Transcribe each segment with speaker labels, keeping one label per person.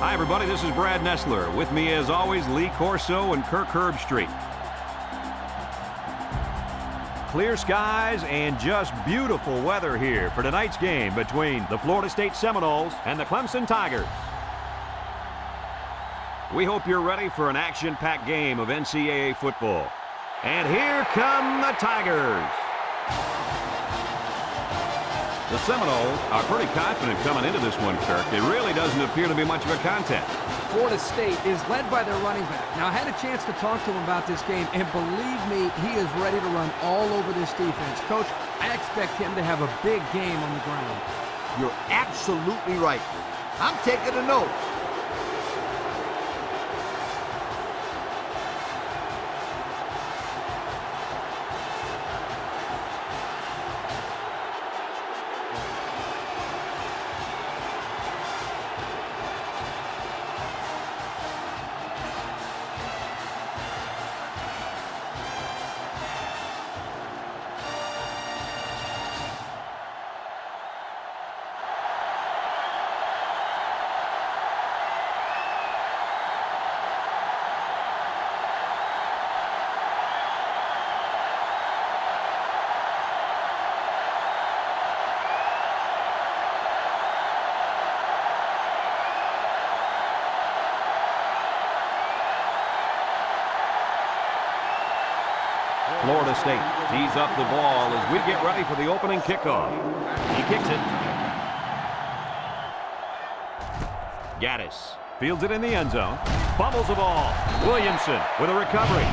Speaker 1: Hi, everybody. This is Brad Nessler. With me, as always, Lee Corso and Kirk Herbstreit. Clear skies and just beautiful weather here for tonight's game between the Florida State Seminoles and the Clemson Tigers. We hope you're ready for an action-packed game of NCAA football. And here come the Tigers. The Seminoles are pretty confident coming into this one, Kirk. It really doesn't appear to be much of a contest.
Speaker 2: Florida State is led by their running back. Now, I had a chance to talk to him about this game, and believe me, he is ready to run all over this defense. Coach, I expect him to have a big game on the ground.
Speaker 3: You're absolutely right. I'm taking the notes.
Speaker 1: Florida State tees up the ball as we get ready for the opening kickoff. He kicks it. Gaddis fields it in the end zone. Fumbles the ball. Williamson with a recovery.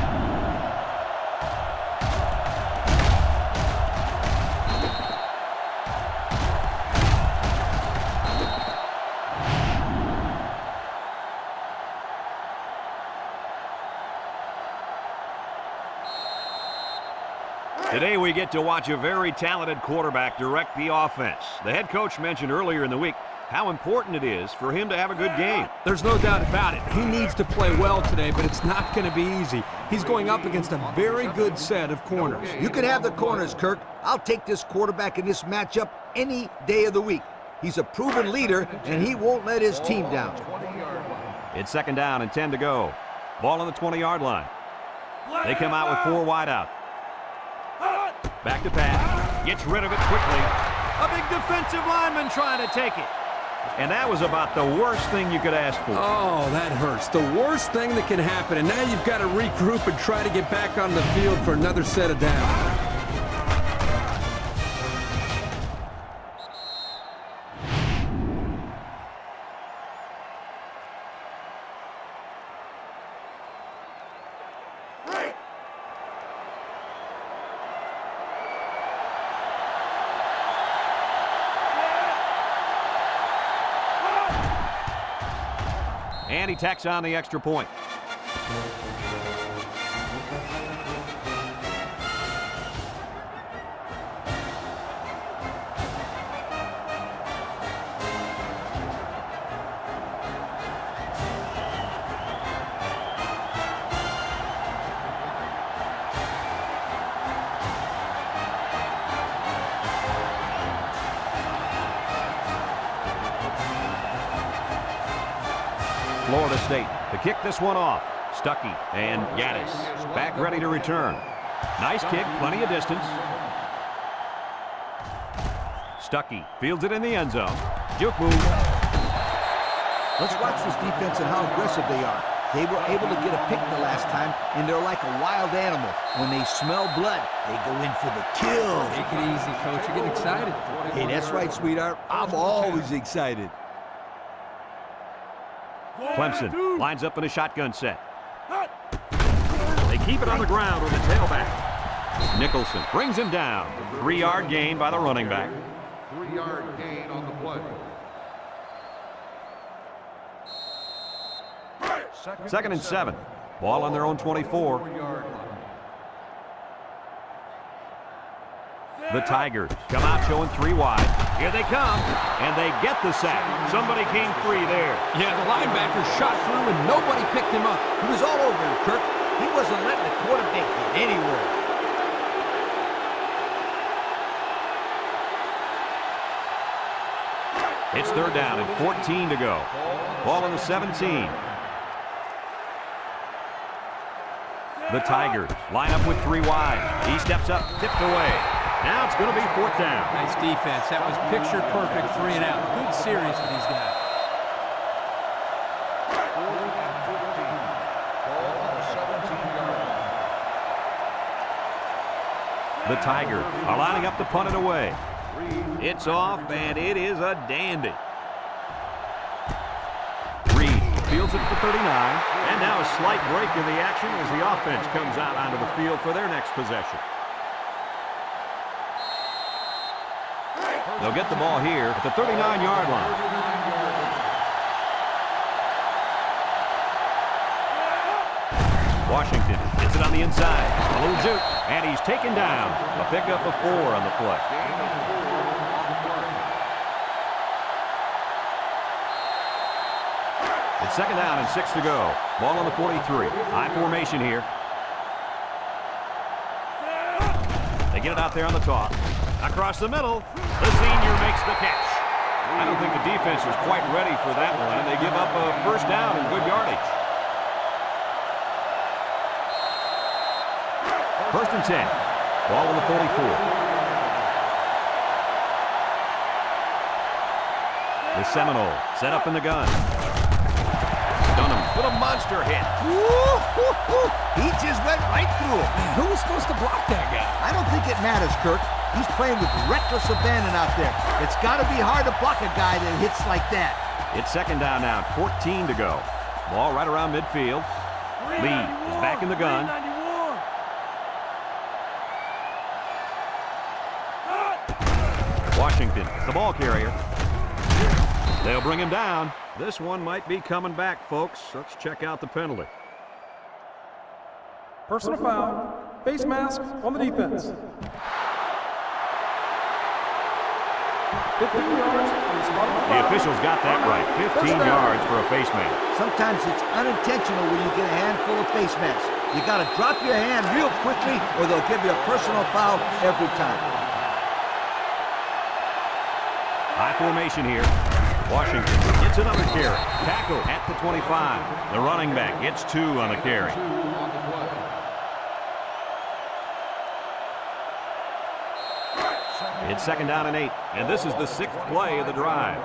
Speaker 1: Today we get to watch a very talented quarterback direct the offense. The head coach mentioned earlier in the week how important it is for him to have a good game.
Speaker 2: There's no doubt about it. He needs to play well today, but it's not going to be easy. He's going up against a very good set of corners.
Speaker 3: You can have the corners, Kirk. I'll take this quarterback in this matchup any day of the week. He's a proven leader, and he won't let his team down.
Speaker 1: It's second down and 10 to go. Ball on the 20-yard line. They come out with 4 wide out. Back to pass. Gets rid of it quickly. A big defensive lineman trying to take it. And that was about the worst thing you could ask for.
Speaker 2: Oh, that hurts. The worst thing that can happen. And now you've got to regroup and try to get back on the field for another set of downs.
Speaker 1: And he tacks on the extra point. Florida State to kick this one off. Stuckey and Gaddis back ready to return. Nice kick, plenty of distance. Stuckey fields it in the end zone. Juke move.
Speaker 3: Let's watch this defense and how aggressive they are. They were able to get a pick the last time, and they're like a wild animal. When they smell blood, they go in for the kill.
Speaker 2: Take it easy, Coach. You're getting excited.
Speaker 3: Hey, that's right, sweetheart. I'm always excited.
Speaker 1: Clemson lines up in a shotgun set. They keep it on the ground with the tailback. Nicholson brings him down. 3-yard gain by the running back.
Speaker 4: 3-yard gain on the play.
Speaker 1: Second and 7. Ball on their own 24. The Tigers come out showing 3 wide. Here they come, and they get the sack. Somebody came free there.
Speaker 2: Yeah, the linebacker shot through and nobody picked him up.
Speaker 3: He was all over him, Kirk. He wasn't letting the quarterback get anywhere.
Speaker 1: It's third down and 14 to go. Ball on the 17. The Tigers line up with 3 wide. He steps up, tipped away. Now it's going to be fourth down.
Speaker 2: Nice defense. That was picture perfect 3 and out. Good series for these guys.
Speaker 1: The Tigers are lining up to punt it away. It's off, and it is a dandy. Reed fields it at the 39, and now a slight break in the action as the offense comes out onto the field for their next possession. They'll get the ball here at the 39-yard line. Washington gets it on the inside. A little juke, and he's taken down. A pickup of 4 on the play. It's second down and 6 to go. Ball on the 43. High formation here. They get it out there on the top. Across the middle, the senior makes the catch. I don't think the defense was quite ready for that one, and they give up a first down and good yardage. First and 10. Ball on the 44. The Seminoles set up in the gun. Dunham with a monster hit.
Speaker 3: He just went right through him.
Speaker 2: Man, who was supposed to block that guy?
Speaker 3: I don't think it matters, Kirk. He's playing with reckless abandon out there. It's got to be hard to block a guy that hits like that.
Speaker 1: It's second down now, 14 to go. Ball right around midfield. Lee is back in the gun. Washington, the ball carrier. They'll bring him down. This one might be coming back, folks. Let's check out the penalty.
Speaker 5: Personal foul. Face mask on the defense. 15 yards on the spot of the
Speaker 1: The
Speaker 5: foul.
Speaker 1: officials got that right. 15 yards for a face mask.
Speaker 3: Sometimes it's unintentional when you get a handful of face masks. You got to drop your hand real quickly or they'll give you a personal foul every time.
Speaker 1: High formation here. Washington gets another carry. Tackle at the 25. The running back gets 2 on the carry. It's second down and 8, and this is the 6th play of the drive.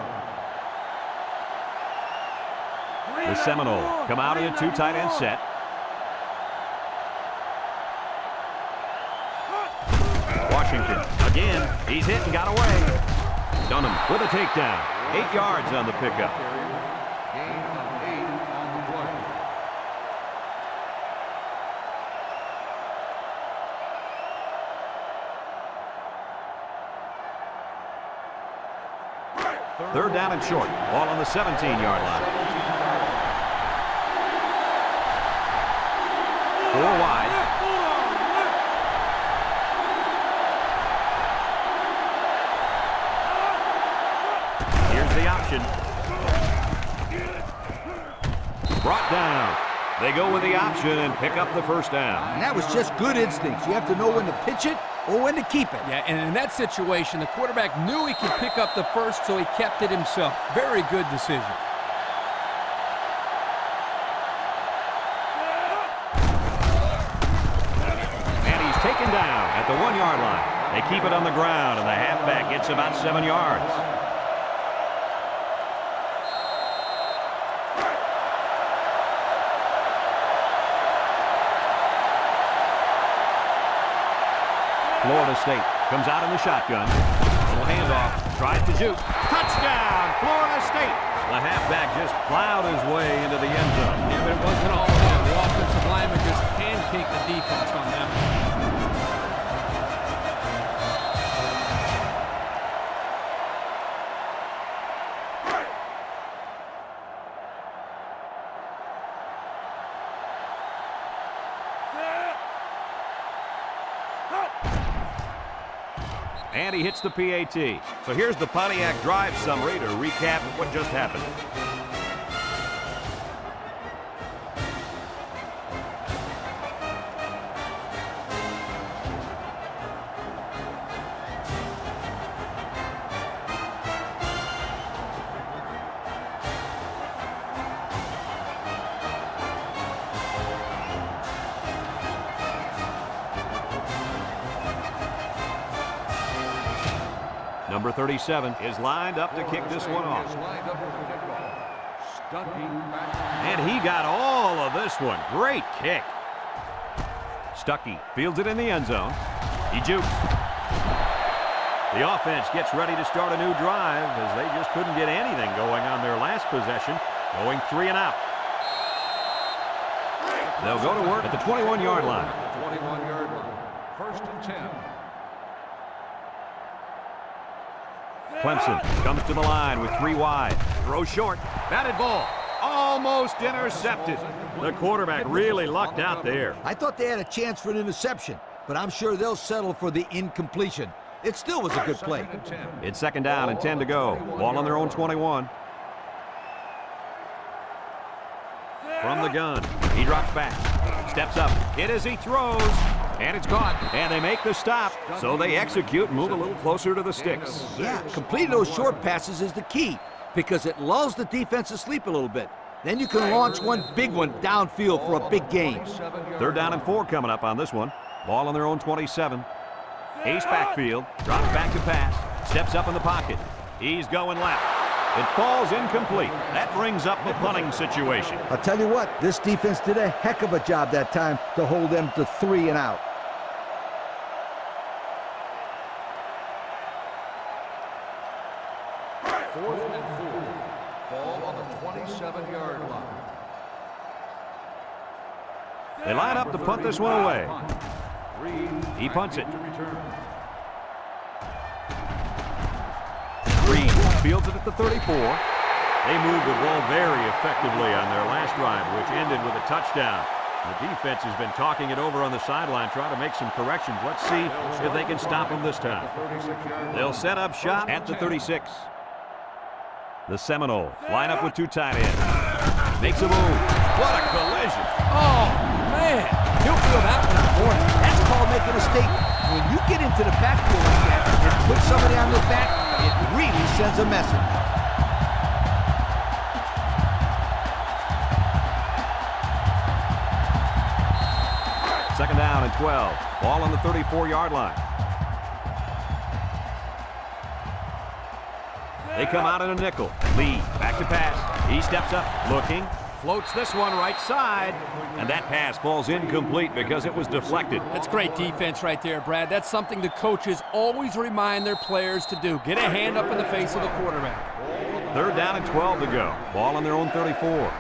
Speaker 1: The Seminoles come out in a 2 tight end set. Washington, again, he's hit and got away. Dunham with a takedown. 8 yards on the pickup.
Speaker 4: Gain of 8 on the play.
Speaker 1: Third down and short. Ball on the 17-yard line. 4 wide. Here's the option. Brought down. They go with the option and pick up the first down.
Speaker 3: And that was just good instincts. You have to know when to pitch it or when to keep it.
Speaker 2: Yeah, and in that situation, the quarterback knew he could pick up the first, so he kept it himself. Very good decision.
Speaker 1: And he's taken down at the 1-yard line. They keep it on the ground, and the halfback gets about 7 yards. Florida State comes out in the shotgun. Little handoff. Tries to juke. Touchdown, Florida State. The halfback just plowed his way into the end zone.
Speaker 2: Yeah, but it wasn't all of them. The offensive lineman just pancaked the defense on them.
Speaker 1: And he hits the PAT. So here's the Pontiac drive summary to recap what just happened. Number 37 is lined up to kick this one off. And he got all of this one. Great kick. Stuckey fields it in the end zone. He jukes. The offense gets ready to start a new drive as they just couldn't get anything going on their last possession, going 3 and out. They'll go to work at the 21-yard line.
Speaker 4: 21-yard line. 1st and 10.
Speaker 1: Clemson comes to the line with 3 wide. Throw short. Batted ball. Almost intercepted. The quarterback really lucked out there.
Speaker 3: I thought they had a chance for an interception, but I'm sure they'll settle for the incompletion. It still was a good play.
Speaker 1: It's 2nd down and 10 to go. Ball on their own 21. From the gun, he drops back, steps up, hit as he throws, and it's caught. And they make the stop, so they execute and move a little closer to the sticks.
Speaker 3: Yeah, completing those short passes is the key because it lulls the defense to sleep a little bit. Then you can launch one big one downfield for a big gain.
Speaker 1: 3rd down and 4 coming up on this one. Ball on their own 27. Ace backfield, drops back to pass, steps up in the pocket. He's going left. It falls incomplete. That brings up the punting situation.
Speaker 3: I'll tell you what, this defense did a heck of a job that time to hold them to 3 and out.
Speaker 4: Fourth and 4. Ball on the 27-yard line.
Speaker 1: They line up to punt this one away. He punts it. Reed fields it at the 34. They moved the ball very effectively on their last drive, which ended with a touchdown. The defense has been talking it over on the sideline, trying to make some corrections. Let's see if they can stop them this time. They'll set up shop at the 36. The Seminoles line up with 2 tight ends. Makes a move. What a collision.
Speaker 2: Oh, man. He'll feel that one in the morning.
Speaker 3: That's called making a statement. When you get into the backfield like that and put somebody on their back, it really sends a message.
Speaker 1: Second down and 12. Ball on the 34-yard line. They come out in a nickel. Lee back to pass. He steps up, looking, floats this one right side, and that pass falls incomplete because it was deflected.
Speaker 2: That's great defense right there, Brad. That's something the coaches always remind their players to do. Get a hand up in the face of the quarterback.
Speaker 1: 3rd down and 12 to go. Ball on their own 34.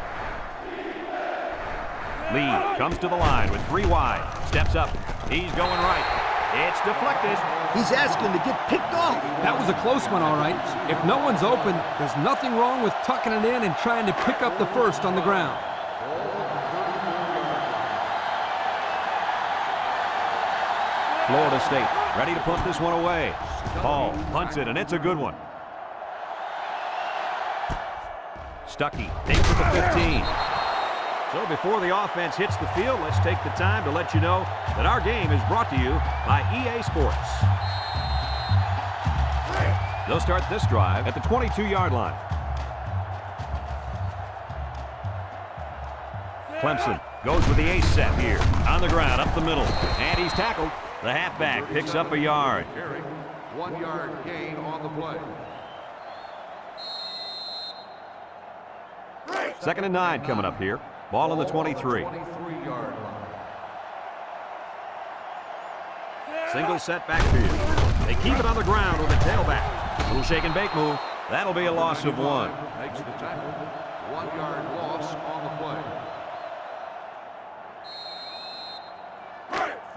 Speaker 1: Lee comes to the line with 3 wide. Steps up. He's going right. It's deflected.
Speaker 3: He's asking to get picked off.
Speaker 2: That was a close one, all right. If no one's open, there's nothing wrong with tucking it in and trying to pick up the first on the ground.
Speaker 1: Florida State ready to punt this one away. Paul punts it, and it's a good one. Stuckey takes it to 15. So before the offense hits the field, let's take the time to let you know that our game is brought to you by EA Sports. They'll start this drive at the 22-yard line. Clemson goes with the ace set here. On the ground, up the middle, and he's tackled. The halfback picks up a yard.
Speaker 4: 1-yard gain on the play.
Speaker 1: 2nd and 9 coming up here. Ball on the 23.
Speaker 4: 23-yard line.
Speaker 1: Single set backfield. They keep it on the ground with a tailback. Little shake and bake move. That'll be a loss of 1.
Speaker 4: Makes the tackle. 1-yard loss on the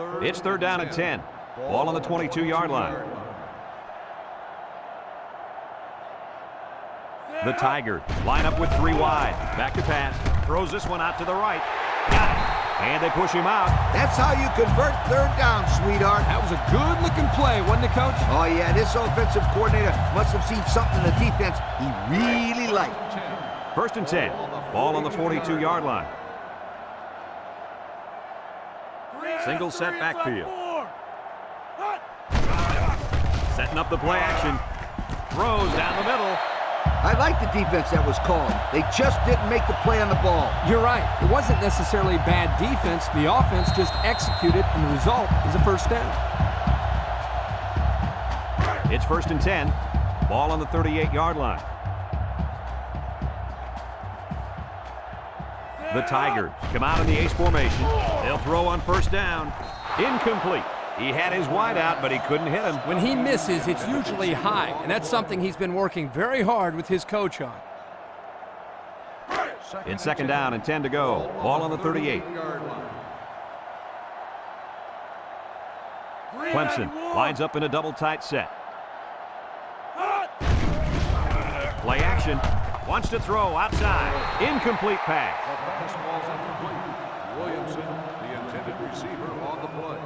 Speaker 4: play.
Speaker 1: It's 3rd down and 10. Ball on the 22-yard line. The Tigers line up with 3 wide. Back to pass. Throws this one out to the right. Got it. And they push him out.
Speaker 3: That's how you convert 3rd down, sweetheart.
Speaker 2: That was a good-looking play, wasn't it, Coach?
Speaker 3: Oh, yeah, this offensive coordinator must have seen something in the defense he really liked.
Speaker 1: 1st and 10. Ball on the 42-yard line. Single set backfield. Setting up the play action. Throws down the middle.
Speaker 3: I like the defense that was called. They just didn't make the play on the ball.
Speaker 2: You're right. It wasn't necessarily bad defense. The offense just executed, and the result is a 1st down.
Speaker 1: It's 1st and 10. Ball on the 38-yard line. The Tigers come out in the ace formation. They'll throw on 1st down. Incomplete. He had his wide out, but he couldn't hit him.
Speaker 2: When he misses, it's usually high, and that's something he's been working very hard with his coach on.
Speaker 1: It's 2nd down and 10 to go. Ball on the 38. Clemson lines up in a double tight set. Play action. Wants to throw outside. Incomplete pass.
Speaker 4: This ball's incomplete. Williamson, the intended receiver, on the play.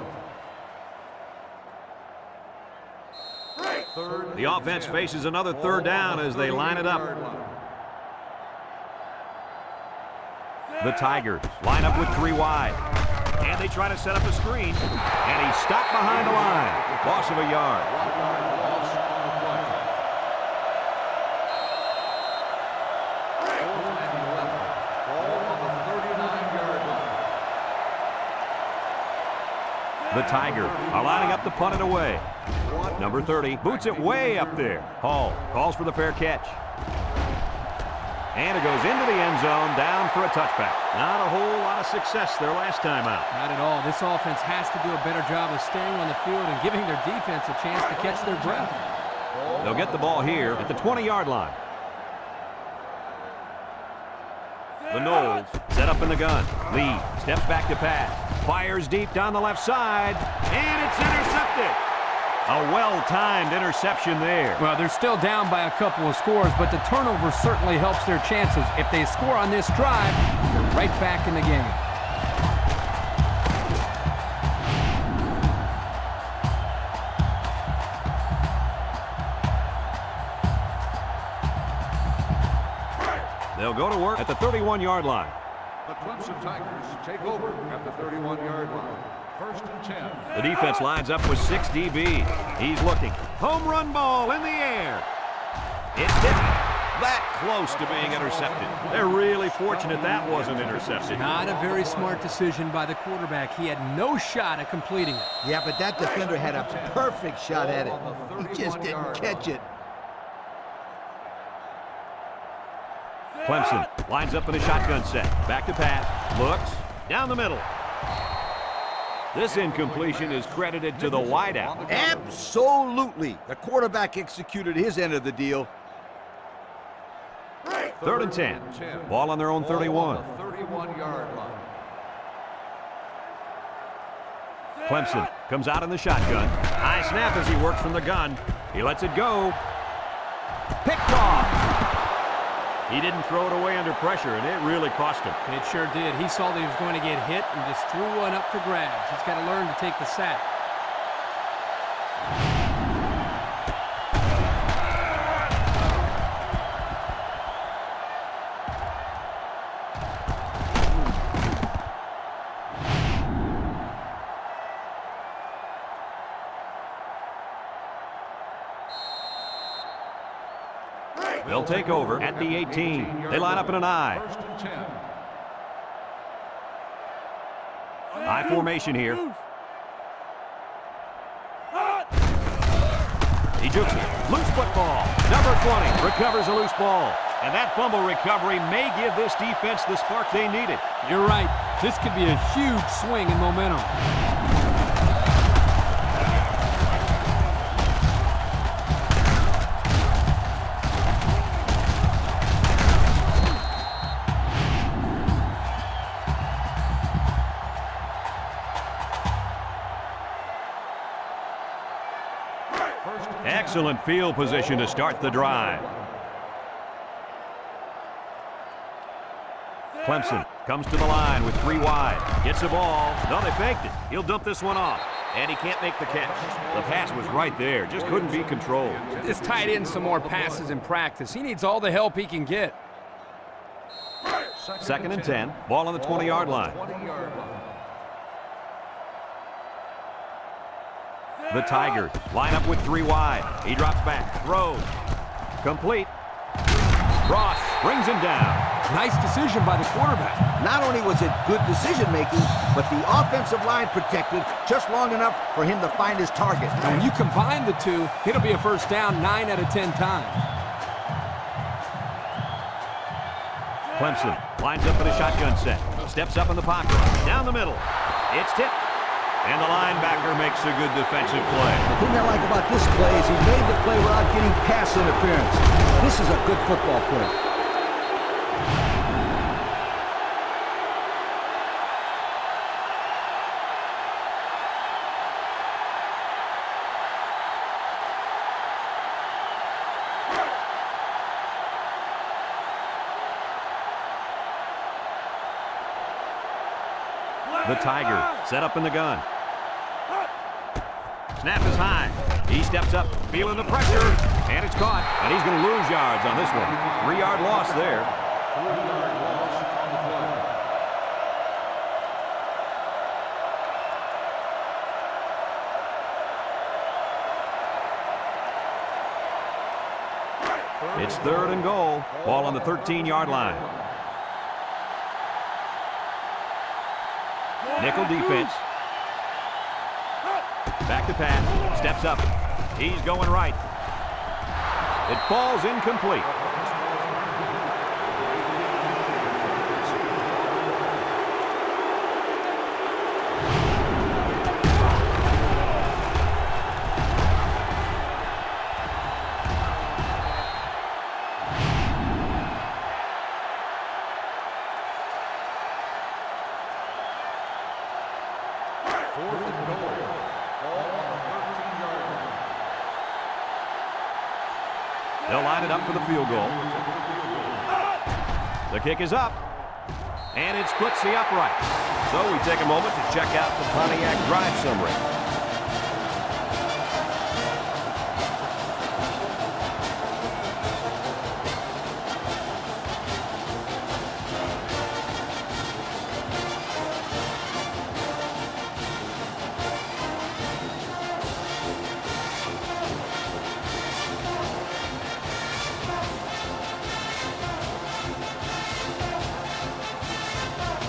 Speaker 1: The offense faces another 3rd down as they line it up. The Tigers line up with 3 wide. And they try to set up a screen. And he's stopped behind the line. Loss of a yard.
Speaker 4: Loss on the play. 4th and 11. Ball on the 39-yard line.
Speaker 1: The Tigers are lining up to punt it away. Number 30 boots it way up there. Hall calls for the fair catch. And it goes into the end zone, down for a touchback. Not a whole lot of success their last time out.
Speaker 2: Not at all. This offense has to do a better job of staying on the field and giving their defense a chance to catch their breath.
Speaker 1: They'll get the ball here at the 20-yard line. The Noles set up in the gun. Lee steps back to pass. Fires deep down the left side. And it's intercepted. A well-timed interception there.
Speaker 2: Well, they're still down by a couple of scores, but the turnover certainly helps their chances. If they score on this drive, they're right back in the game.
Speaker 1: They'll go to work at the 31-yard line.
Speaker 4: The Clemson Tigers take over at the 31-yard line. 1st and 10.
Speaker 1: The defense lines up with 6 DB. He's looking. Home run ball in the air. It's hit. That close to being intercepted. They're really fortunate that wasn't intercepted.
Speaker 2: Not a very smart decision by the quarterback. He had no shot at completing it.
Speaker 3: Yeah, but that defender had a perfect shot at it. He just didn't catch it.
Speaker 1: Clemson lines up in a shotgun set. Back to pass. Looks. Down the middle. This incompletion is credited to the wideout.
Speaker 3: Absolutely. The quarterback executed his end of the deal.
Speaker 1: 3rd and 10. Ball on their own 31.
Speaker 4: 31-yard line.
Speaker 1: Clemson comes out in the shotgun. High snap as he works from the gun. He lets it go. Picked off. He didn't throw it away under pressure, and it really cost him.
Speaker 2: It sure did. He saw that he was going to get hit and just threw one up for grabs. He's got to learn to take the sack.
Speaker 1: They'll take over at the 18. They line up in an I.
Speaker 4: 1st and 10.
Speaker 1: I formation here. He jukes it. Loose football. Number 20 recovers a loose ball. And that fumble recovery may give this defense the spark they needed.
Speaker 2: You're right. This could be a huge swing in momentum.
Speaker 1: Excellent field position to start the drive. Clemson comes to the line with 3 wide. Gets the ball. No, they faked it. He'll dump this one off. And he can't make the catch. The pass was right there. Just couldn't be controlled.
Speaker 2: Just tied in some more passes in practice. He needs all the help he can get.
Speaker 1: 2nd and 10. Ball on the 20-yard line.
Speaker 4: 20-yard line.
Speaker 1: The Tigers line up with 3 wide. He drops back. Throws. Complete. Ross brings him down.
Speaker 2: Nice decision by the quarterback.
Speaker 3: Not only was it good decision-making, but the offensive line protected just long enough for him to find his target.
Speaker 2: And when you combine the two, it'll be a first down 9 out of 10 times.
Speaker 1: Clemson lines up in a shotgun set. Steps up in the pocket. Down the middle. It's tipped. And the linebacker makes a good defensive play.
Speaker 3: The thing I like about this play is he made the play without getting pass interference. This is a good football play.
Speaker 1: The Tiger set up in the gun. Snap is high. He steps up, feeling the pressure, and it's caught. And he's going to lose yards on this one. 3-yard loss there.
Speaker 4: 3-yard loss on the play.
Speaker 1: It's 3rd and goal. Ball on the 13-yard line. Nickel defense. Back to pass. Steps up. He's going right. It falls incomplete. They'll line it up for the field goal. The kick is up, and it splits the upright. So we take a moment to check out the Pontiac drive summary.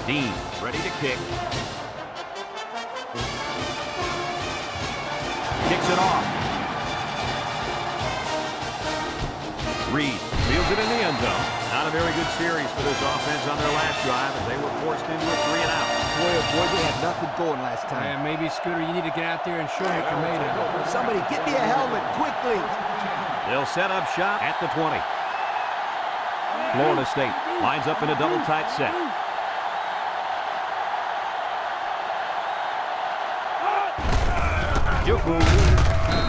Speaker 1: Dean ready to kick. Kicks it off. Reed fields it in the end zone. Not a very good series for this offense on their last drive as they were forced into a 3-and-out.
Speaker 3: Boy, oh boy, they had nothing going last time.
Speaker 2: And maybe, Scooter, you need to get out there and show what you're made of.
Speaker 3: Somebody get me a helmet quickly.
Speaker 1: They'll set up shop at the 20. Florida State lines up in a double tight set.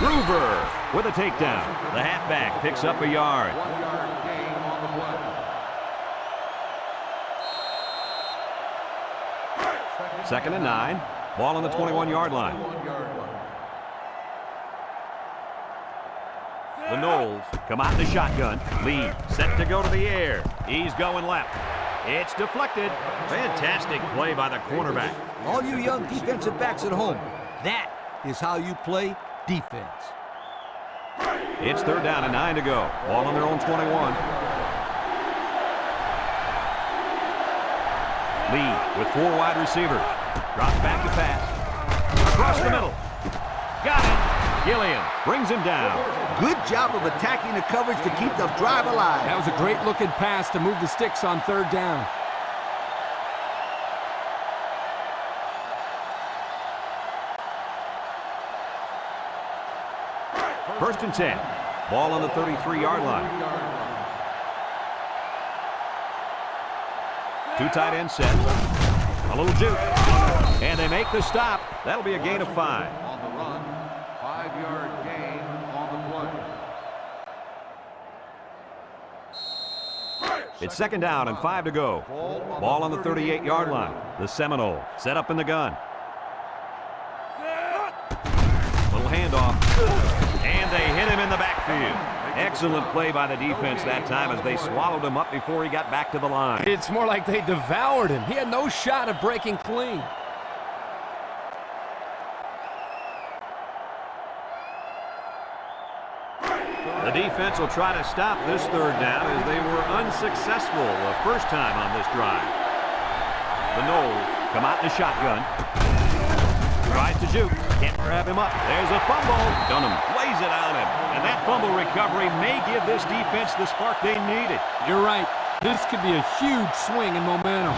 Speaker 1: Groover with a takedown. The halfback picks up a yard.
Speaker 4: 1-yard gain on the play.
Speaker 1: 2nd and 9. Ball on the 21-yard line. The Noles come out in the shotgun. Lee set to go to the air. He's going left. It's deflected. Fantastic play by the cornerback.
Speaker 3: All you young defensive backs at home, that is how you play defense.
Speaker 1: It's 3rd down and 9 to go. Ball on their own 21. Lee with 4 wide receivers. Drops back to pass. Across the middle. Got it. Gilliam brings him down.
Speaker 3: Good job of attacking the coverage to keep the drive alive.
Speaker 2: That was a great looking pass to move the sticks on 3rd down.
Speaker 1: First and 10. Ball on the 33-yard line. 2 tight end set. A little juke. And they make the stop. That'll be a gain of 5.
Speaker 4: On the run, 5-yard gain on the play.
Speaker 1: It's 2nd down and 5 to go. Ball on the 38-yard line. The Seminoles set up in the gun. Little handoff. And they hit him in the backfield. Excellent play by the defense that time as they swallowed him up before he got back to the line.
Speaker 2: It's more like they devoured him. He had no shot at breaking clean.
Speaker 1: The defense will try to stop this 3rd down as they were unsuccessful the first time on this drive. The Noles come out in a shotgun. Tries to shoot. Can't grab him up. There's a fumble. Dunham lays it on him. And that fumble recovery may give this defense the spark they needed.
Speaker 2: You're right. This could be a huge swing in momentum.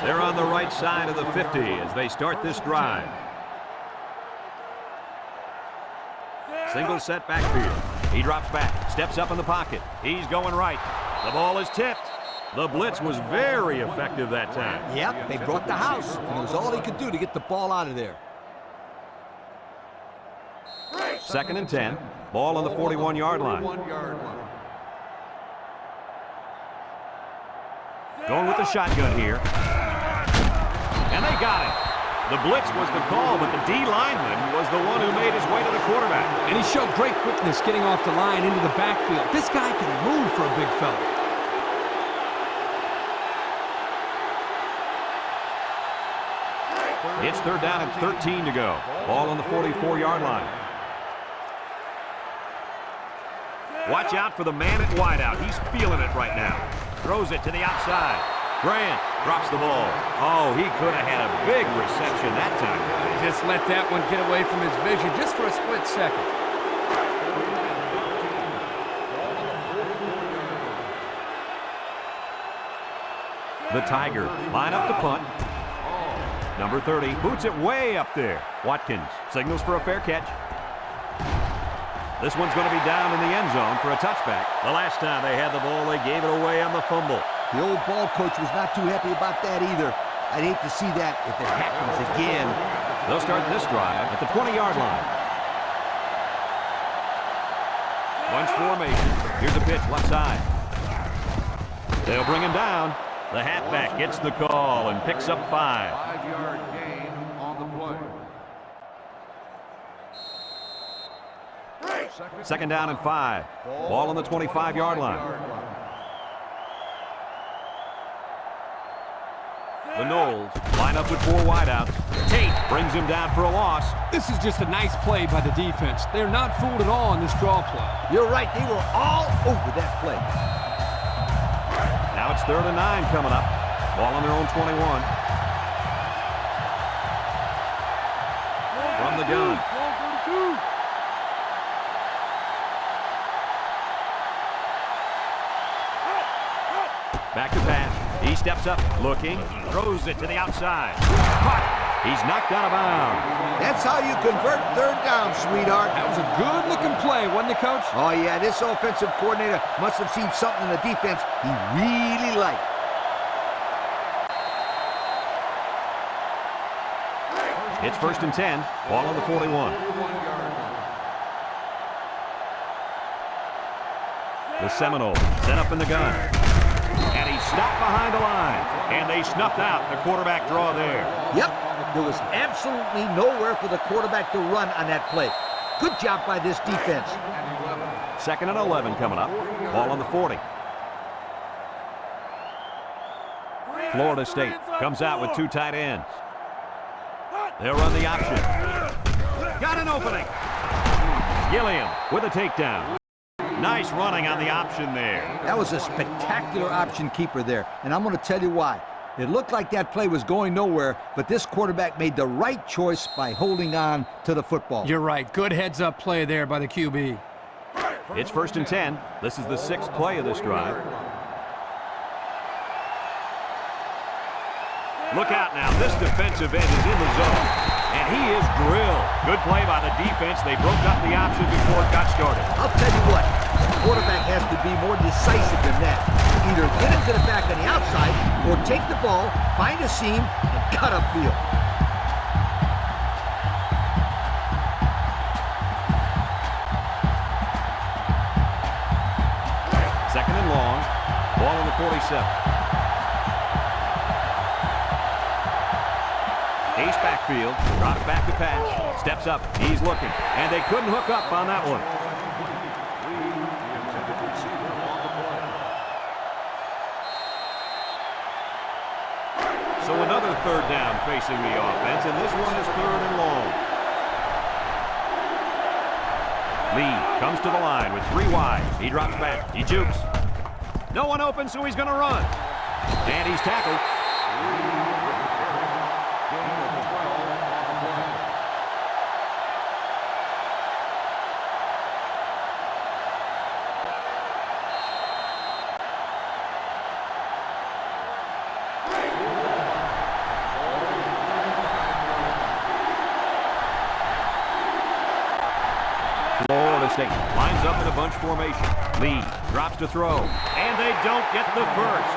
Speaker 1: They're on the right side of the 50 as they start this drive. Single set backfield. He drops back, steps up in the pocket. He's going right. The ball is tipped. The blitz was very effective that time.
Speaker 3: Yep, they brought the house, and it was all he could do to get the ball out of there.
Speaker 1: 2nd and 10. Ball on the 41-yard line. Going with the shotgun here. And they got it. The blitz was the call, but the D lineman was the one who made his way to the quarterback.
Speaker 2: And he showed great quickness getting off the line into the backfield. This guy can move for a big fella.
Speaker 1: It's 3rd down and 13 to go. Ball on the 44-yard line. Watch out for the man at wideout. He's feeling it right now. Throws it to the outside. Grant drops the ball. Oh, he could have had a big reception that time.
Speaker 2: Just let that one get away from his vision just for a split second.
Speaker 1: The Tigers line up to punt. Number 30 boots it way up there. Watkins signals for a fair catch. This one's going to be down in the end zone for a touchback. The last time they had the ball, they gave it away on the fumble.
Speaker 3: The old ball coach was not too happy about that either. I'd hate to see that if it happens again.
Speaker 1: They'll start this drive at the 20-yard line. Bunch formation. Here's a pitch left side. They'll bring him down. The halfback gets the call and picks up 5.
Speaker 4: 5-yard gain on the play.
Speaker 1: 2nd down and 5. Ball on the 25-yard line. The Noles line up with 4 wideouts. Tate brings him down for a loss.
Speaker 2: This is just a nice play by the defense. They're not fooled at all on this draw play.
Speaker 3: You're right, they were all over that play.
Speaker 1: Now it's 3rd and 9 coming up. Ball on their own 21. From the gun. Back to pass. He steps up, looking, throws it to the outside. Caught. He's knocked out of bounds.
Speaker 3: That's how you convert 3rd down, sweetheart.
Speaker 2: That was a good-looking play, wasn't it, Coach?
Speaker 3: Oh, yeah, this offensive coordinator must have seen something in the defense he really liked.
Speaker 1: It's 1st and 10. Ball on the 41. The Seminoles set up in the gun. And he stopped behind the line. And they snuffed out the quarterback draw there.
Speaker 3: Yep, there was absolutely nowhere for the quarterback to run on that play. Good job by this defense.
Speaker 1: 2nd and 11 coming up. Ball on the 40. Florida State comes out with 2 tight ends. They'll run the option. Got an opening. Gilliam with a takedown. Nice running on the option there.
Speaker 3: That was a spectacular option keeper there, and I'm going to tell you why. It looked like that play was going nowhere, but this quarterback made the right choice by holding on to the football.
Speaker 2: You're right. Good heads-up play there by the QB.
Speaker 1: It's 1st and 10. This is the 6th play of this drive. Look out now. This defensive end is in the zone, and he is drilled. Good play by the defense. They broke up the option before it got started.
Speaker 3: I'll tell you what, the quarterback has to be more decisive than that. Either get it to the back on the outside or take the ball, find a seam, and cut upfield.
Speaker 1: Second and long. Ball on the 47. Ace backfield, drops back to pass, steps up, he's looking, and they couldn't hook up on that one. third down facing the offense, and this one is 3rd and long. Lee comes to the line with 3 wide. He drops back. He jukes. No one open, so he's going to run. And he's tackled. Florida State lines up in a bunch formation. Lee drops to throw, and they don't get the first.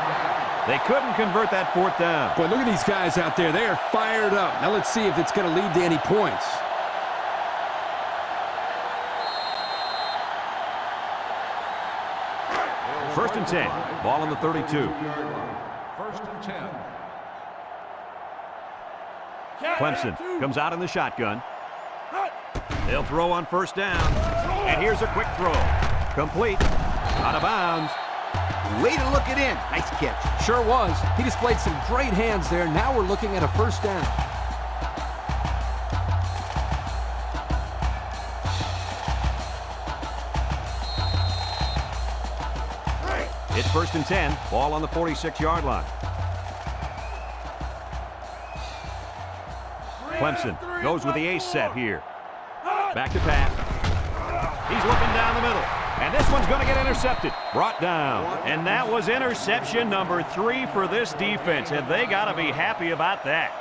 Speaker 1: They couldn't convert that 4th down.
Speaker 2: Boy, look at these guys out there. They are fired up. Now let's see if it's going to lead to any points.
Speaker 1: First and 10. Ball on the 32.
Speaker 4: 1st and 10.
Speaker 1: Clemson comes out in the shotgun. They'll throw on 1st down. And here's a quick throw. Complete. Out of bounds.
Speaker 3: Way to look it in. Nice catch.
Speaker 2: Sure was. He displayed some great hands there. Now we're looking at a 1st down.
Speaker 1: It's 1st and 10. Ball on the 46-yard line. Clemson goes with the ace set here. Back to pass. He's looking down the middle. And this one's going to get intercepted. Brought down. And that was interception number 3 for this defense. And they got to be happy about that.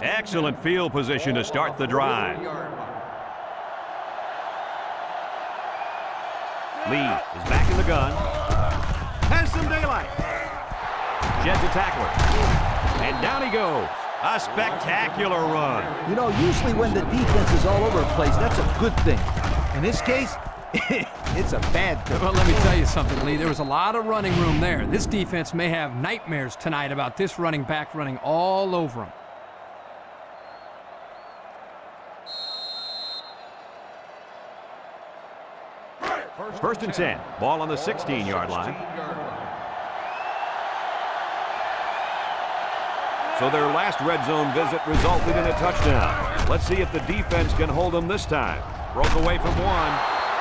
Speaker 1: Excellent field position to start the drive. Lee is back in the gun. Has some daylight. Sheds a tackler. And down he goes. A spectacular run.
Speaker 3: You know, usually when the defense is all over the place, that's a good thing. In this case, it's a bad thing.
Speaker 2: Well, let me tell you something, Lee. There was a lot of running room there. This defense may have nightmares tonight about this running back running all over him.
Speaker 1: First and 10. Ball on the 16-yard line. So their last red zone visit resulted in a touchdown. Let's see if the defense can hold them this time. Broke away from one,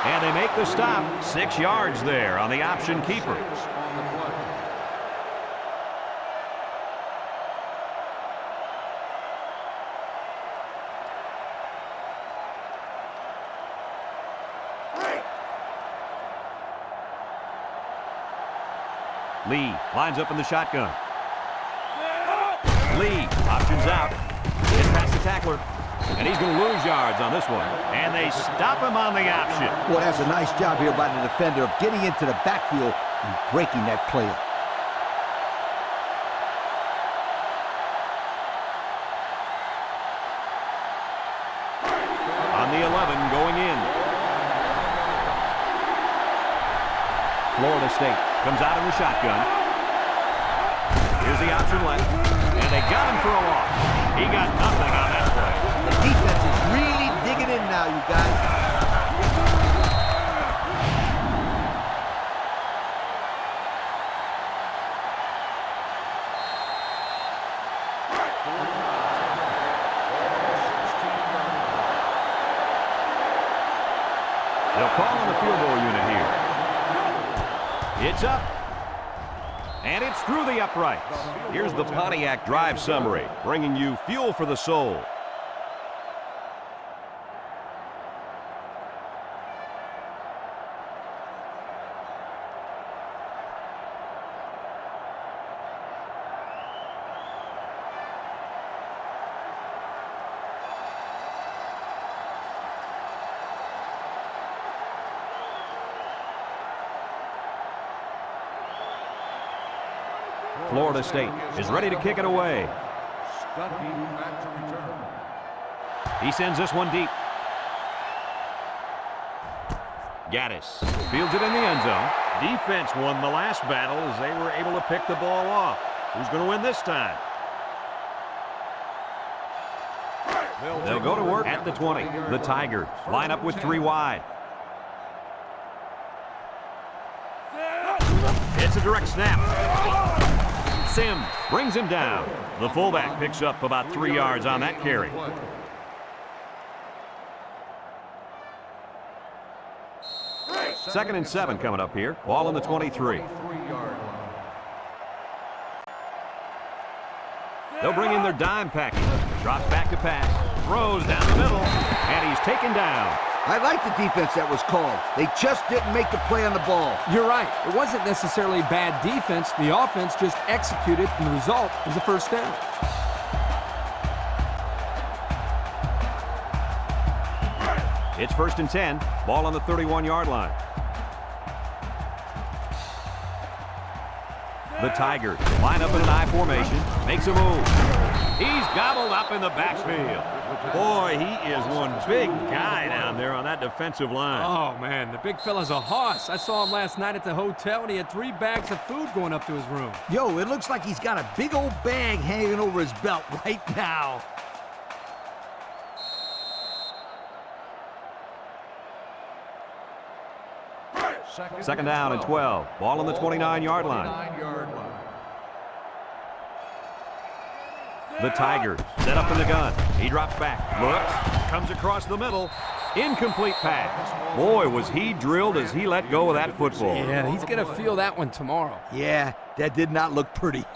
Speaker 1: and they make the stop. 6 yards there on the option keeper. Lee lines up in the shotgun. Lee options out. Gets past the tackler. And he's going to lose yards on this one. And they stop him on the option.
Speaker 3: Well, that's a nice job here by the defender of getting into the backfield and breaking that play up.
Speaker 1: On the 11 going in. Florida State comes out in the shotgun. Here's the option left. And they got him for a loss. He got nothing on that play.
Speaker 3: The defense is really digging in now, you guys.
Speaker 1: They'll call on the field goal unit here. It's up. And it's through the uprights. Here's the Pontiac drive summary, bringing you fuel for the soul. Florida State is ready to kick it away. He sends this one deep. Gaddis fields it in the end zone. Defense won the last battle as they were able to pick the ball off. Who's going to win this time? They'll go to work at the 20. The Tigers line up with 3 wide. It's a direct snap. Sims brings him down. The fullback picks up about 3 yards on that carry. Second and 7 coming up here. Ball on the 23. They'll bring in their dime package. Drops back to pass. Throws down the middle. And he's taken down.
Speaker 3: I like the defense that was called. They just didn't make the play on the ball.
Speaker 2: You're right. It wasn't necessarily bad defense. The offense just executed, and the result was a first down.
Speaker 1: It's first and 10. Ball on the 31-yard line. The Tigers line up in an I formation. Makes a move. He's gobbled up in the backfield. Boy, he is one big guy down there on that defensive line.
Speaker 2: Oh, man, the big fella's a hoss. I saw him last night at the hotel, and he had 3 bags of food going up to his room.
Speaker 3: Yo, it looks like he's got a big old bag hanging over his belt right now.
Speaker 1: Second down and 12. Ball on the 29-yard line. The Tigers set up in the gun. He drops back, looks, comes across the middle. Incomplete pass. Boy, was he drilled as he let go of that football.
Speaker 2: Yeah, he's going to feel that one tomorrow.
Speaker 3: Yeah, that did not look pretty.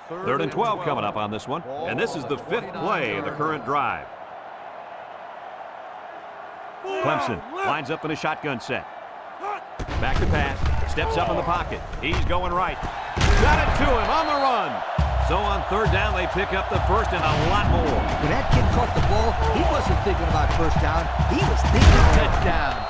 Speaker 1: Third and 12 coming up on this one. And this is the 5th play of the current drive. Clemson lines up in a shotgun set. Back to pass. Steps up in the pocket. He's going right. Got it to him on the run. So on third down, they pick up the first and a lot more.
Speaker 3: When that kid caught the ball, he wasn't thinking about first down. He was thinking touchdown.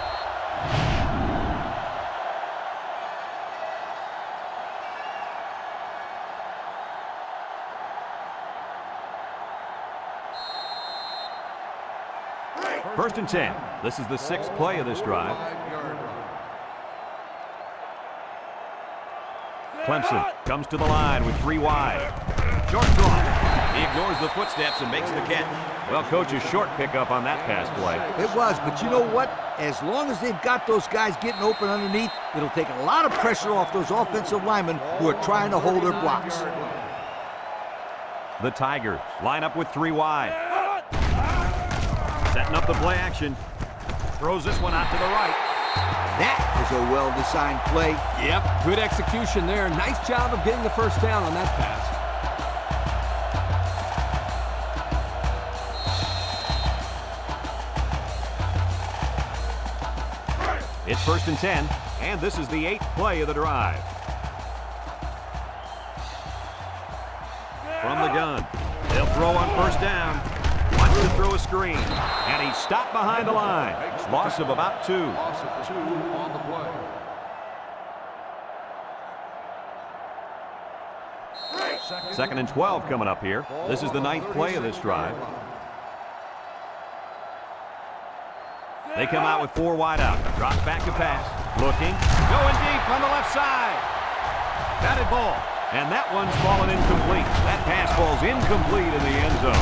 Speaker 1: First and 10. This is the 6th play of this drive. Clemson comes to the line with 3 wide. Short draw. He ignores the footsteps and makes the catch. Well, coach, a short pickup on that pass play.
Speaker 3: It was, but you know what? As long as they've got those guys getting open underneath, it'll take a lot of pressure off those offensive linemen who are trying to hold their blocks.
Speaker 1: The Tigers line up with 3 wide. Setting up the play action. Throws this one out to the right.
Speaker 3: That was a well-designed play.
Speaker 2: Yep, good execution there. Nice job of getting the first down on that pass.
Speaker 1: It's first and 10, and this is the 8th play of the drive. From the gun, they'll throw on first down. Wants to throw a screen, and he's stopped behind the line. Loss of about 2.
Speaker 4: Loss of 2 on the play.
Speaker 1: Second and 12 coming up here. This is the 9th play of this drive. They come out with 4 wide out. Drops back to pass. Looking. Going deep on the left side. Batted ball. And that one's fallen incomplete. That pass falls incomplete in the end zone.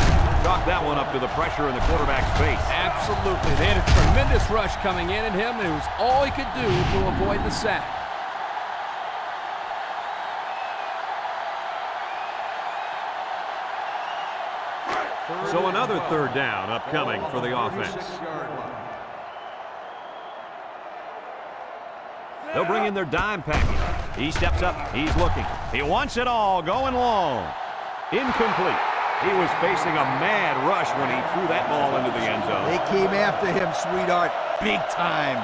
Speaker 1: Chalk that one up to the pressure in the quarterback's face.
Speaker 2: Absolutely. They had a tremendous rush coming in at him, and it was all he could do to avoid the sack.
Speaker 1: So another third down upcoming for the offense. They'll bring in their dime package. He steps up. He's looking. He wants it all. Going long. Incomplete. He was facing a mad rush when he threw that ball into the end zone.
Speaker 3: They came after him, sweetheart, big time.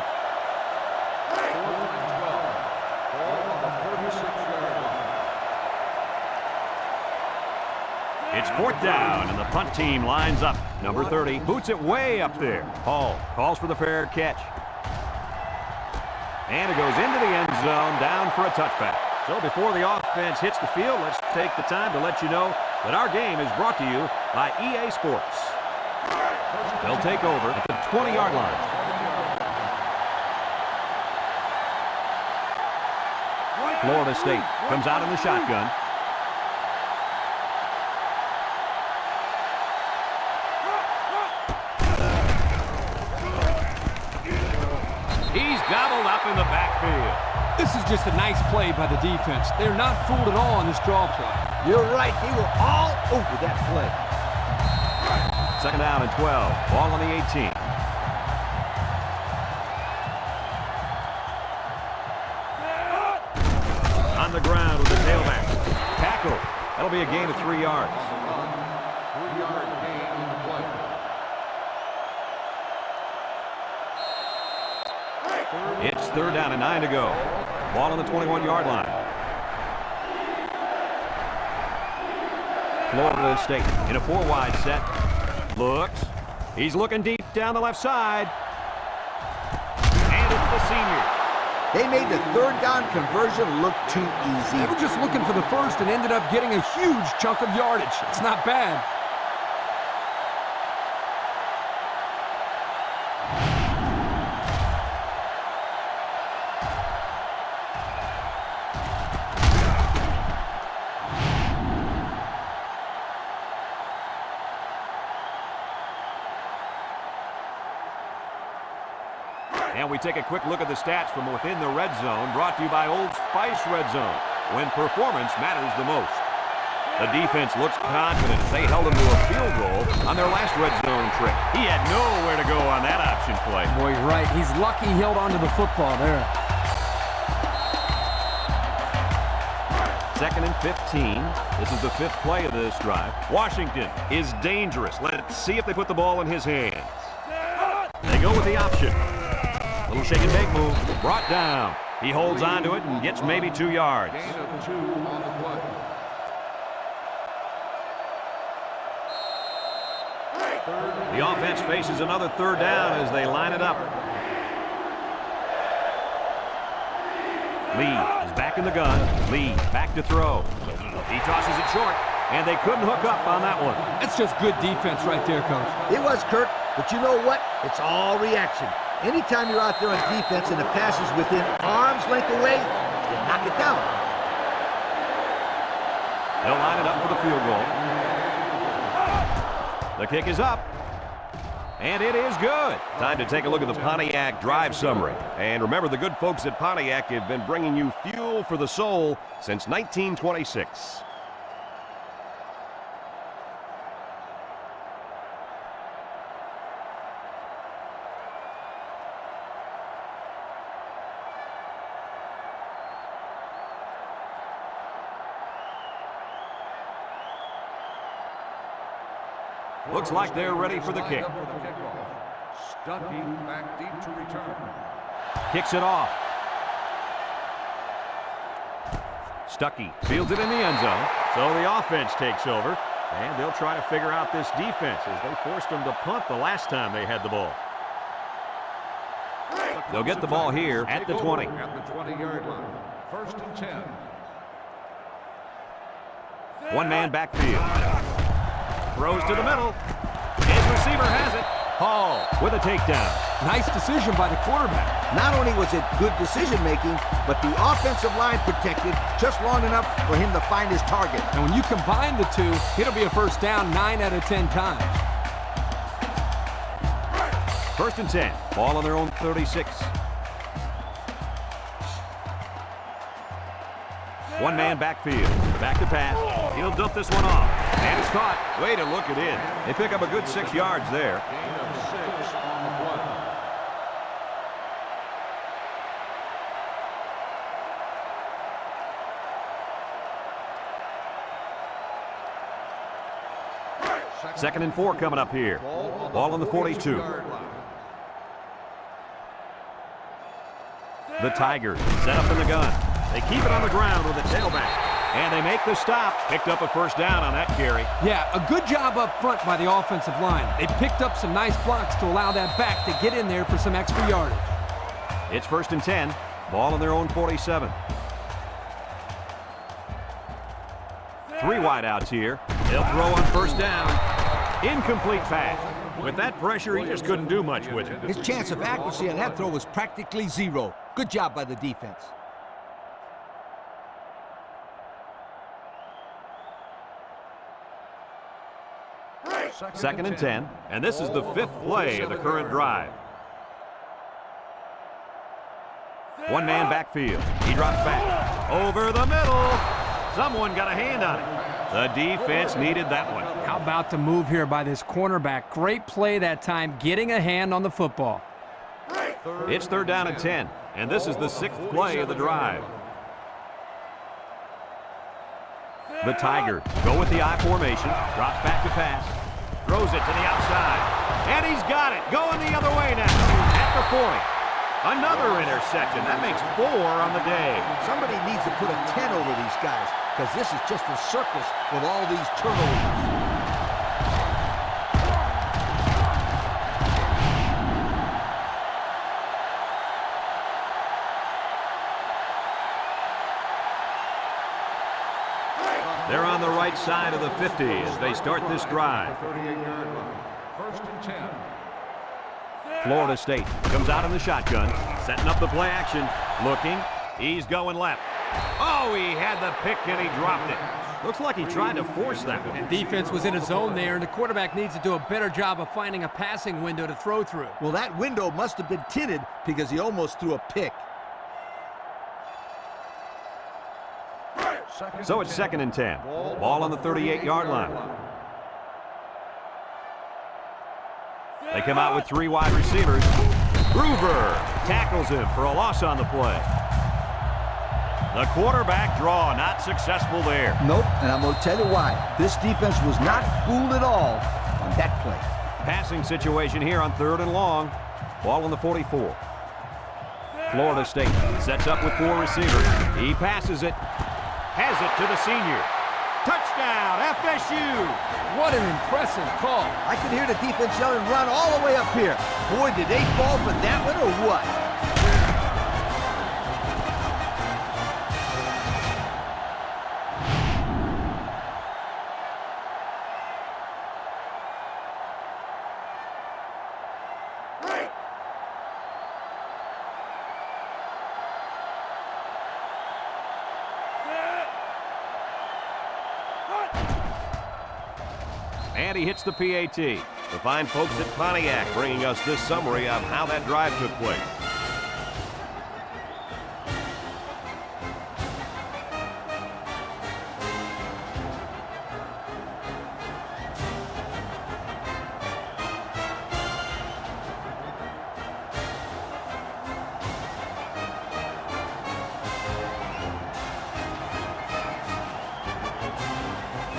Speaker 1: It's 4th down, and the punt team lines up. Number 30 boots it way up there. Hall calls for the fair catch. And it goes into the end zone, down for a touchback. So before the offense hits the field, let's take the time to let you know that our game is brought to you by EA Sports. They'll take over at the 20-yard line. Florida State comes out in the shotgun. gobbled up in the backfield.
Speaker 2: This is just a nice play by the defense. They're not fooled at all on this draw play.
Speaker 3: You're right. They were all over that play.
Speaker 1: Second down and 12. Ball on the 18. On the ground with the tailback. Tackle. That'll be a gain of 3 yards.
Speaker 4: 3-yard gain in the play.
Speaker 1: It's third down and 9 to go. Ball on the 21-yard line. Florida State in a 4-wide set. Looks. He's looking deep down the left side. And it's the senior.
Speaker 3: They made the third down conversion look too easy.
Speaker 2: They were just looking for the first and ended up getting a huge chunk of yardage. It's not bad.
Speaker 1: And we take a quick look at the stats from within the red zone, brought to you by Old Spice Red Zone, when performance matters the most. The defense looks confident as they held him to a field goal on their last red zone trip. He had nowhere to go on that option play.
Speaker 2: Boy, you're right. He's lucky he held onto the football there.
Speaker 1: Second and 15. This is the 5th play of this drive. Washington is dangerous. Let's see if they put the ball in his hands. They go with the option. Little shake and bake move. Brought down. He holds on to it and gets maybe 2 yards.
Speaker 4: Gain of 2 on the play.
Speaker 1: The offense faces another third down as they line it up. Lee is back in the gun. Lee back to throw. He tosses it short, and they couldn't hook up on that one.
Speaker 2: That's just good defense right there, Coach.
Speaker 3: It was, Kirk, but you know what? It's all reaction. Anytime you're out there on defense and the pass is within arm's length away, you knock it down.
Speaker 1: They'll line it up for the field goal. The kick is up. And it is good. Time to take a look at the Pontiac drive summary. And remember, the good folks at Pontiac have been bringing you fuel for the soul since 1926. Looks like they're ready for the kick.
Speaker 4: Stuckey back deep to return.
Speaker 1: Kicks it off. Stuckey fields it in the end zone. So the offense takes over. And they'll try to figure out this defense as they forced them to punt the last time they had the ball. They'll get the ball here at the 20.
Speaker 4: At the 20-yard line. First and 10.
Speaker 1: One man backfield. Throws to the middle. His receiver has it. Hall with a takedown.
Speaker 2: Nice decision by the quarterback.
Speaker 3: Not only was it good decision-making, but the offensive line protected just long enough for him to find his target.
Speaker 2: And when you combine the two, it'll be a first down 9 out of 10 times.
Speaker 1: First and 10. Ball on their own 36. One man backfield. Back to pass. He'll dump this one off. And it's caught. Way to look it in. They pick up a good 6 yards there.
Speaker 4: Gain of 6 on the play.
Speaker 1: Second and 4 coming up here. Ball on the 42. The Tigers set up in the gun. They keep it on the ground with a tailback. And they make the stop. Picked up a first down on that carry.
Speaker 2: Yeah, a good job up front by the offensive line. They picked up some nice blocks to allow that back to get in there for some extra yardage.
Speaker 1: It's first and 10. Ball on their own 47. 3 wideouts here. They'll throw on first down. Incomplete pass. With that pressure, he just couldn't do much with it.
Speaker 3: His chance of accuracy on that throw was practically zero. Good job by the defense.
Speaker 1: Second and 10, and this is the 5th play of the current drive. One man backfield. He drops back. Over the middle. Someone got a hand on it. The defense needed that one.
Speaker 2: How about the move here by this cornerback? Great play that time, getting a hand on the football.
Speaker 1: It's 3rd down and 10, and this is the 6th play of the drive. The Tigers go with the I formation, drops back to pass, throws it to the outside, and he's got it, going the other way now, at the 40. Another interception. That makes 4 on the day.
Speaker 3: Somebody needs to put a 10 over these guys, because this is just a circus with all these turnovers.
Speaker 1: They're on the right side of the 50 as they start this drive.
Speaker 4: 38-yard line. 1st and 10.
Speaker 1: Florida State comes out in the shotgun, setting up the play action, looking, he's going left. Oh, he had the pick and he dropped it. Looks like he tried to force that one.
Speaker 2: And defense was in a zone there, and the quarterback needs to do a better job of finding a passing window to throw through.
Speaker 3: Well, that window must have been tinted because he almost threw a pick.
Speaker 1: So it's 2nd and 10. Ball on the 38-yard line. They come out with 3 wide receivers. Groover tackles him for a loss on the play. The quarterback draw not successful there.
Speaker 3: Nope, and I'm going to tell you why. This defense was not fooled at all on that play.
Speaker 1: Passing situation here on 3rd and long. Ball on the 44. Florida State sets up with 4 receivers. He passes it. Has it to the senior. Touchdown, FSU!
Speaker 2: What an impressive call.
Speaker 3: I could hear the defense yelling, run all the way up here. Boy, did they fall for that one or what?
Speaker 1: And he hits the PAT. The fine folks at Pontiac bringing us this summary of how that drive took place.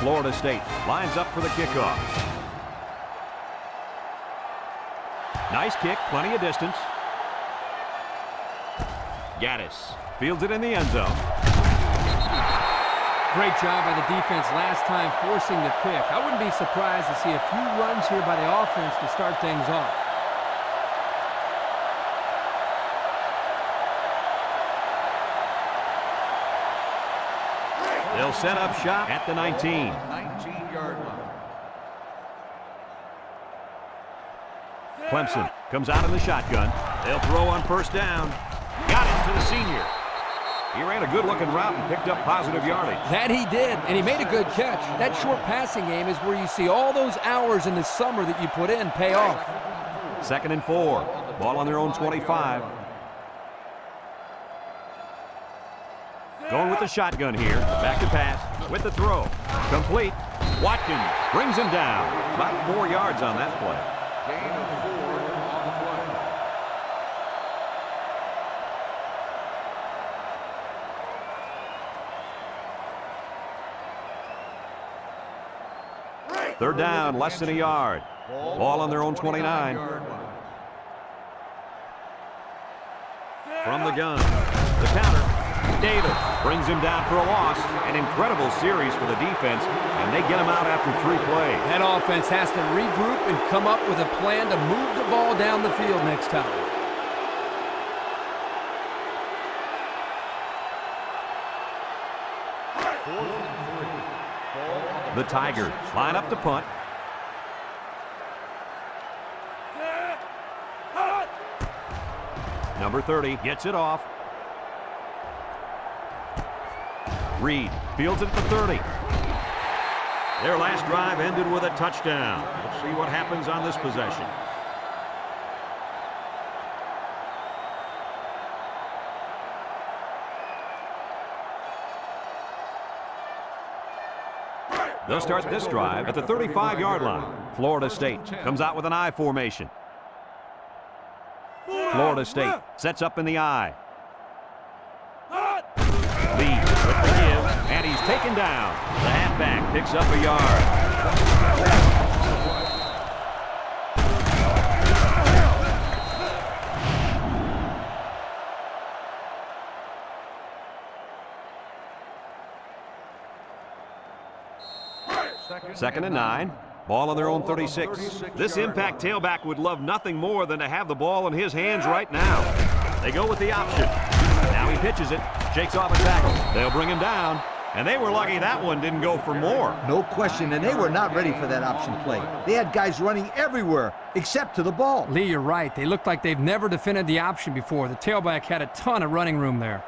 Speaker 1: Florida State lines up for the kickoff. Nice kick, plenty of distance. Gaddis fields it in the end zone.
Speaker 2: Great job by the defense last time forcing the pick. I wouldn't be surprised to see a few runs here by the offense to start things off.
Speaker 1: They'll set up shop at the 19.
Speaker 4: 19-yard line.
Speaker 1: Clemson comes out in the shotgun. They'll throw on 1st down. Got it to the senior. He ran a good-looking route and picked up positive yardage.
Speaker 2: That he did, and he made a good catch. That short passing game is where you see all those hours in the summer that you put in pay off.
Speaker 1: 2nd and 4. Ball on their own 25. Going with the shotgun here. Back to pass with the throw. Complete. Watkins brings him down. About 4 yards on that play.
Speaker 4: Gain of 4 on the play.
Speaker 1: 3rd down, less than a yard. Ball on their own 29. From the gun. The counter. Davis brings him down for a loss. An incredible series for the defense, and they get him out after 3 plays.
Speaker 2: That offense has to regroup and come up with a plan to move the ball down the field next time.
Speaker 1: The Tigers line up to punt. Number 30 gets it off. Reed fields it at the 30. Their last drive ended with a touchdown. Let's see what happens on this possession. They'll start this drive at the 35-yard line. Florida State comes out with an I formation. Florida State sets up in the I. Lee with the give, and he's taken down. The halfback picks up a yard. Second and 9. Ball on their own 36. This impact tailback would love nothing more than to have the ball in his hands right now. They go with the option. Now he pitches it, shakes off a tackle. They'll bring him down, and they were lucky that one didn't go for more.
Speaker 3: No question, and they were not ready for that option play. They had guys running everywhere except to the ball.
Speaker 2: Lee, you're right. They looked like they've never defended the option before. The tailback had a ton of running room there.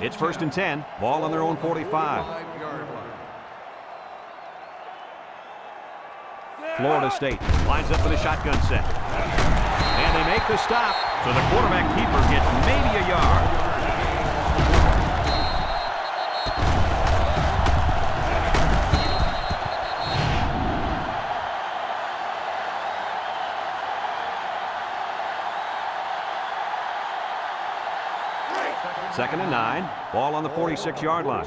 Speaker 1: It's first and 10. Ball on their own 45. Florida State lines up for the shotgun set. And they make the stop, so the quarterback keeper gets maybe a yard. Second and 9. Ball on the 46-yard line.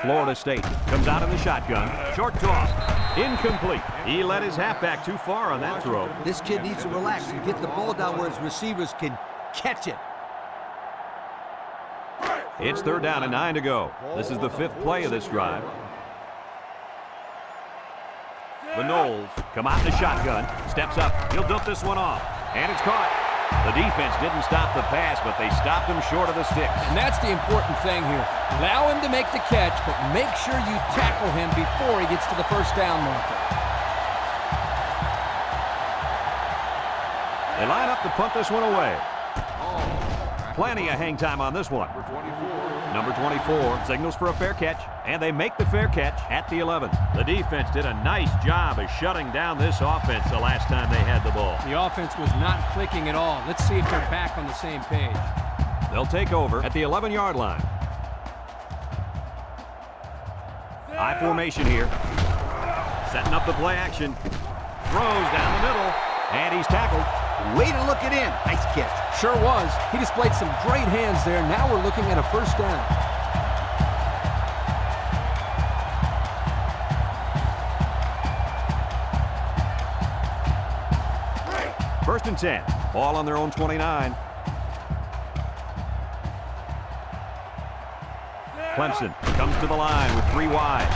Speaker 1: Florida State comes out in the shotgun. Short toss. Incomplete. He let his halfback too far on that throw.
Speaker 3: This kid needs to relax and get the ball down where his receivers can catch it.
Speaker 1: It's third down and 9 to go. This is the 5th play of this drive. The Noles come out in the shotgun. Steps up. He'll dump this one off. And it's caught. The defense didn't stop the pass, but they stopped him short of the sticks.
Speaker 2: And that's the important thing here. Allow him to make the catch, but make sure you tackle him before he gets to the first down marker.
Speaker 1: They line up to punt this one away. Plenty of hang time on this one. Number 24 signals for a fair catch, and they make the fair catch at the 11. The defense did a nice job of shutting down this offense the last time they had the ball.
Speaker 2: The offense was not clicking at all. Let's see if they're back on the same page.
Speaker 1: They'll take over at the 11-yard line. I formation here. Setting up the play action. Throws down the middle, and he's tackled.
Speaker 3: Way to look it in. Nice catch.
Speaker 2: Sure was. He displayed some great hands there. Now we're looking at a first down.
Speaker 1: First and 10. Ball on their own 29. Clemson comes to the line with 3 wide.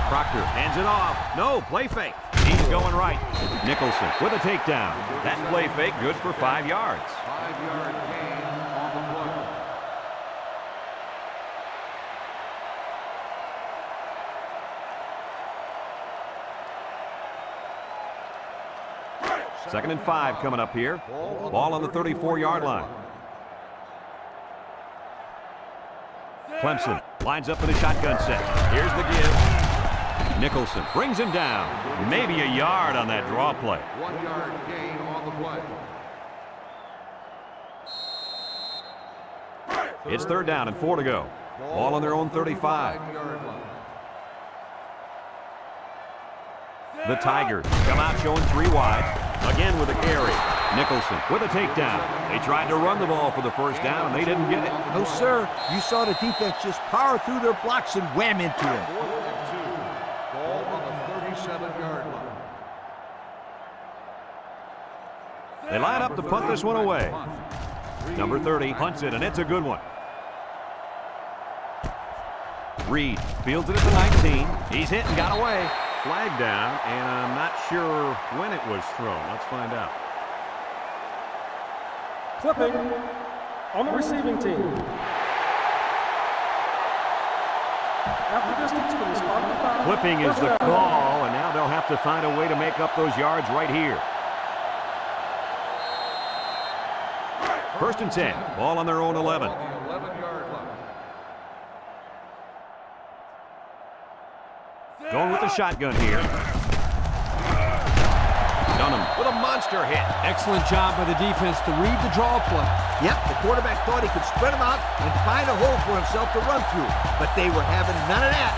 Speaker 1: Proctor hands it off. No, play fake. He's going right. Nicholson with a takedown. That play fake good for 5 yards.
Speaker 4: 5-yard gain on the play.
Speaker 1: Second and 5 coming up here. Ball on the 34-yard line. Clemson lines up in a shotgun set. Here's the give. Nicholson brings him down. Maybe a yard on that draw play.
Speaker 4: 1-yard gain on the play.
Speaker 1: It's third down and 4 to go. Ball on their own 35. The Tigers come out showing 3 wide. Again with a carry. Nicholson with a takedown. They tried to run the ball for the first down, and they didn't get it.
Speaker 3: No, sir. You saw the defense just power through their blocks and wham into it.
Speaker 4: 4th and 2. Ball on the 37-yard line.
Speaker 1: They line up to punt this one away. Number 30 punts it, and it's a good one. Reed fields it at the 19. He's hit and got away. Flag down, and I'm not sure when it was thrown. Let's find out.
Speaker 5: Clipping on the receiving team. After distance to the spot of the foul.
Speaker 1: Clipping is the call, and now they'll have to find a way to make up those yards right here. First and 10. Ball on their own 11.
Speaker 4: On the 11-yard line.
Speaker 1: Going with the shotgun here. Dunham with a monster hit.
Speaker 2: Excellent job by the defense to read the draw play.
Speaker 3: Yep, the quarterback thought he could spread them out and find a hole for himself to run through, but they were having none of that.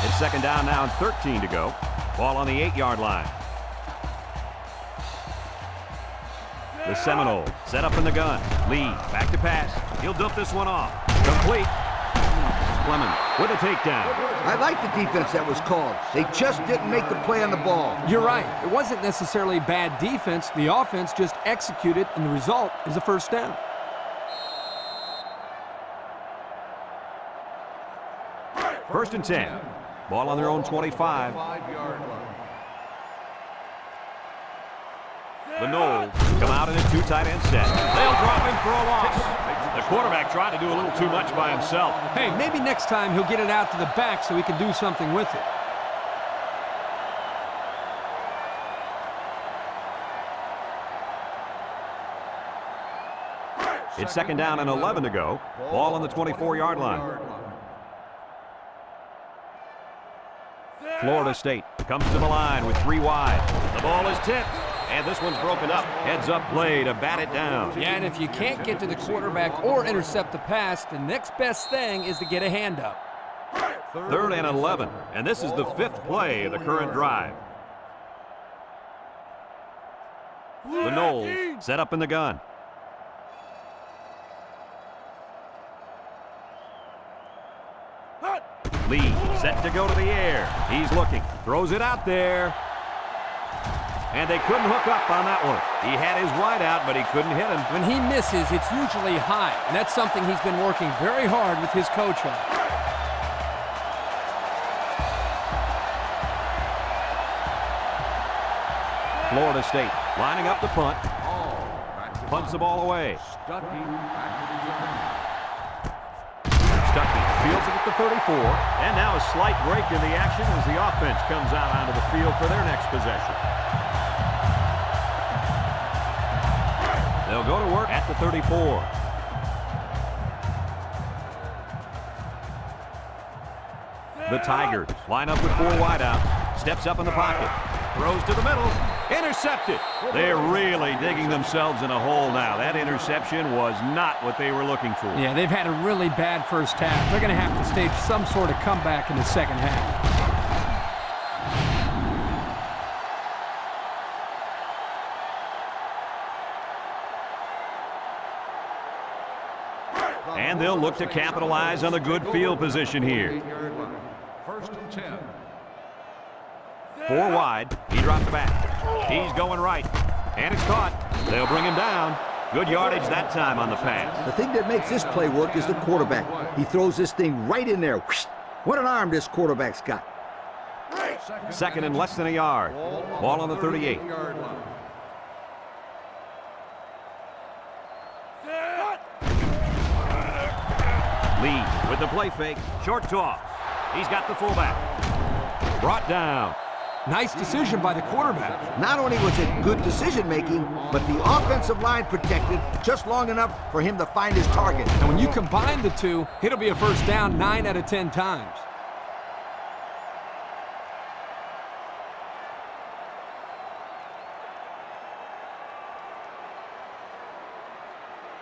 Speaker 1: It's second down now and 13 to go. Ball on the 8-yard line. The Seminoles set up in the gun. Lee back to pass. He'll dump this one off. Complete. Clemson with a takedown.
Speaker 3: I like the defense that was called. They just didn't make the play on the ball.
Speaker 2: You're right. It wasn't necessarily bad defense. The offense just executed, and the result is a first down.
Speaker 1: First and 10. Ball on their own 25.
Speaker 4: 5-yard line.
Speaker 1: The Noles come out in a 2 tight end set. They'll drop him for a loss. The quarterback tried to do a little too much by himself.
Speaker 2: Hey, maybe next time he'll get it out to the back so he can do something with it.
Speaker 1: It's second down and 11 to go. Ball on the 24-yard line. Florida State comes to the line with 3 wide. The ball is tipped, and this one's broken up. Heads up play to bat it down.
Speaker 2: Yeah, and if you can't get to the quarterback or intercept the pass, the next best thing is to get a hand up.
Speaker 1: Third and 11, and this is the 5th play of the current drive. The Noles set up in the gun. Lee set to go to the air. He's looking, throws it out there. And they couldn't hook up on that one. He had his wide out, but he couldn't hit him.
Speaker 2: When he misses, it's usually high, and that's something he's been working very hard with his coach on.
Speaker 1: Florida State lining up the punt. Punts the ball away. Stuckey fields it at the 34. And now a slight break in the action as the offense comes out onto the field for their next possession. They'll go to work at the 34. The Tigers line up with 4 wideouts. Steps up in the pocket. Throws to the middle. Intercepted. They're really digging themselves in a hole now. That interception was not what they were looking for.
Speaker 2: Yeah, they've had a really bad first half. They're going to have to stage some sort of comeback in the second half.
Speaker 1: And they'll look to capitalize on the good field position here.
Speaker 4: First and 10.
Speaker 1: 4 wide. He drops back. He's going right. And it's caught. They'll bring him down. Good yardage that time on the pass.
Speaker 3: The thing that makes this play work is the quarterback. He throws this thing right in there. What an arm this quarterback's got.
Speaker 1: Second and less than a yard. Ball on the 38. Lee with the play fake. Short toss. He's got the fullback. Brought down.
Speaker 2: Nice decision by the quarterback.
Speaker 3: Not only was it good decision-making, but the offensive line protected just long enough for him to find his target.
Speaker 2: And when you combine the two, it'll be a first down 9 out of 10 times.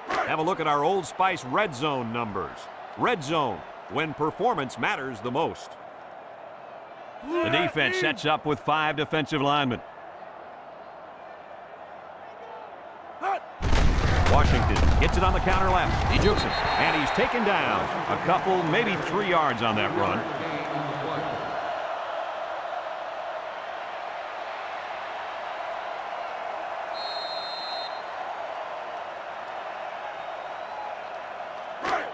Speaker 1: Have a look at our Old Spice red zone numbers. Red zone, when performance matters the most. The defense sets up with 5 defensive linemen. Washington gets it on the counter left. He jukes it, and he's taken down a couple, maybe 3 yards on that run.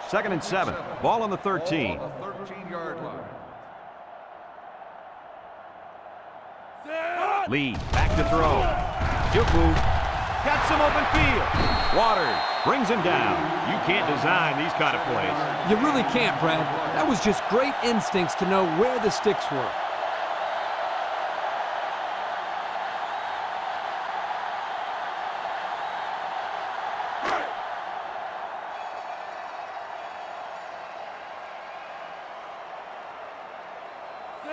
Speaker 1: Second and 7. Ball on the 13.
Speaker 4: 13-yard line.
Speaker 1: Lee back to throw. Juke move. Got some open field. Waters brings him down. You can't design these kind of plays.
Speaker 2: You really can't, Brad. That was just great instincts to know where the sticks were.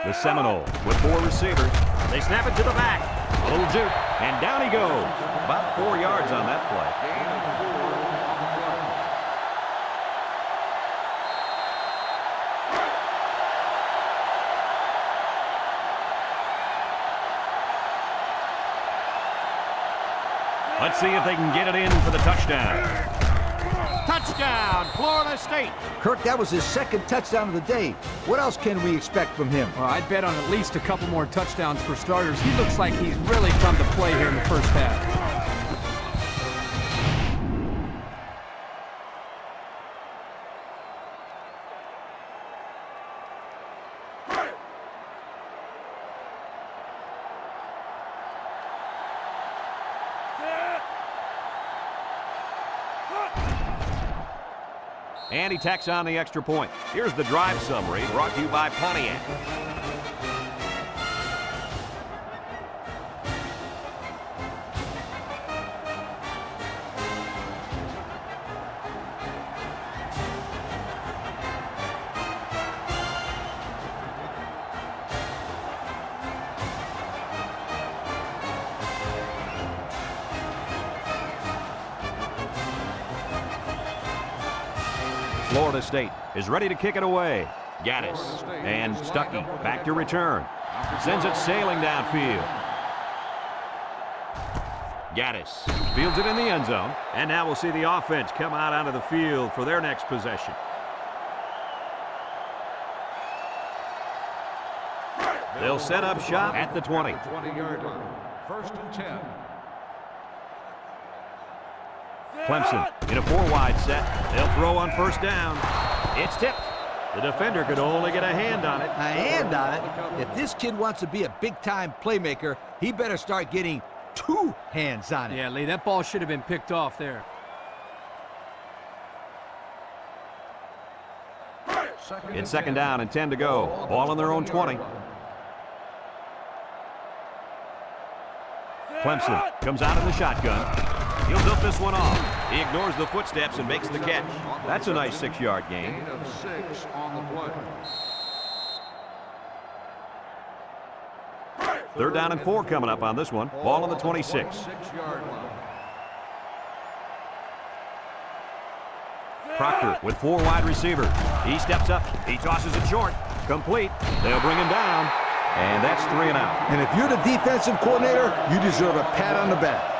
Speaker 1: The Seminoles with 4 receivers. They snap it to the back. A little juke, and down he goes. About 4 yards on that play.
Speaker 4: Gain of 4 on the play.
Speaker 1: Let's see if they can get it in for the touchdown. Touchdown, Florida State.
Speaker 3: Kirk, that was his 2nd touchdown of the day. What else can we expect from him?
Speaker 2: Well, I'd bet on at least a couple more touchdowns for starters. He looks like he's really come to play here in the first half.
Speaker 1: And he tacks on the extra point. Here's the drive summary brought to you by Pontiac. Florida State is ready to kick it away. Gaddis and Stuckey back to return. Sends it sailing downfield. Gaddis fields it in the end zone. And now we'll see the offense come out onto the field for their next possession. They'll set up shop at the 20.
Speaker 4: 20-yard line. 1st and 10.
Speaker 1: Clemson in a 4-wide set. They'll throw on 1st down. It's tipped. The defender could only get a hand on it.
Speaker 3: A hand on it? If this kid wants to be a big-time playmaker, he better start getting 2 hands on it.
Speaker 2: Yeah, Lee, that ball should have been picked off there.
Speaker 1: It's 2nd down and 10 to go. Ball on their own 20. Clemson comes out in the shotgun. He'll dump this one off. He ignores the footsteps and makes the catch. That's a nice 6-yard gain.
Speaker 4: Gain of 6 on the play.
Speaker 1: 3rd down and 4 coming up on this one. Ball on the 26.
Speaker 4: 6-yard line.
Speaker 1: Proctor with 4 wide receivers. He steps up. He tosses it short. Complete. They'll bring him down. And that's 3 and out.
Speaker 3: And if you're the defensive coordinator, you deserve a pat on the back.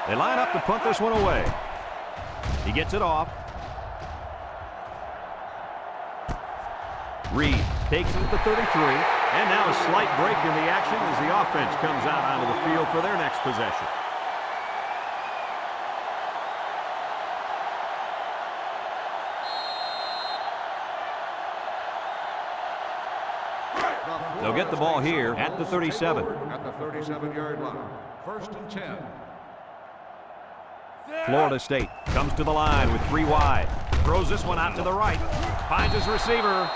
Speaker 1: They line up to punt this one away. He gets it off. Reed takes it at the 33. And now a slight break in the action as the offense comes out onto the field for their next possession. They'll get the ball here at the 37.
Speaker 4: At the 37-yard line. 1st and 10.
Speaker 1: Florida State comes to the line with 3 wide. Throws this one out to the right. Finds his receiver.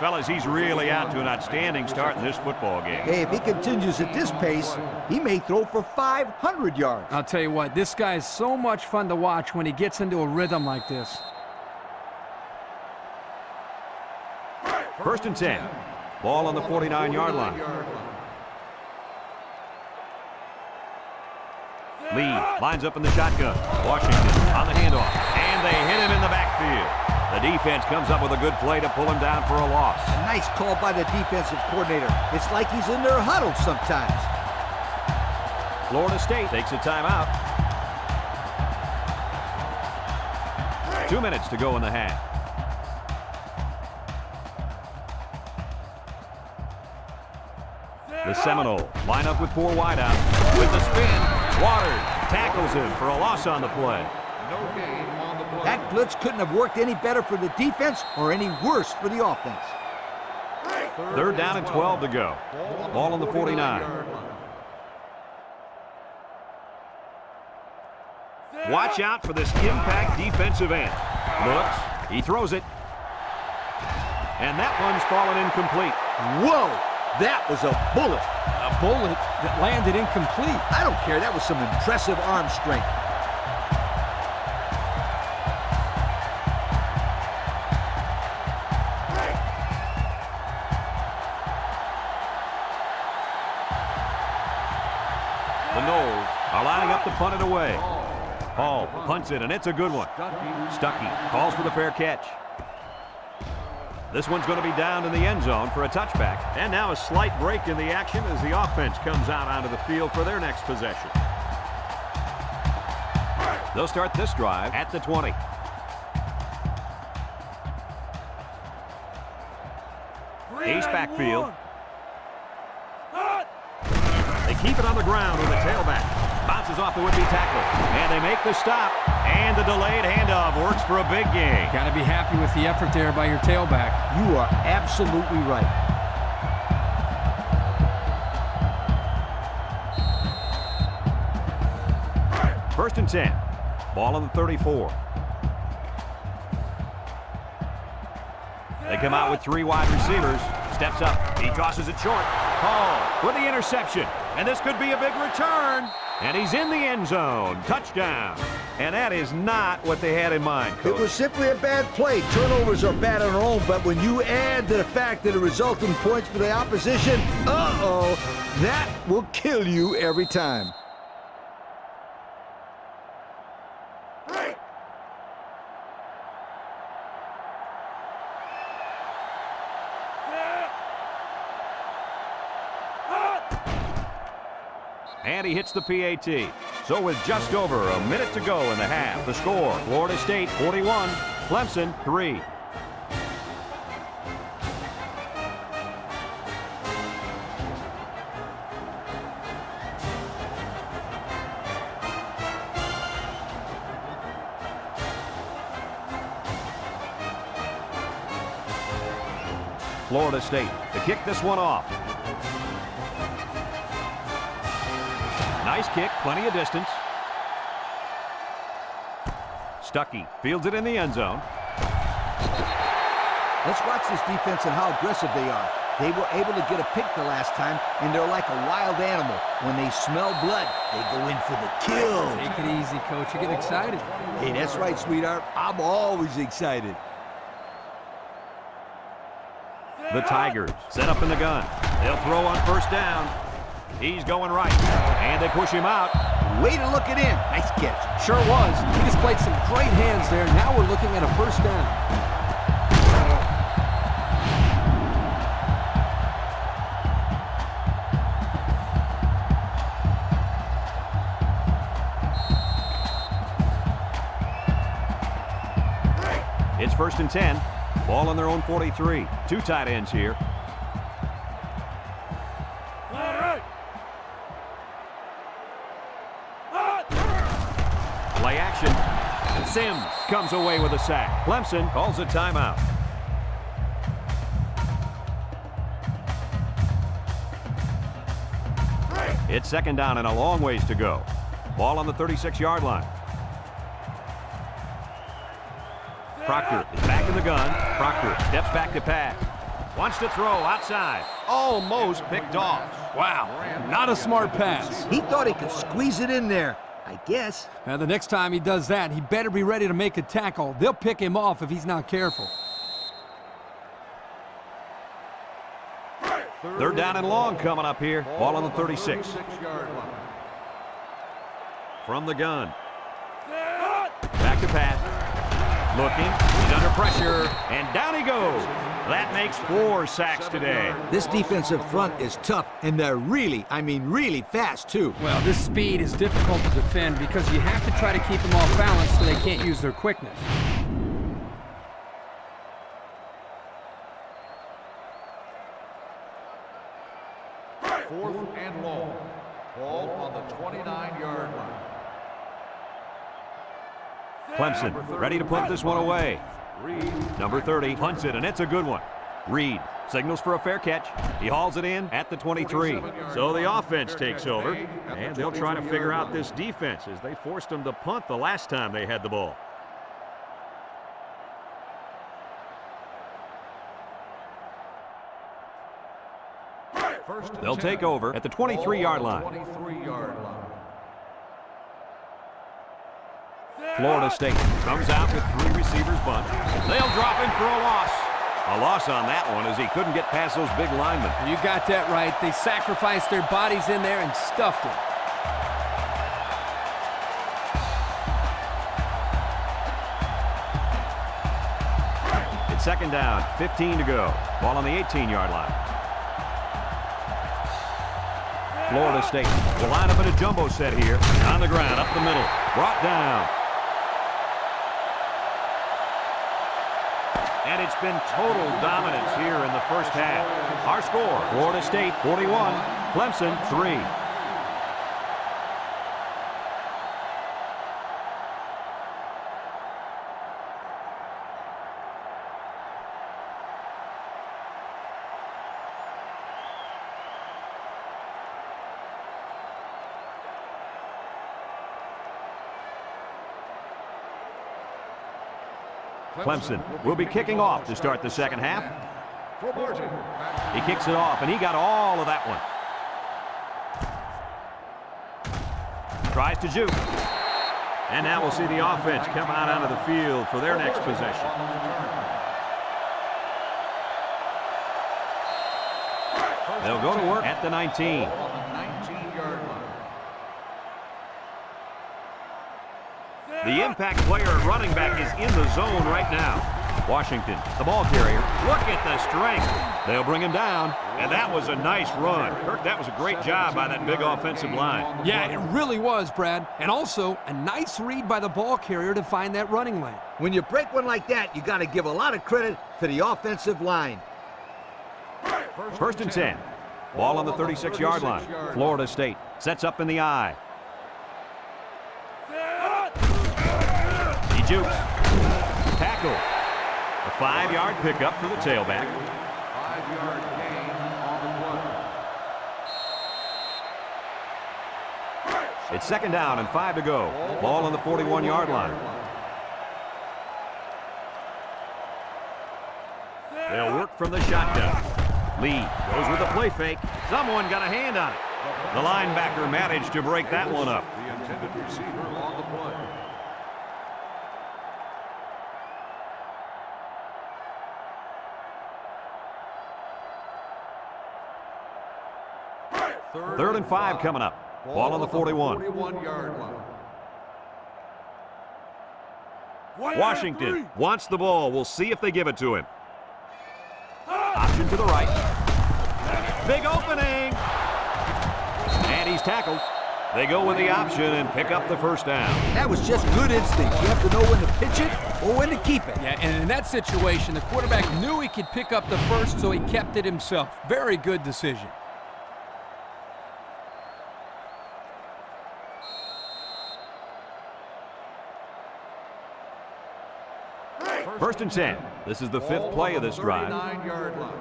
Speaker 1: Fellas, he's really out to an outstanding start in this football game.
Speaker 3: Hey, if he continues at this pace, he may throw for 500 yards.
Speaker 2: I'll tell you what, this guy is so much fun to watch when he gets into a rhythm like this.
Speaker 1: 1st and 10. Ball on the 49-yard line. Lee lines up in the shotgun. Washington on the handoff. And they hit him in the backfield. The defense comes up with a good play to pull him down for a loss.
Speaker 3: A nice call by the defensive coordinator. It's like he's in their huddle sometimes.
Speaker 1: Florida State takes a timeout. 2 minutes to go in the half. The Seminoles line up with 4 wideouts. With the spin, Waters tackles him for a loss on the play.
Speaker 4: No gain on the play.
Speaker 3: That blitz couldn't have worked any better for the defense or any worse for the offense.
Speaker 1: 3rd down and 12 to go. Ball on the 49. Watch out for this impact defensive end. Looks, he throws it. And that one's fallen incomplete.
Speaker 3: Whoa! That was a bullet.
Speaker 2: A bullet that landed incomplete.
Speaker 3: I don't care. That was some impressive arm strength.
Speaker 1: The Noles are lining up to punt it away. Hall punts it, and it's a good one. Stuckey calls for the fair catch. This one's going to be down in the end zone for a touchback. And now a slight break in the action as the offense comes out onto the field for their next possession. They'll start this drive at the 20. Ace backfield. They keep it on the ground with a tailback. Bounces off the would-be tackle. And they make the stop. And the delayed handoff works for a big gain.
Speaker 2: Got to be happy with the effort there by your tailback.
Speaker 3: You are absolutely right.
Speaker 1: First and 10. Ball on the 34. They come out with 3 wide receivers. Steps up. He tosses it short. Hall with the interception. And this could be a big return. And he's in the end zone. Touchdown. And that is not what they had in mind, Coach.
Speaker 3: It was simply a bad play. Turnovers are bad on their own, but when you add to the fact that it resulted in points for the opposition, that will kill you every time.
Speaker 1: And he hits the PAT. So with just over a minute to go in the half, the score, Florida State 41, Clemson 3. Florida State to kick this one off. Nice kick, plenty of distance. Stuckey fields it in the end zone.
Speaker 3: Let's watch this defense and how aggressive they are. They were able to get a pick the last time, and they're like a wild animal. When they smell blood, they go in for the kill.
Speaker 2: Take it easy, Coach. You get excited.
Speaker 3: Hey, that's right, sweetheart. I'm always excited.
Speaker 1: The Tigers set up in the gun. They'll throw on first down. He's going right, and they push him out.
Speaker 3: Way to look it in. Nice catch.
Speaker 2: Sure was. He displayed some great hands there. Now we're looking at a first down.
Speaker 1: It's first and 10. Ball on their own 43. 2 tight ends here. Play action. Sims comes away with a sack. Clemson calls a timeout. It's second down and a long ways to go. Ball on the 36-yard line. Proctor is back in the gun. Proctor steps back to pass. Wants to throw outside. Almost picked off.
Speaker 2: Wow, not a smart pass.
Speaker 3: He thought he could squeeze it in there, I guess.
Speaker 2: And the next time he does that, he better be ready to make a tackle. They'll pick him off if he's not careful.
Speaker 1: Third down and long coming up here. Ball on the 36. From the gun. Back to pass. Looking. He's under pressure. And down he goes. That makes 4 sacks today.
Speaker 3: This defensive front is tough, and they're really, I mean really fast, too.
Speaker 2: Well, this speed is difficult to defend because you have to try to keep them off balance so they can't use their quickness.
Speaker 4: Fourth and long. Ball on the 29-yard line.
Speaker 1: Clemson ready to put this one away. Number 30 punts it, and it's a good one. Reed signals for a fair catch. He hauls it in at the 23. So the offense takes over, and they'll try to figure out this defense as they forced them to punt the last time they had the ball. They'll take over at the 23-yard line.
Speaker 4: 23-yard line.
Speaker 1: Florida State comes out with 3 receivers bunch. They'll drop him for a loss. A loss on that one as he couldn't get past those big linemen.
Speaker 2: You got that right. They sacrificed their bodies in there and stuffed it.
Speaker 1: It's second down, 15 to go. Ball on the 18-yard line. Florida State will line up in a jumbo set here. On the ground, up the middle. Brought down. And it's been total dominance here in the first half. Our score, Florida State 41, Clemson 3. Clemson will be kicking off to start the second half. He kicks it off, and he got all of that one. Tries to juke. And now we'll see the offense come out onto the field for their next possession. They'll go to work at the 19. The impact player at running back is in the zone right now. Washington, the ball carrier. Look at the strength. They'll bring him down, and that was a nice run. Kirk, that was a great job by that big offensive line.
Speaker 2: Yeah, it really was, Brad. And also, a nice read by the ball carrier to find that running lane.
Speaker 3: When you break one like that, you got to give a lot of credit to the offensive line.
Speaker 1: First and 10. Ball on the 36-yard line. Florida State sets up in the eye. He jukes. Tackle. A 5-yard pickup for the tailback.
Speaker 4: 5-yard gain on the play.
Speaker 1: It's second down and 5 to go. Ball on the 41-yard line. They'll work from the shotgun. Lee goes with a play fake. Someone got a hand on it. The linebacker managed to break that one up.
Speaker 4: The intended receiver on the play.
Speaker 1: Third and 5 coming up. Ball on the 41.
Speaker 4: 41-yard line.
Speaker 1: Washington wants the ball. We'll see if they give it to him. Option to the right. Big opening. And he's tackled. They go with the option and pick up the first down.
Speaker 3: That was just good instinct. You have to know when to pitch it or when to keep it.
Speaker 2: Yeah, and in that situation, the quarterback knew he could pick up the first, so he kept it himself. Very good decision.
Speaker 1: First and 10. This is the 5th play of this drive.
Speaker 4: 39-yard line.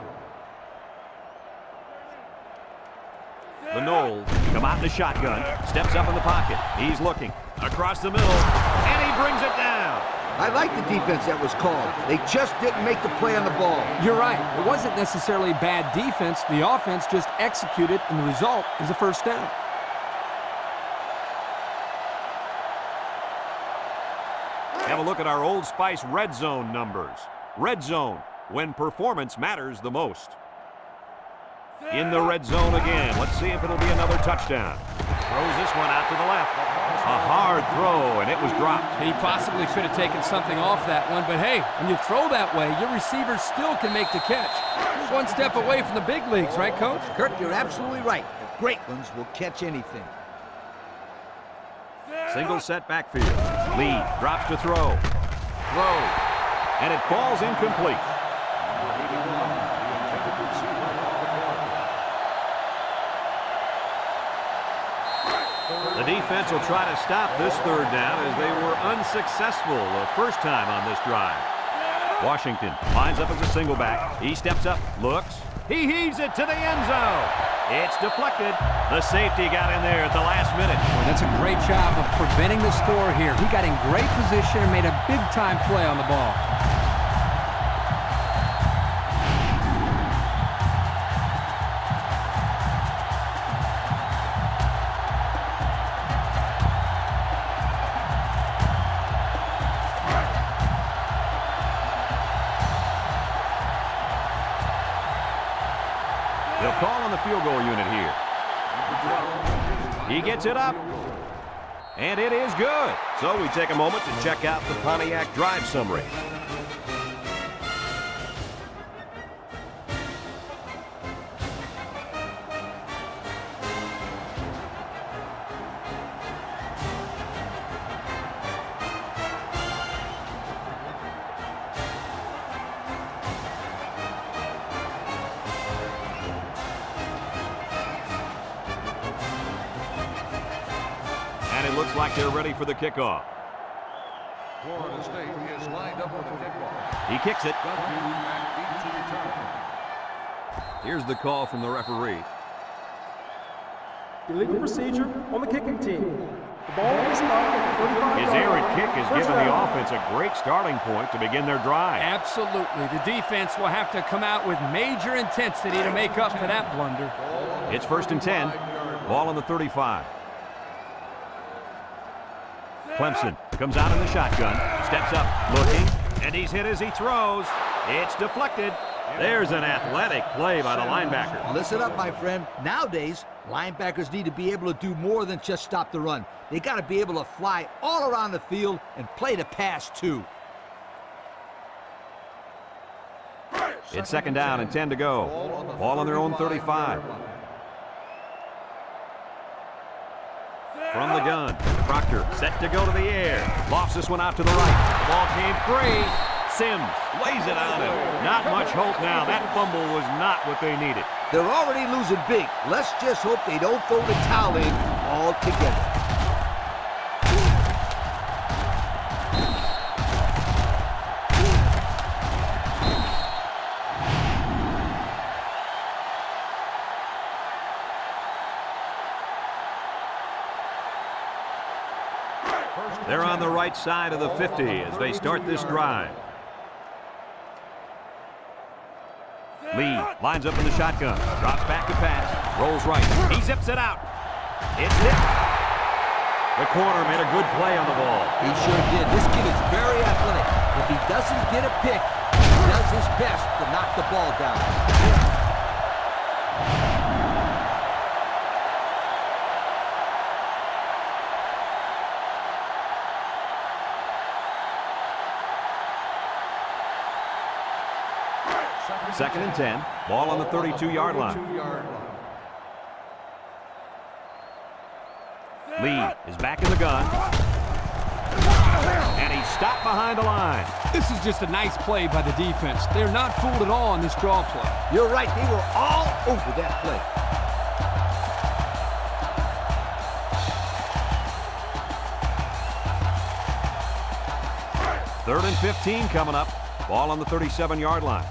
Speaker 1: The Noles come out in the shotgun. Steps up in the pocket. He's looking. Across the middle. And he brings it down.
Speaker 3: I like the defense that was called. They just didn't make the play on the ball.
Speaker 2: You're right. It wasn't necessarily bad defense. The offense just executed, and the result is a first down.
Speaker 1: Have a look at our Old Spice red zone numbers. Red zone, when performance matters the most. In the red zone again. Let's see if it'll be another touchdown. Throws this one out to the left. A hard throw, and it was dropped.
Speaker 2: He possibly could have taken something off that one, but hey, when you throw that way, your receiver still can make the catch. One step away from the big leagues, right, Coach?
Speaker 3: Kirk, you're absolutely right. The great ones will catch anything.
Speaker 1: Single set backfield. Lee drops to throw. Throw. And it falls incomplete. The defense will try to stop this third down as they were unsuccessful the first time on this drive. Washington lines up as a single back. He steps up, looks. He heaves it to the end zone. It's deflected. The safety got in there at the last minute.
Speaker 2: Well, that's a great job of preventing the score here. He got in great position and made a big-time play on the ball.
Speaker 1: They'll call on the field goal unit here. He gets it up. And it is good. So we take a moment to check out the Pontiac drive summary. And it looks like they're ready for the kickoff.
Speaker 4: Florida State is lined up with a kickoff.
Speaker 1: He kicks it.
Speaker 4: Back to return.
Speaker 1: Here's the call from the referee.
Speaker 5: Illegal procedure on the kicking team. The ball will be spiked at the 35-yard
Speaker 1: His
Speaker 5: line.
Speaker 1: errant kick has
Speaker 5: First
Speaker 1: given the
Speaker 5: down.
Speaker 1: offense a great starting point to begin their drive.
Speaker 2: Absolutely. The defense will have to come out with major intensity to make up for that blunder.
Speaker 1: It's 1st and 10. Ball on the 35. Clemson comes out in the shotgun, steps up, looking, and he's hit as he throws. It's deflected. There's an athletic play by the linebacker.
Speaker 3: Listen up, my friend. Nowadays, linebackers need to be able to do more than just stop the run. They got to be able to fly all around the field and play the pass, too.
Speaker 1: It's 2nd down and 10 to go. Ball on their own 35. From the gun, Proctor set to go to the air. Lofts this one out to the right. The ball came free. Sims lays it on him. Not much hope now. That fumble was not what they needed.
Speaker 3: They're already losing big. Let's just hope they don't throw the towel in altogether.
Speaker 1: They're on the right side of the 50 as they start this drive. Lee lines up in the shotgun, drops back to pass, rolls right. He zips it out. It's hit. The corner made a good play on the ball.
Speaker 3: He sure did. This kid is very athletic. If he doesn't get a pick, he does his best to knock the ball down.
Speaker 1: Second and 10. Ball on the 32-yard line. Lee is back in the gun. And he's stopped behind the line.
Speaker 2: This is just a nice play by the defense. They're not fooled at all on this draw play.
Speaker 3: You're right. They were all over that play.
Speaker 1: Third and 15 coming up. Ball on the 37-yard line.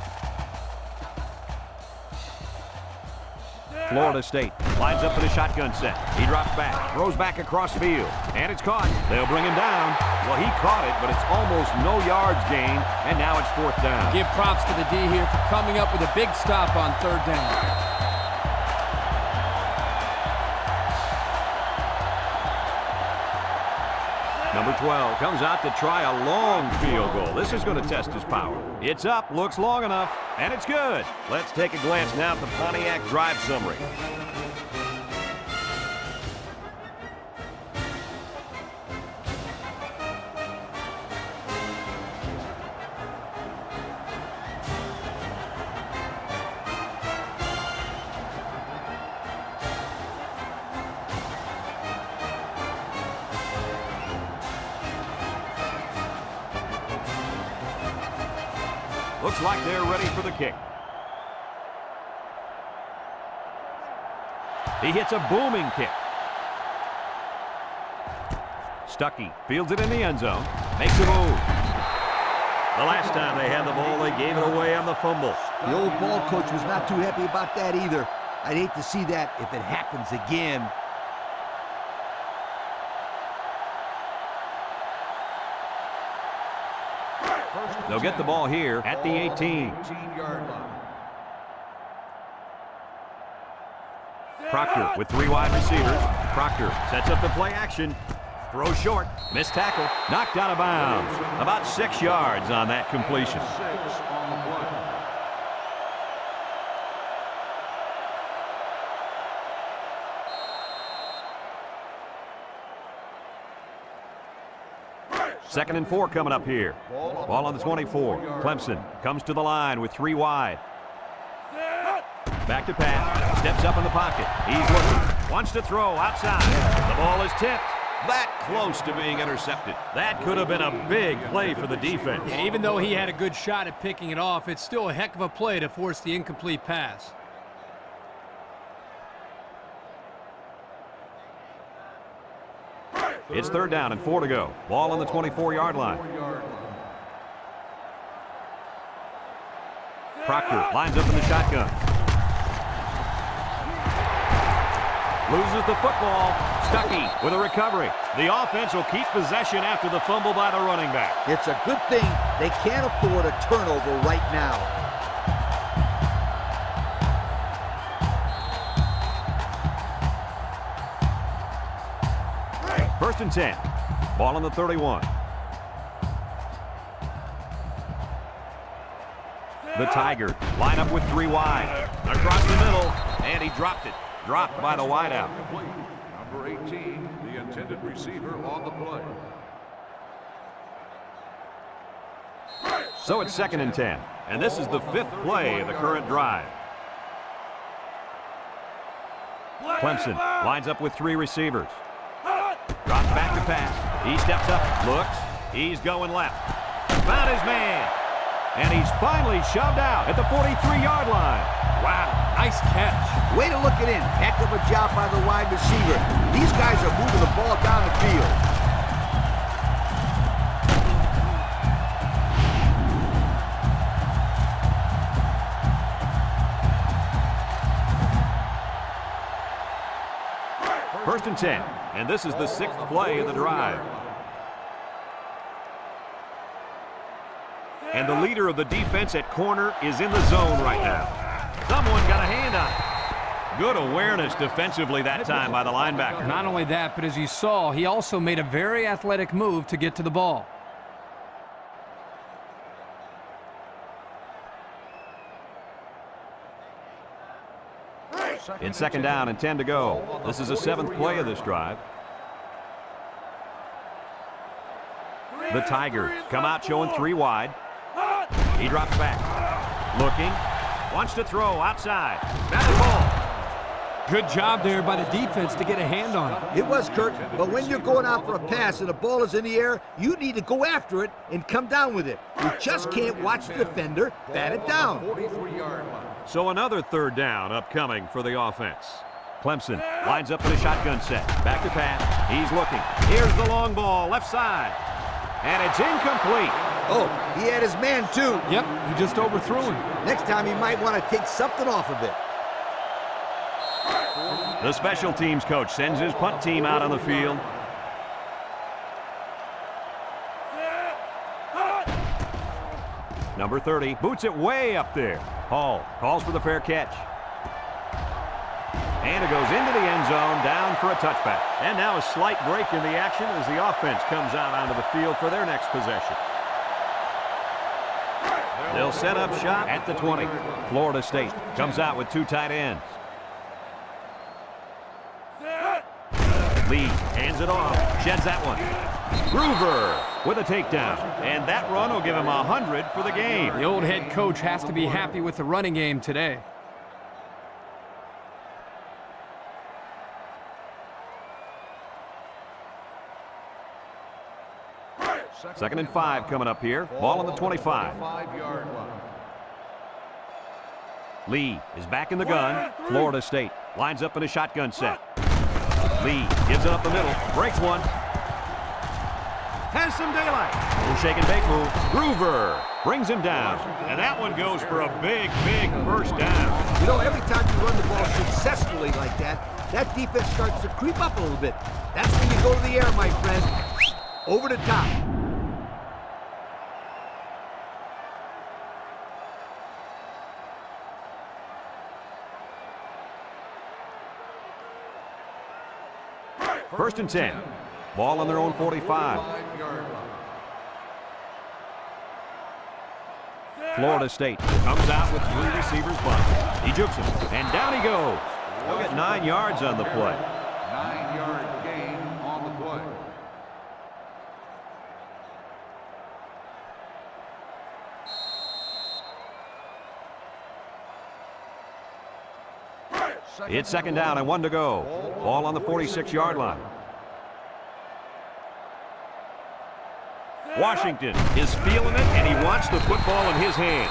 Speaker 1: Florida State lines up in a shotgun set. He drops back, throws back across the field, and it's caught. They'll bring him down. Well, he caught it, but it's almost no yards gained, and now it's 4th down.
Speaker 2: Give props to the D here for coming up with a big stop on 3rd down.
Speaker 1: Number 12 comes out to try a long field goal. This is going to test his power. It's up, looks long enough, and it's good. Let's take a glance now at the Pontiac drive summary. Looks like they're ready for the kick. He hits a booming kick. Stuckey fields it in the end zone. Makes a move. The last time they had the ball, they gave it away on the fumble.
Speaker 3: The old ball coach was not too happy about that either. I'd hate to see that if it happens again.
Speaker 1: They'll get the ball here at the 18. Proctor with 3 wide receivers. Proctor sets up the play action. Throw short. Missed tackle. Knocked out of bounds. About 6 yards on that completion. Second and 4 coming up here. Ball on the 24. Clemson comes to the line with 3 wide. Back to pass. Steps up in the pocket. He's looking. Wants to throw outside. The ball is tipped. That close to being intercepted. That could have been a big play for the defense.
Speaker 2: Yeah, even though he had a good shot at picking it off, it's still a heck of a play to force the incomplete pass.
Speaker 1: It's 3rd down and 4 to go. Ball on the 24-yard line. Proctor lines up in the shotgun. Loses the football. Stuckey with a recovery. The offense will keep possession after the fumble by the running back.
Speaker 3: It's a good thing they can't afford a turnover right now.
Speaker 1: 1st and 10. Ball on the 31. The Tigers line up with 3 wide. Across the middle, and he dropped it. Dropped by the wideout.
Speaker 4: Number 18, the intended receiver on the play.
Speaker 1: So it's 2nd and 10. And this is the 5th play of the current drive. Clemson lines up with 3 receivers. Drops back to pass. He steps up, looks. He's going left. Found his man. And he's finally shoved out at the 43-yard line.
Speaker 2: Wow, nice catch.
Speaker 3: Way to look it in. Heck of a job by the wide receiver. These guys are moving the ball down the field.
Speaker 1: First and 10, and this is the 6th play of the drive. And the leader of the defense at corner is in the zone right now. Someone got a hand on it. Good awareness defensively that time by the linebacker.
Speaker 2: Not only that, but as you saw, he also made a very athletic move to get to the ball.
Speaker 1: It's 2nd down and 10 to go. This is the 7th play of this drive. The Tigers come out showing 3 wide. He drops back. Looking. Wants to throw outside. Batted ball.
Speaker 2: Good job there by the defense to get a hand on it.
Speaker 3: It was, Kurt, but when you're going out for a pass and the ball is in the air, you need to go after it and come down with it. You just can't watch the defender bat it down.
Speaker 4: 43-yard line.
Speaker 1: So another 3rd down upcoming for the offense. Clemson lines up in a shotgun set. Back to pass. He's looking. Here's the long ball, left side. And it's incomplete.
Speaker 3: Oh, he had his man, too.
Speaker 2: Yep, he just overthrew him.
Speaker 3: Next time he might want to take something off of it.
Speaker 1: The special teams coach sends his punt team out on the field. Number 30 boots it way up there. Hall calls for the fair catch. And it goes into the end zone, down for a touchback. And now a slight break in the action as the offense comes out onto the field for their next possession. They'll set up shop at the 20. Florida State comes out with 2 tight ends. Lee hands it off, sheds that one. Groover with a takedown, and that run will give him 100 for the game.
Speaker 2: The old head coach has to be happy with the running game today.
Speaker 1: Second and 5 coming up here. Ball on the 25.
Speaker 4: 5-yard line.
Speaker 1: Lee is back in the gun. Florida State lines up in a shotgun set. Lee gives it up the middle, breaks one. Has some daylight. Little shake and bake move. Groover brings him down. And that one goes for a big, big first down.
Speaker 3: You know, every time you run the ball successfully like that, that defense starts to creep up a little bit. That's when you go to the air, my friend. Over the top.
Speaker 1: First and 10. Ball on their own 45.
Speaker 4: 5-yard line.
Speaker 1: Florida State comes out with 3 receivers bunt. He jukes him, and down he goes. He'll get 9 yards on the play.
Speaker 4: 9-yard gain on the play.
Speaker 1: It's 2nd down and 1 to go. Ball on the 46-yard line. Washington is feeling it, and he wants the football in his hands.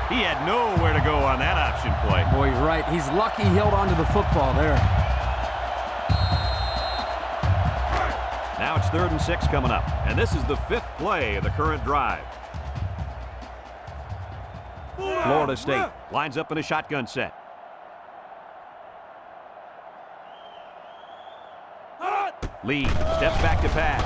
Speaker 1: He had nowhere to go on that option play.
Speaker 2: Boy, you're right. He's lucky he held on to the football there.
Speaker 1: Now it's 3rd and 6 coming up. And this is the 5th play of the current drive. Florida State lines up in a shotgun set. Lee steps back to pass.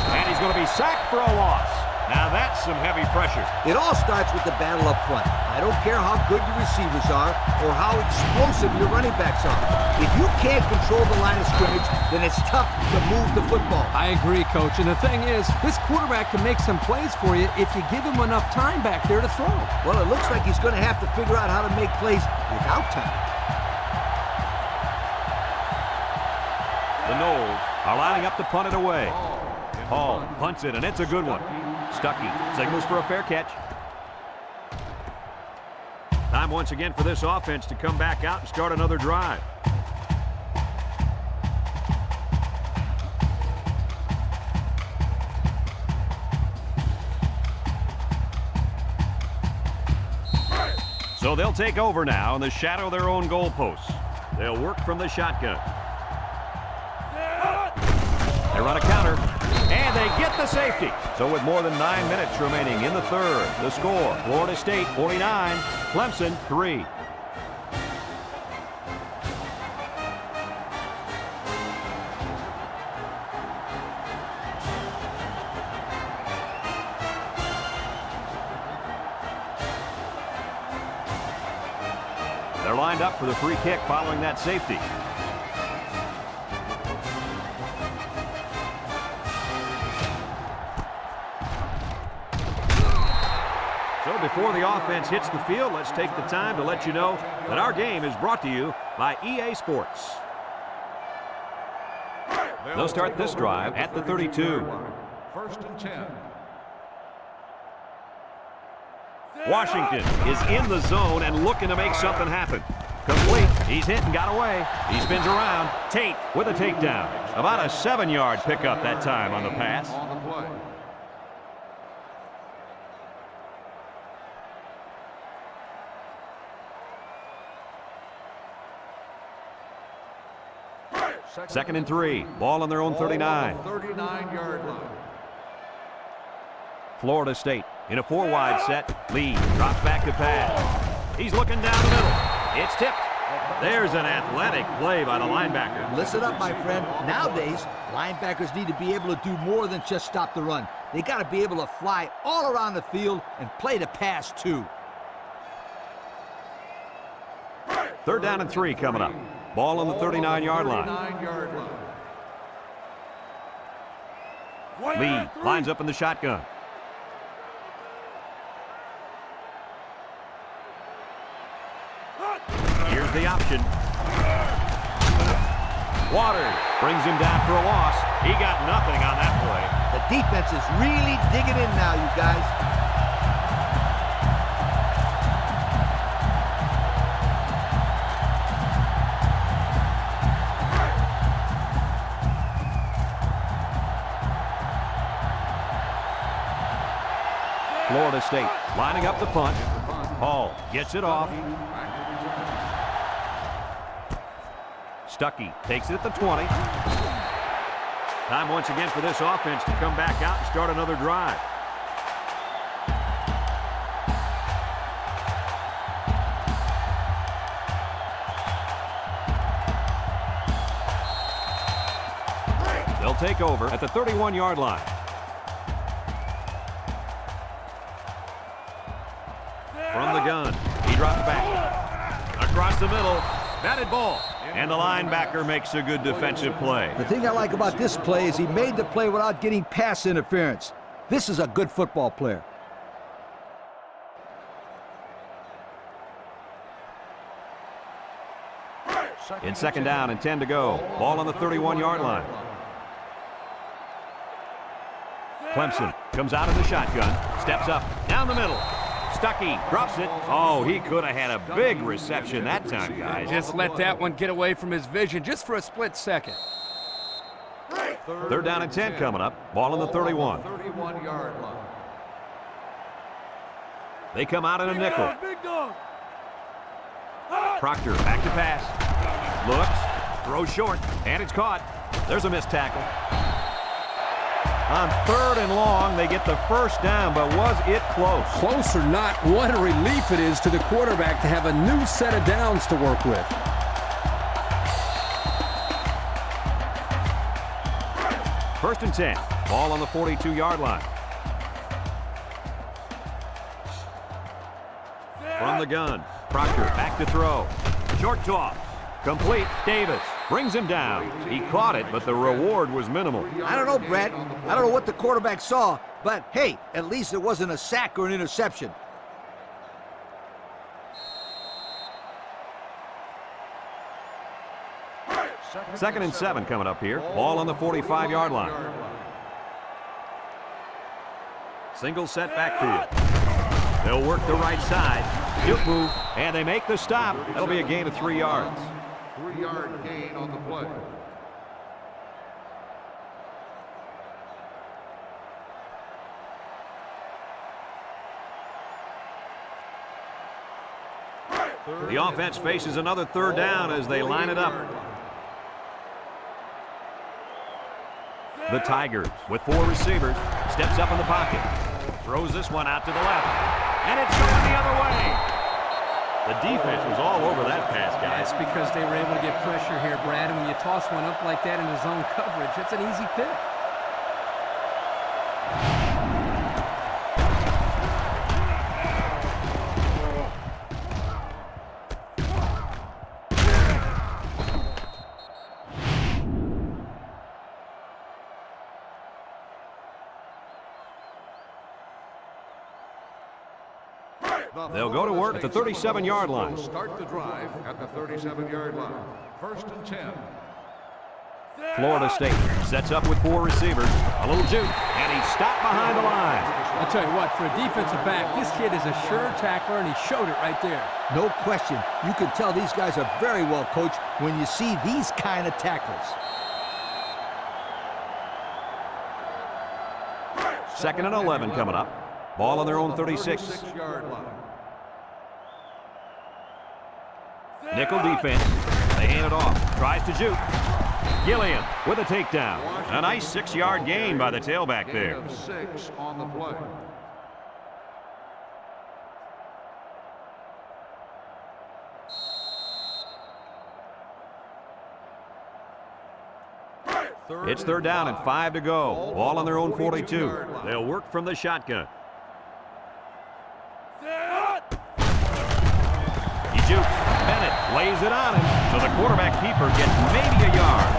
Speaker 1: And he's going to be sacked for a loss. Now that's some heavy pressure.
Speaker 3: It all starts with the battle up front. I don't care how good your receivers are or how explosive your running backs are. If you can't control the line of scrimmage, then it's tough to move the football.
Speaker 2: I agree, Coach. And the thing is, this quarterback can make some plays for you if you give him enough time back there to throw.
Speaker 3: Well, it looks like he's going to have to figure out how to make plays without time.
Speaker 1: The Noles are lining up to punt it away. Hall punts it, and it's a good one. Stuckey signals for a fair catch. Time once again for this offense to come back out and start another drive. So they'll take over now in the shadow of their own goalposts. They'll work from the shotgun. They run a counter, and they get the safety. So with more than 9 minutes remaining in the 3rd, the score, Florida State 49, Clemson 3. They're lined up for the free kick following that safety. So before the offense hits the field, let's take the time to let you know that our game is brought to you by EA Sports. They'll start this drive at the 32.
Speaker 4: 1st and 10.
Speaker 1: Washington is in the zone and looking to make something happen. Complete. He's hit and got away. He spins around. Tate with a takedown. About a 7-yard pickup that time on the pass.
Speaker 4: On the play.
Speaker 1: Second and 3. Ball on their own 39.
Speaker 4: 39-yard line.
Speaker 1: Florida State in a 4-wide set. Lee drops back to pass. He's looking down the middle. It's tipped. There's an athletic play by the linebacker.
Speaker 3: Listen up, my friend. Nowadays, linebackers need to be able to do more than just stop the run. They got to be able to fly all around the field and play the pass, too.
Speaker 1: 3rd down and 3 coming up. Ball on the 39-yard line.
Speaker 4: 39-yard line.
Speaker 1: Lee lines up in the shotgun. Here's the option. Waters brings him down for a loss. He got nothing on that play.
Speaker 3: The defense is really digging in now, you guys.
Speaker 1: Florida State lining up the punt. Hall gets it off. Stuckey takes it at the 20. Time once again for this offense to come back out and start another drive. They'll take over at the 31-yard line. From the gun, he drops back. Across the middle, batted ball. And the linebacker makes a good defensive play.
Speaker 3: The thing I like about this play is he made the play without getting pass interference. This is a good football player.
Speaker 1: It's 2nd down and 10 to go. Ball on the 31-yard line. Clemson comes out of the shotgun, steps up, down the middle. Stuckey drops it. Oh, he could have had a big reception that time, guys.
Speaker 2: Just let that one get away from his vision just for a split second.
Speaker 1: 3rd down and 10 coming up. Ball on the 31.
Speaker 4: 31-yard line.
Speaker 1: They come out in a nickel. Proctor back to pass. Looks, throws short, and it's caught. There's a missed tackle. On 3rd and long, they get the first down, but was it close?
Speaker 2: Close or not, what a relief it is to the quarterback to have a new set of downs to work with.
Speaker 1: First and 10. Ball on the 42-yard line. From the gun, Proctor back to throw. Short toss. Complete. Davis brings him down. He caught it, but the reward was minimal.
Speaker 3: I don't know, Brad. I don't know what the quarterback saw, but hey, at least it wasn't a sack or an interception.
Speaker 1: Second and 7 coming up here. Ball on the 45-yard line. Single set backfield. They'll work the right side. Juke move, and they make the stop. That'll be a gain of 3 yards.
Speaker 4: 3-yard gain on the play.
Speaker 1: The offense faces another 3rd down as they line it up. The Tigers, with 4 receivers, steps up in the pocket. Throws this one out to the left. And it's going the other way. The defense was all over that pass, guys.
Speaker 2: That's because they were able to get pressure here, Brad. And when you toss one up like that into zone coverage, it's an easy pick.
Speaker 1: They'll go to work at the 37-yard line.
Speaker 4: Start the drive at the 37-yard line. First and 10.
Speaker 1: Florida State sets up with 4 receivers. A little juke, and he's stopped behind the line.
Speaker 2: I'll tell you what, for a defensive back, this kid is a sure tackler, and he showed it right there.
Speaker 3: No question. You can tell these guys are very well coached when you see these kind of tackles.
Speaker 1: Second and 11 coming up. Ball on their own 36.
Speaker 4: 36-yard line.
Speaker 1: Nickel defense. They hand it off. Tries to juke. Gilliam with a takedown. A nice 6-yard gain by the tailback
Speaker 4: Gain
Speaker 1: there.
Speaker 4: of 6 on the play.
Speaker 1: It's 3rd down and 5 to go. Ball on their own 42. They'll work from the shotgun. He jukes. Bennett lays it on him, so the quarterback keeper gets maybe a yard.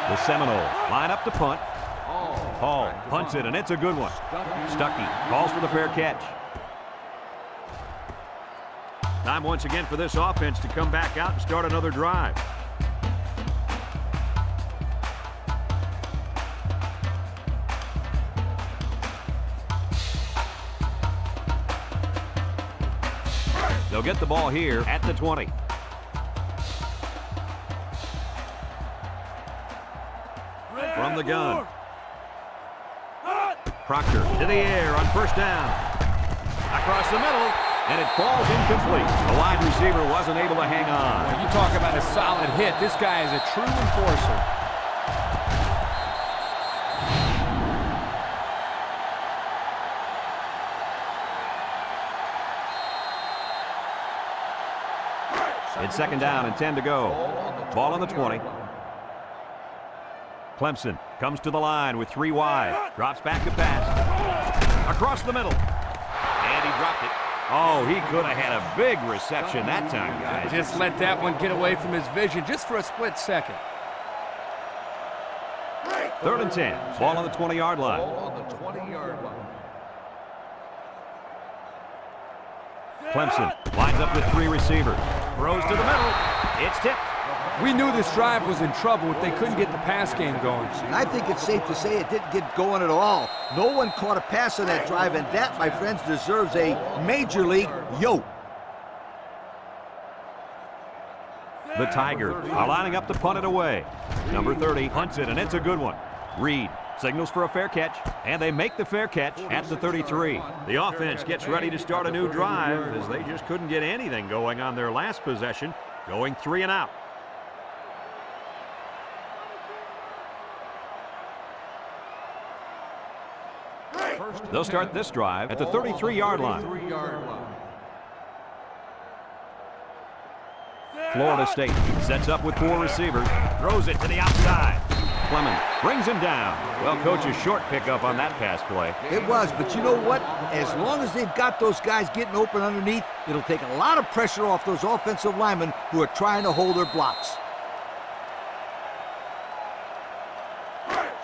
Speaker 1: The Seminoles line up to punt. Hall punts it, and it's a good one. Stuckey calls for the fair catch. Time once again for this offense to come back out and start another drive. They'll get the ball here at the 20. From the gun. Proctor to the air on 1st down. Across the middle, and it falls incomplete. The wide receiver wasn't able to hang on.
Speaker 2: Well, you talk about a solid hit. This guy is a true enforcer.
Speaker 1: It's 2nd down and 10 to go. Ball on the 20. Clemson comes to the line with 3 wide. Drops back to pass. Across the middle. And he dropped it. Oh, he could have had a big reception that time, guys.
Speaker 2: Just let that one get away from his vision just for a split second.
Speaker 1: 3rd and 10. Ball on the 20-yard line.
Speaker 4: Ball on the 20-yard line.
Speaker 1: Clemson lines up with 3 receivers. Throws to the middle. It's tipped.
Speaker 2: We knew this drive was in trouble if they couldn't get the pass game going.
Speaker 3: And I think it's safe to say it didn't get going at all. No one caught a pass on that drive, and that, my friends, deserves a major league yo.
Speaker 1: The Tigers are lining up to punt it away. Number 30 punts it, and it's a good one. Reed signals for a fair catch, and they make the fair catch at the 33. The offense gets ready to start a new drive as they just couldn't get anything going on their last possession, going 3 and out. They'll start this drive at the 33-yard line. Florida State sets up with 4 receivers, throws it to the outside. Clemson brings him down. Well, coach, a short pickup on that pass play.
Speaker 3: It was, but you know what? As long as they've got those guys getting open underneath, it'll take a lot of pressure off those offensive linemen who are trying to hold their blocks.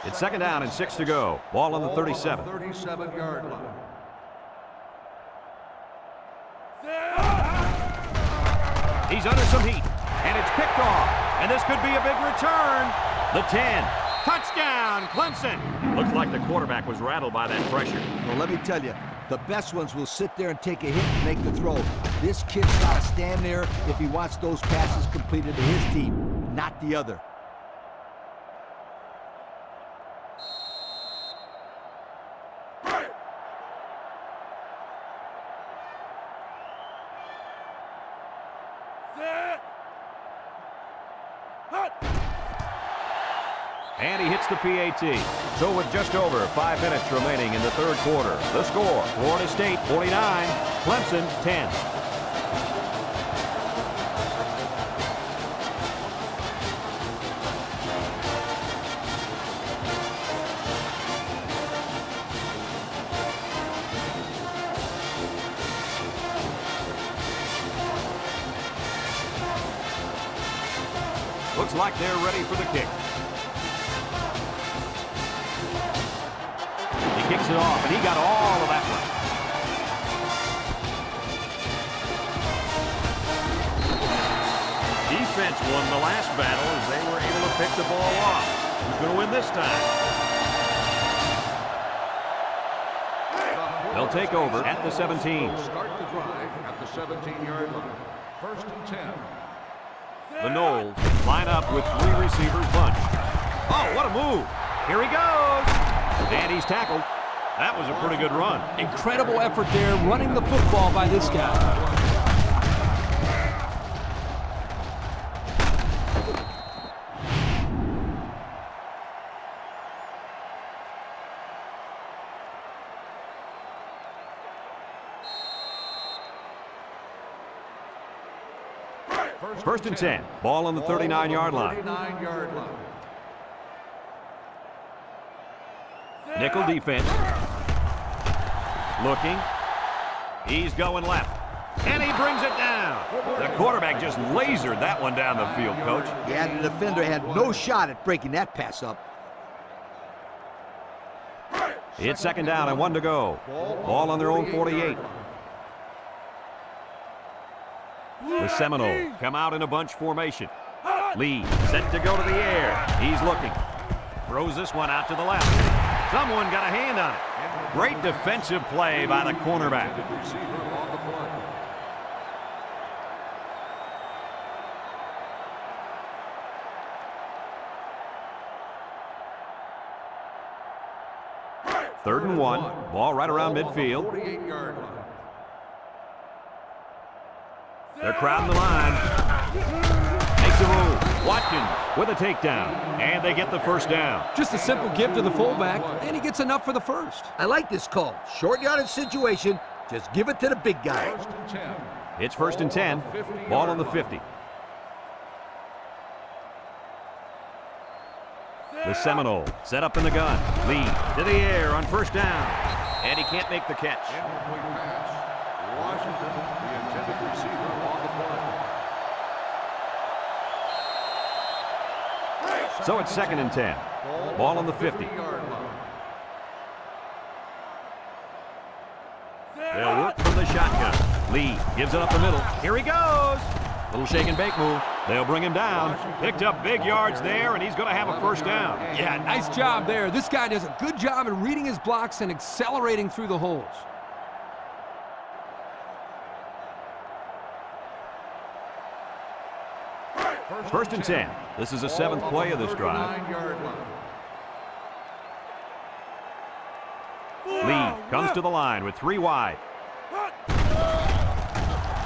Speaker 1: It's 2nd down and 6 to go. Ball on the 37.
Speaker 4: 37-yard line.
Speaker 1: He's under some heat, and it's picked off. And this could be a big return. The 10. Touchdown, Clemson. Looks like the quarterback was rattled by that pressure.
Speaker 3: Well, let me tell you, the best ones will sit there and take a hit and make the throw. This kid's got to stand there if he wants those passes completed to his team, not the other.
Speaker 1: And he hits the PAT. So with just over 5 minutes remaining in the 3rd quarter, the score, Florida State 49, Clemson 10. Looks like they're ready for the kick. Kicks it off, and he got all of that one. Defense won the last battle as they were able to pick the ball off. Who's going to win this time? They'll take over at the 17.
Speaker 4: Start the drive at the 17-yard line. 1st and 10.
Speaker 1: The Noles line up with 3 receivers bunched. Oh, what a move. Here he goes. And he's tackled. That was a pretty good run.
Speaker 2: Incredible effort there, running the football by this guy.
Speaker 1: First and 10. Ball on the 39-yard line.
Speaker 4: 39-yard line.
Speaker 1: Nickel defense. Looking. He's going left. And he brings it down. The quarterback just lasered that one down the field, Coach.
Speaker 3: Yeah, the defender had no shot at breaking that pass up.
Speaker 1: It's 2nd down and 1 to go. Ball on their own 48. The Seminoles come out in a bunch formation. Lee set to go to the air. He's looking. Throws this one out to the left. Someone got a hand on it. Great defensive play by the cornerback. Third and 1. Ball right around midfield.
Speaker 4: 48-yard line.
Speaker 1: They're crowding the line. Makes a move. Watkins with a takedown. And they get the first down.
Speaker 2: Just a simple give to the fullback, and he gets enough for the first.
Speaker 3: I like this call. Short yardage situation. Just give it to the big guy.
Speaker 4: 1st and 10.
Speaker 1: It's 1st and 10. Ball on the 50. The Seminoles set up in the gun. Lee to the air on 1st down. And he can't make the catch.
Speaker 4: Incomplete pass. Washington, the intended receiver on the play.
Speaker 1: So it's 2nd and 10. Ball on the 50.
Speaker 4: 50-yard line.
Speaker 1: They'll work from the shotgun. Lee gives it up the middle. Here he goes. Little shake and bake move. They'll bring him down. Picked up big yards there, and he's going to have a 1st down.
Speaker 2: Yeah, nice job there. This guy does a good job at reading his blocks and accelerating through the holes.
Speaker 1: First and 10. This is the 7th play of this drive.
Speaker 4: 39-yard line.
Speaker 1: Lee comes to the line with 3 wide.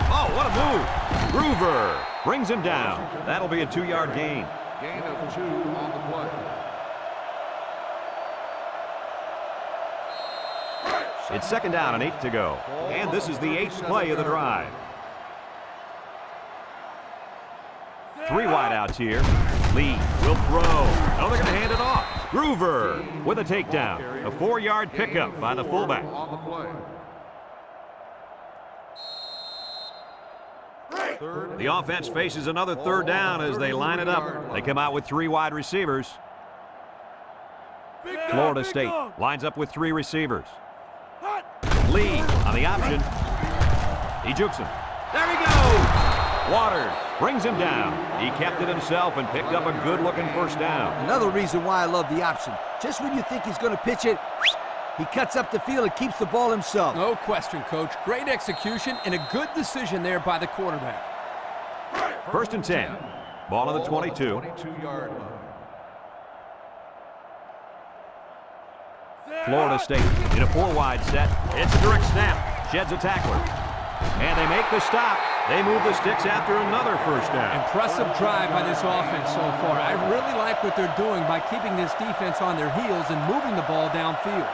Speaker 1: Oh, what a move. Groover brings him down. That'll be a 2-yard gain.
Speaker 4: Gain of 2 on the play.
Speaker 1: It's 2nd down and 8 to go. And this is the 8th play of the drive. 3 wide outs here. Lee will throw. Oh, they're going to hand it off. Groover with a takedown. A 4-yard pickup by the fullback.
Speaker 4: On the play.
Speaker 1: The offense faces another 3rd down as they line it up. They come out with 3 wide receivers. Florida State lines up with 3 receivers. Lee on the option. He jukes him. There he goes. Waters brings him down. He kept it himself and picked up a good-looking 1st down.
Speaker 3: Another reason why I love the option. Just when you think he's going to pitch it, he cuts up the field and keeps the ball himself.
Speaker 2: No question, Coach. Great execution and a good decision there by the quarterback.
Speaker 1: 1st and 10. Ball on the 22.
Speaker 4: 22-yard line.
Speaker 1: Florida State in a 4-wide set. It's a direct snap. Sheds a tackler. And they make the stop. They move the sticks after another 1st down.
Speaker 2: Impressive drive by this offense so far. I really like what they're doing by keeping this defense on their heels and moving the ball downfield.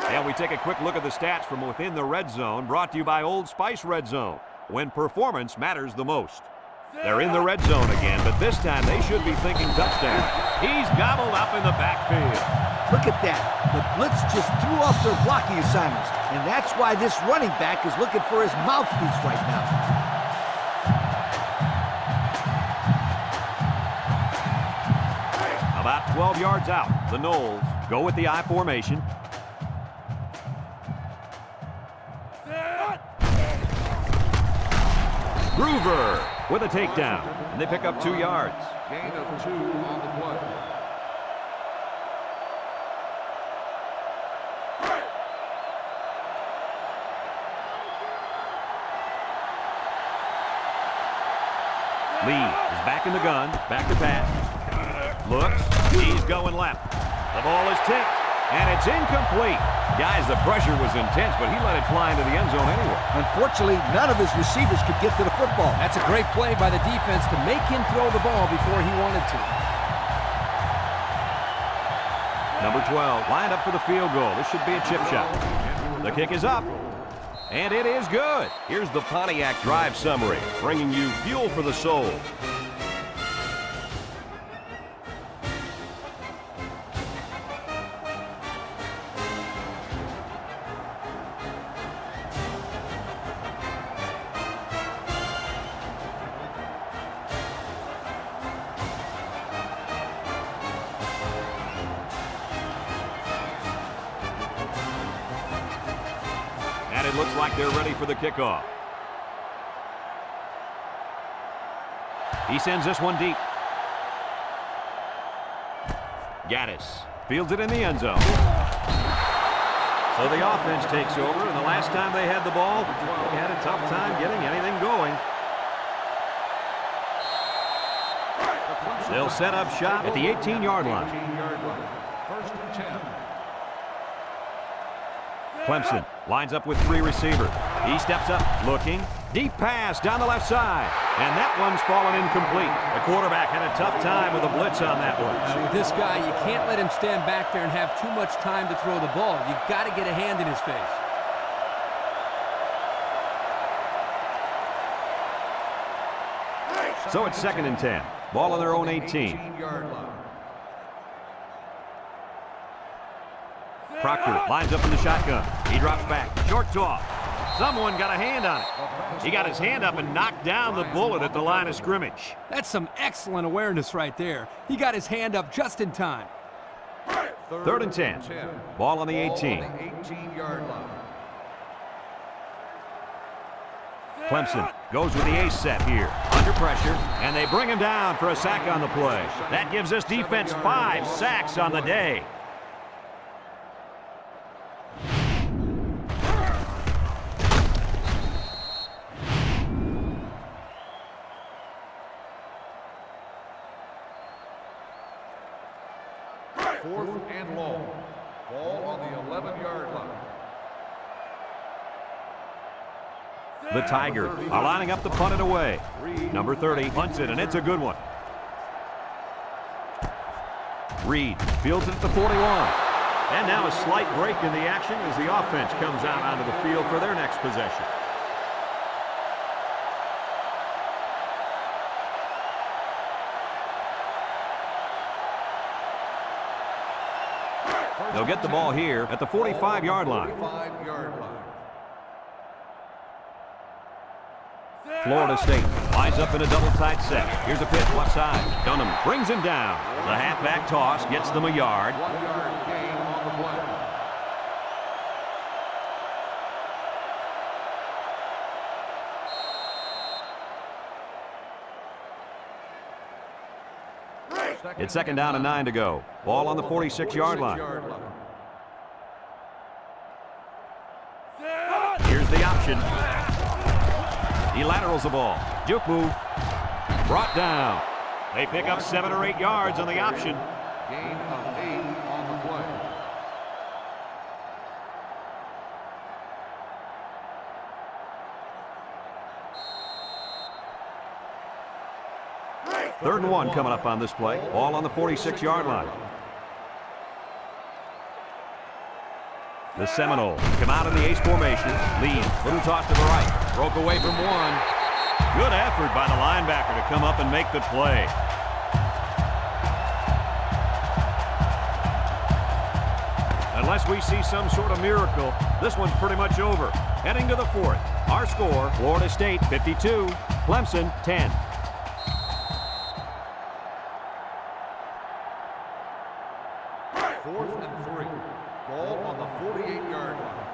Speaker 1: And we take a quick look at the stats from within the red zone, brought to you by Old Spice Red Zone, when performance matters the most. They're in the red zone again, but this time they should be thinking touchdown. He's gobbled up in the backfield.
Speaker 3: Look at that. The blitz just threw off their blocking assignments, and that's why this running back is looking for his mouthpiece right now.
Speaker 1: About 12 yards out, the Noles go with the I formation. Groover with a takedown, and they pick up 2 yards.
Speaker 4: Gain of 2 on the play.
Speaker 1: Lee is back in the gun, back to pass. Looks, he's going left. The ball is tipped, and it's incomplete. Guys, the pressure was intense, but he let it fly into the end zone anyway.
Speaker 3: Unfortunately, none of his receivers could get to the football.
Speaker 2: That's a great play by the defense to make him throw the ball before he wanted to.
Speaker 1: Number 12 lined up for the field goal. This should be a chip shot. The kick is up, and it is good. Here's the Pontiac drive summary, bringing you fuel for the soul. And it looks like they're ready for the kickoff. He sends this one deep. Gaddis fields it in the end zone. So the offense takes over, and the last time they had the ball, they had a tough time getting anything going. They'll set up shop at the 18-yard line.
Speaker 4: 18-yard line. 1st and 10.
Speaker 1: Clemson lines up with 3 receivers. He steps up, looking. Deep pass down the left side. And that one's fallen incomplete. The quarterback had a tough time with a blitz on that one.
Speaker 2: With this guy, you can't let him stand back there and have too much time to throw the ball. You've got to get a hand in his face.
Speaker 1: So it's 2nd and 10. Ball on their own 18.
Speaker 4: 18-yard line.
Speaker 1: Proctor lines up in the shotgun. He drops back. Short toss. Someone got a hand on it. He got his hand up and knocked down the bullet at the line of scrimmage.
Speaker 2: That's some excellent awareness right there. He got his hand up just in time.
Speaker 1: 3rd and 10. Ball on the 18.
Speaker 4: 18-yard line.
Speaker 1: Clemson goes with the ace set here. Under pressure, and they bring him down for a sack on the play. That gives this defense 5 sacks on the day.
Speaker 4: 4th and long. Ball on the 11-yard line.
Speaker 1: The Tigers are lining up to punt it away. Number 30 punts it, and it's a good one. Reed fields it at the 41. And now a slight break in the action as the offense comes out onto the field for their next possession. They'll get the ball here at the 45-yard line.
Speaker 4: 45-yard line.
Speaker 1: Florida State lines up in a double tight set. Here's a pitch left side. Dunham brings him down. The halfback toss gets them a yard.
Speaker 4: 1-yard gain on the play.
Speaker 1: It's 2nd down and 9 to go. Ball on the 46-yard line. Here's the option. He laterals the ball. Juke move. Brought down. They pick up 7 or 8 yards on the option.
Speaker 4: Gain of 8 on the play.
Speaker 1: Third and 1 coming up on this play. Ball on the 46-yard line. The Seminoles come out in the ace formation. Lead. Little toss to the right. Broke away from one. Good effort by the linebacker to come up and make the play. Unless we see some sort of miracle, this one's pretty much over. Heading to the 4th. Our score, Florida State 52, Clemson 10.
Speaker 4: Fourth and 3. Ball on the 48-yard line.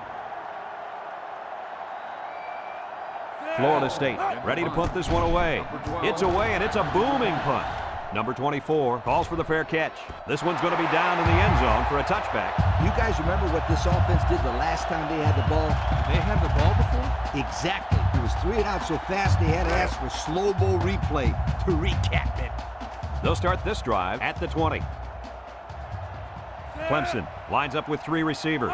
Speaker 1: Florida State ready to punt this one away. It's away, and it's a booming punt. Number 24 calls for the fair catch. This one's going to be down in the end zone for a touchback.
Speaker 3: You guys remember what this offense did the last time they had the ball?
Speaker 2: They had the ball before?
Speaker 3: Exactly. It was 3 and out so fast they had to ask for slow-mo replay to recap it.
Speaker 1: They'll start this drive at the 20. Clemson lines up with 3 receivers.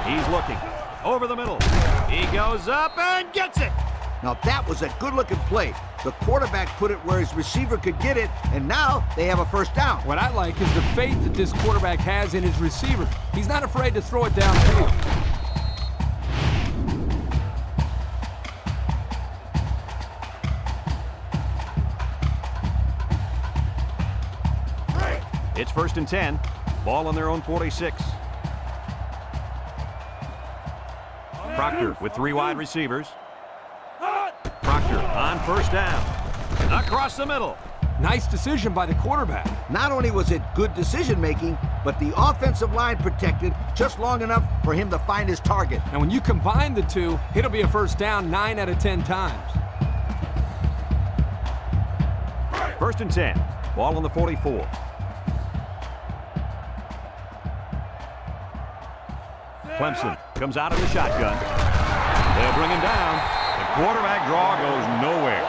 Speaker 1: He's looking. Over the middle. He goes up and gets it.
Speaker 3: Now that was a good-looking play. The quarterback put it where his receiver could get it, and now they have a first down.
Speaker 2: What I like is the faith that this quarterback has in his receiver. He's not afraid to throw it downfield.
Speaker 1: It's 1st and 10. Ball on their own 46. Proctor with 3 wide receivers. Proctor on first down. Across the middle.
Speaker 2: Nice decision by the quarterback.
Speaker 3: Not only was it good decision-making, but the offensive line protected just long enough for him to find his target.
Speaker 2: And when you combine the two, it'll be a first down 9 out of 10 times.
Speaker 1: 1st and 10. Ball on the 44. Clemson comes out in the shotgun. They'll bring him down. The quarterback draw goes nowhere.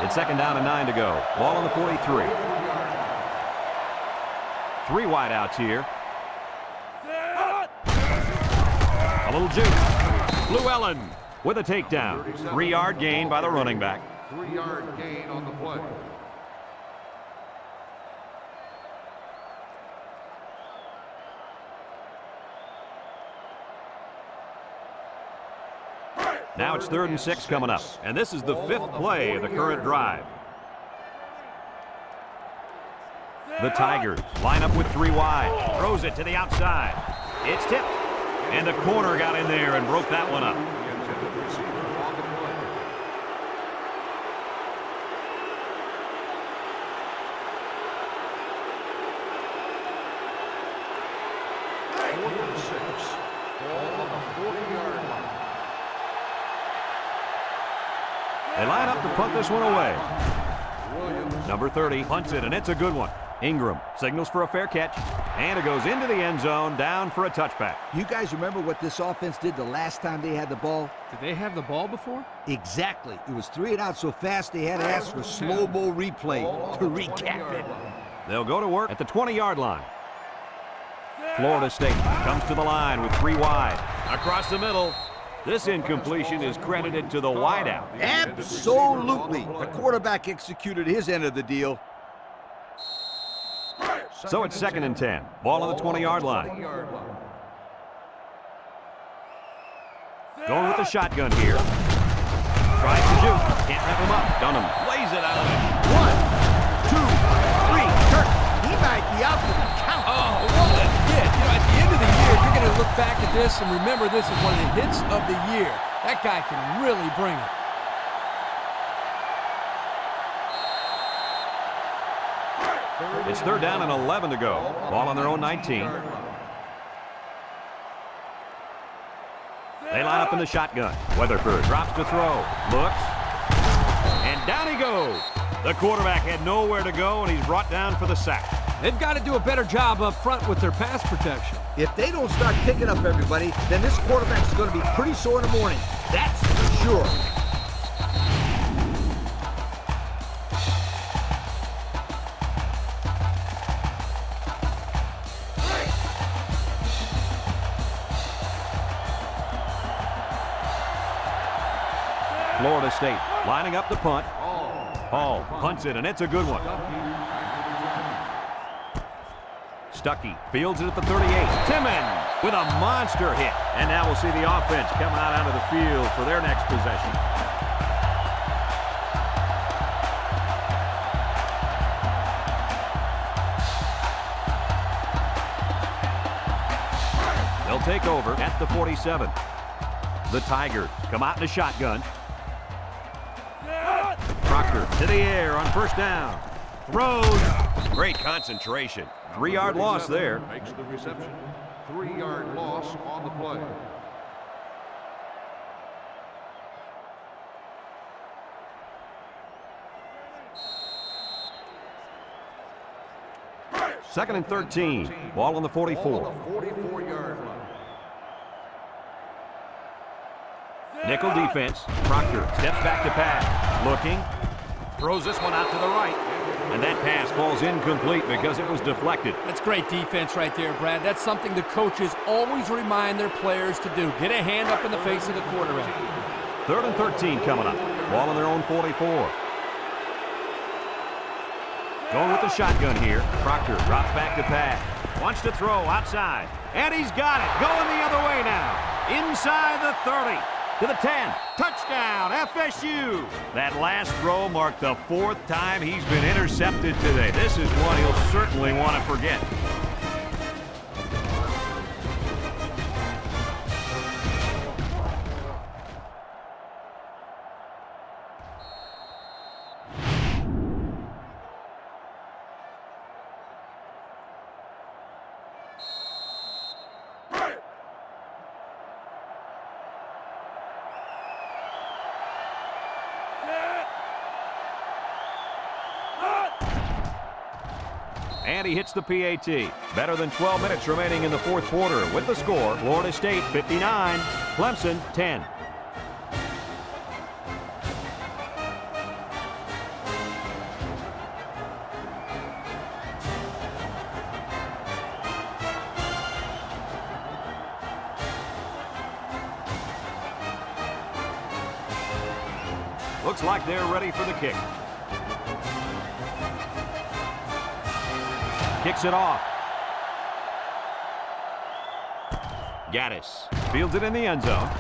Speaker 1: It's 2nd down and 9 to go. Ball on the 43. 3 wideouts here. A little juke. Llewellyn with a takedown. 3-yard gain by the running back.
Speaker 4: 3-yard gain on the play.
Speaker 1: Now it's 3rd and 6 coming up, and this is the 5th play of the current drive. The Tigers line up with 3 wide. Throws it to the outside. It's tipped, and the corner got in there and broke that one up. They line up to punt this one away. Number 30 punts it, and it's a good one. Ingram signals for a fair catch, and it goes into the end zone, down for a touchback.
Speaker 3: You guys remember what this offense did the last time they had the ball?
Speaker 2: Did they have the ball before?
Speaker 3: Exactly. It was 3 and out so fast they had to ask for slow-mo replay to recap it.
Speaker 1: They'll go to work at the 20-yard line. Florida State comes to the line with 3 wide. Across the middle. This incompletion is credited to the wideout.
Speaker 3: Absolutely. The quarterback executed his end of the deal.
Speaker 1: So it's 2nd and 10. Ball on the 20-yard line. Going with the shotgun here. Tries to shoot. Can't wrap him up. Dunham lays it out of it.
Speaker 3: 1, 2, 3. Kirk, he might be out for the count.
Speaker 2: Oh, what a hit. You know, at the end of the year, you're going to look back at this and remember this is one of the hits of the year. That guy can really bring it.
Speaker 1: It's 3rd down and 11 to go. Ball on their own 19. They line up in the shotgun. Weatherford drops to throw. Looks. And down he goes. The quarterback had nowhere to go, and he's brought down for the sack.
Speaker 2: They've got to do a better job up front with their pass protection.
Speaker 3: If they don't start picking up everybody, then this quarterback is going to be pretty sore in the morning. That's for sure.
Speaker 1: Florida State lining up the punt. Hall punts it, and it's a good one. Stuckey fields it at the 38. Timmons with a monster hit. And now we'll see the offense come out onto the field for their next possession. They'll take over at the 47. The Tigers come out in a shotgun. Proctor to the air on 1st down. Throws. Great concentration. 3-yard loss there.
Speaker 4: Makes the reception. 3-yard loss on the play.
Speaker 1: Second and 13. Ball on the 44.
Speaker 4: Ball on the 44-yard line.
Speaker 1: Nickel defense. Proctor steps back to pass. Looking. Throws this one out to the right. And that pass falls incomplete because it was deflected.
Speaker 2: That's great defense right there, Brad. That's something the coaches always remind their players to do. Get a hand up in the face of the quarterback.
Speaker 1: 3rd and 13 coming up. Ball on their own 44. Going with the shotgun here. Proctor drops back to pass. Wants to throw outside. And he's got it. Going the other way now. Inside the 30. To the 10. Touchdown, FSU. That last throw marked the 4th time he's been intercepted today. This is one he'll certainly want to forget. And he hits the PAT. Better than 12 minutes remaining in the 4th quarter. With the score, Florida State 59, Clemson 10. Looks like they're ready for the kick. Kicks it off. Gaddis fields it in the end zone.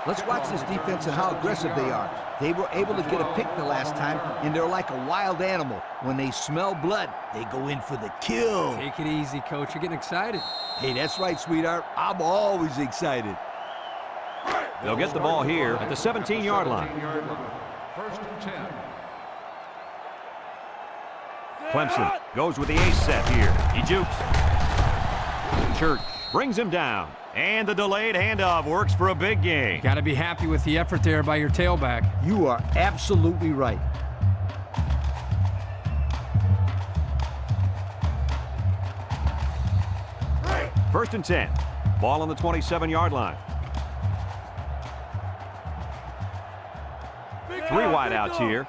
Speaker 3: Let's watch this defense and how aggressive they are. They were able to get a pick the last time, and they're like a wild animal. When they smell blood, they go in for the kill.
Speaker 2: Take it easy, Coach. You're getting excited.
Speaker 3: Hey, that's right, sweetheart. I'm always excited.
Speaker 1: They'll get the ball here at the 17-yard line.
Speaker 4: 1st and 10.
Speaker 1: Clemson goes with the ace set here. He jukes. Church brings him down. And the delayed handoff works for a big gain.
Speaker 2: Got to be happy with the effort there by your tailback.
Speaker 3: You are absolutely right.
Speaker 1: First and 10. Ball on the 27-yard line. 3 wide outs here.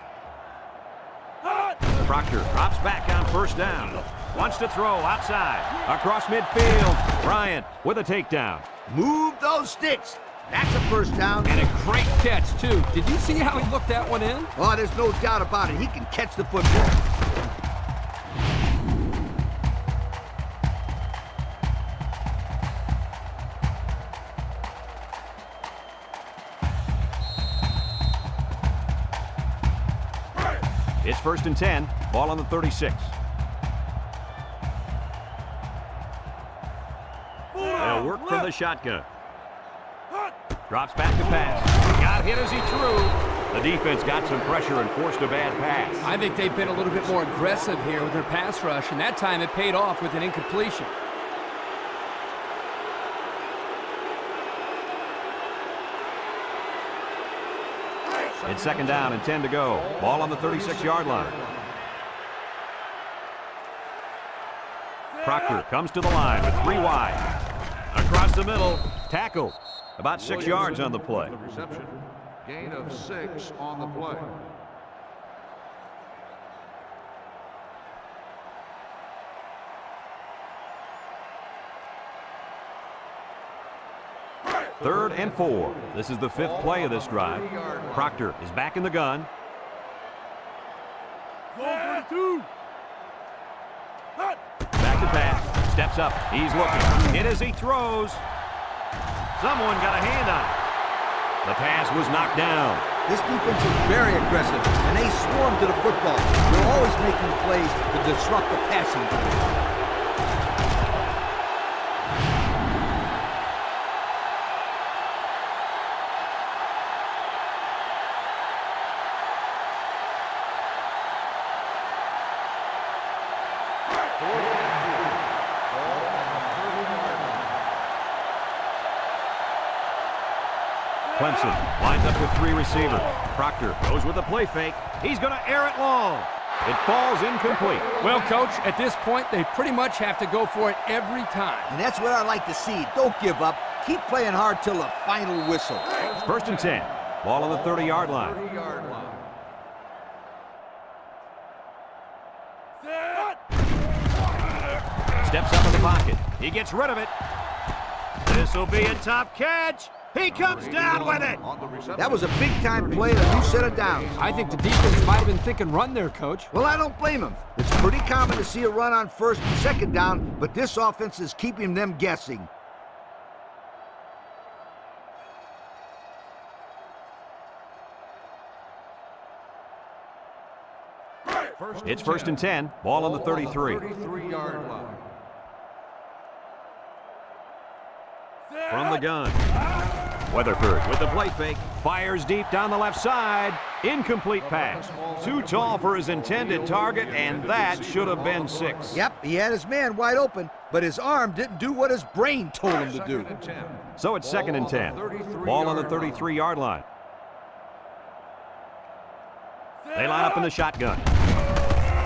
Speaker 1: Proctor drops back on first down. Wants to throw outside. Across midfield. Bryant with a takedown.
Speaker 3: Move those sticks. That's a first down.
Speaker 2: And a great catch, too. Did you see how he looked that one in?
Speaker 3: Oh, there's no doubt about it. He can catch the football.
Speaker 1: It's first and 10. Ball on the 36. They'll work from the shotgun. Drops back to pass. Got hit as he threw. The defense got some pressure and forced a bad pass.
Speaker 2: I think they've been a little bit more aggressive here with their pass rush, and that time it paid off with an incompletion.
Speaker 1: It's second down and 10 to go. Ball on the 36-yard line. Proctor comes to the line with 3 wide. Across the middle. Tackle. About 6 yards on the play.
Speaker 4: The reception. Gain of 6 on the play.
Speaker 1: Third and 4. This is the 5th play of this drive. Proctor is back in the gun. Back to pass. Steps up. He's looking. Hit as he throws. Someone got a hand on it. The pass was knocked down.
Speaker 3: This defense is very aggressive, and they swarm to the football. They're always making plays to disrupt the passing game.
Speaker 1: Clemson lines up with 3 receivers. Proctor goes with a play fake. He's going to air it long. It falls incomplete.
Speaker 2: Well, Coach, at this point, they pretty much have to go for it every time.
Speaker 3: And that's what I like to see. Don't give up. Keep playing hard till the final whistle.
Speaker 1: First and 10. Ball on the 30-yard line.
Speaker 4: 30-yard line.
Speaker 1: Steps up in the pocket. He gets rid of it. This will be a tough catch. He comes down with it.
Speaker 3: That was a big-time play and a new set of downs.
Speaker 2: I think the defense might have been thinking run there, Coach.
Speaker 3: Well, I don't blame him. It's pretty common to see a run on first and second down, but this offense is keeping them guessing.
Speaker 1: It's first and 10. Ball on the 33.
Speaker 4: 33-yard line.
Speaker 1: From the gun. Weatherford with the play fake. Fires deep down the left side. Incomplete pass. Too tall for his intended target, and that should have been 6.
Speaker 3: Yep, he had his man wide open, but his arm didn't do what his brain told him to do.
Speaker 1: So it's second and 10. Ball on the 33-yard line. They line up in the shotgun.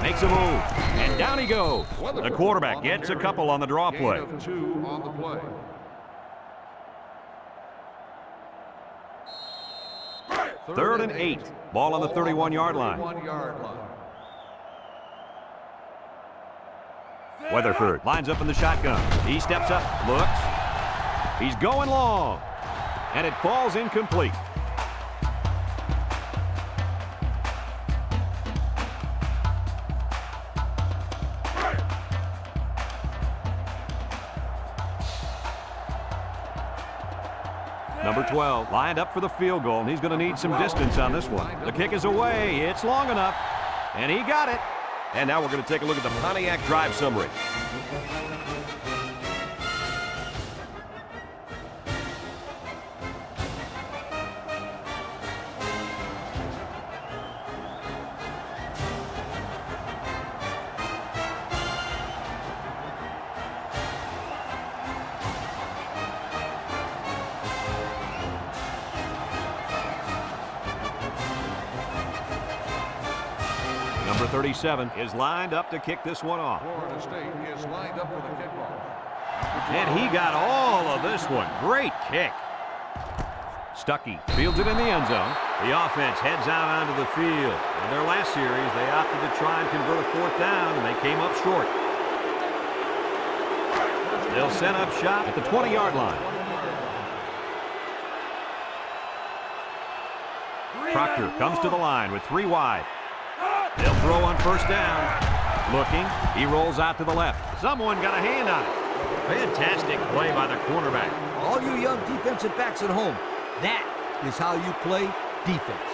Speaker 1: Makes a move, and down he goes. The quarterback gets a couple on the draw play.
Speaker 4: Gain of 2 on the play.
Speaker 1: Third and 8. Ball on the 31-yard line.
Speaker 4: 31-yard line.
Speaker 1: Weatherford lines up in the shotgun. He steps up, looks. He's going long, and it falls incomplete. Number 12 lined up for the field goal, and he's going to need some distance on this one. The kick is away. It's long enough, and he got it. And now we're going to take a look at the Pontiac drive summary. Number 37 is lined up to kick this one off.
Speaker 4: Florida State is lined up for the kickoff.
Speaker 1: And he got all of this one. Great kick. Stuckey fields it in the end zone. The offense heads out onto the field. In their last series, they opted to try and convert a 4th down, and they came up short. They'll set up shop at the 20-yard line. Proctor comes to the line with 3 wide. They'll throw on 1st down. Looking, he rolls out to the left. Someone got a hand on it. Fantastic play by the cornerback.
Speaker 3: All you young defensive backs at home, that is how you play defense.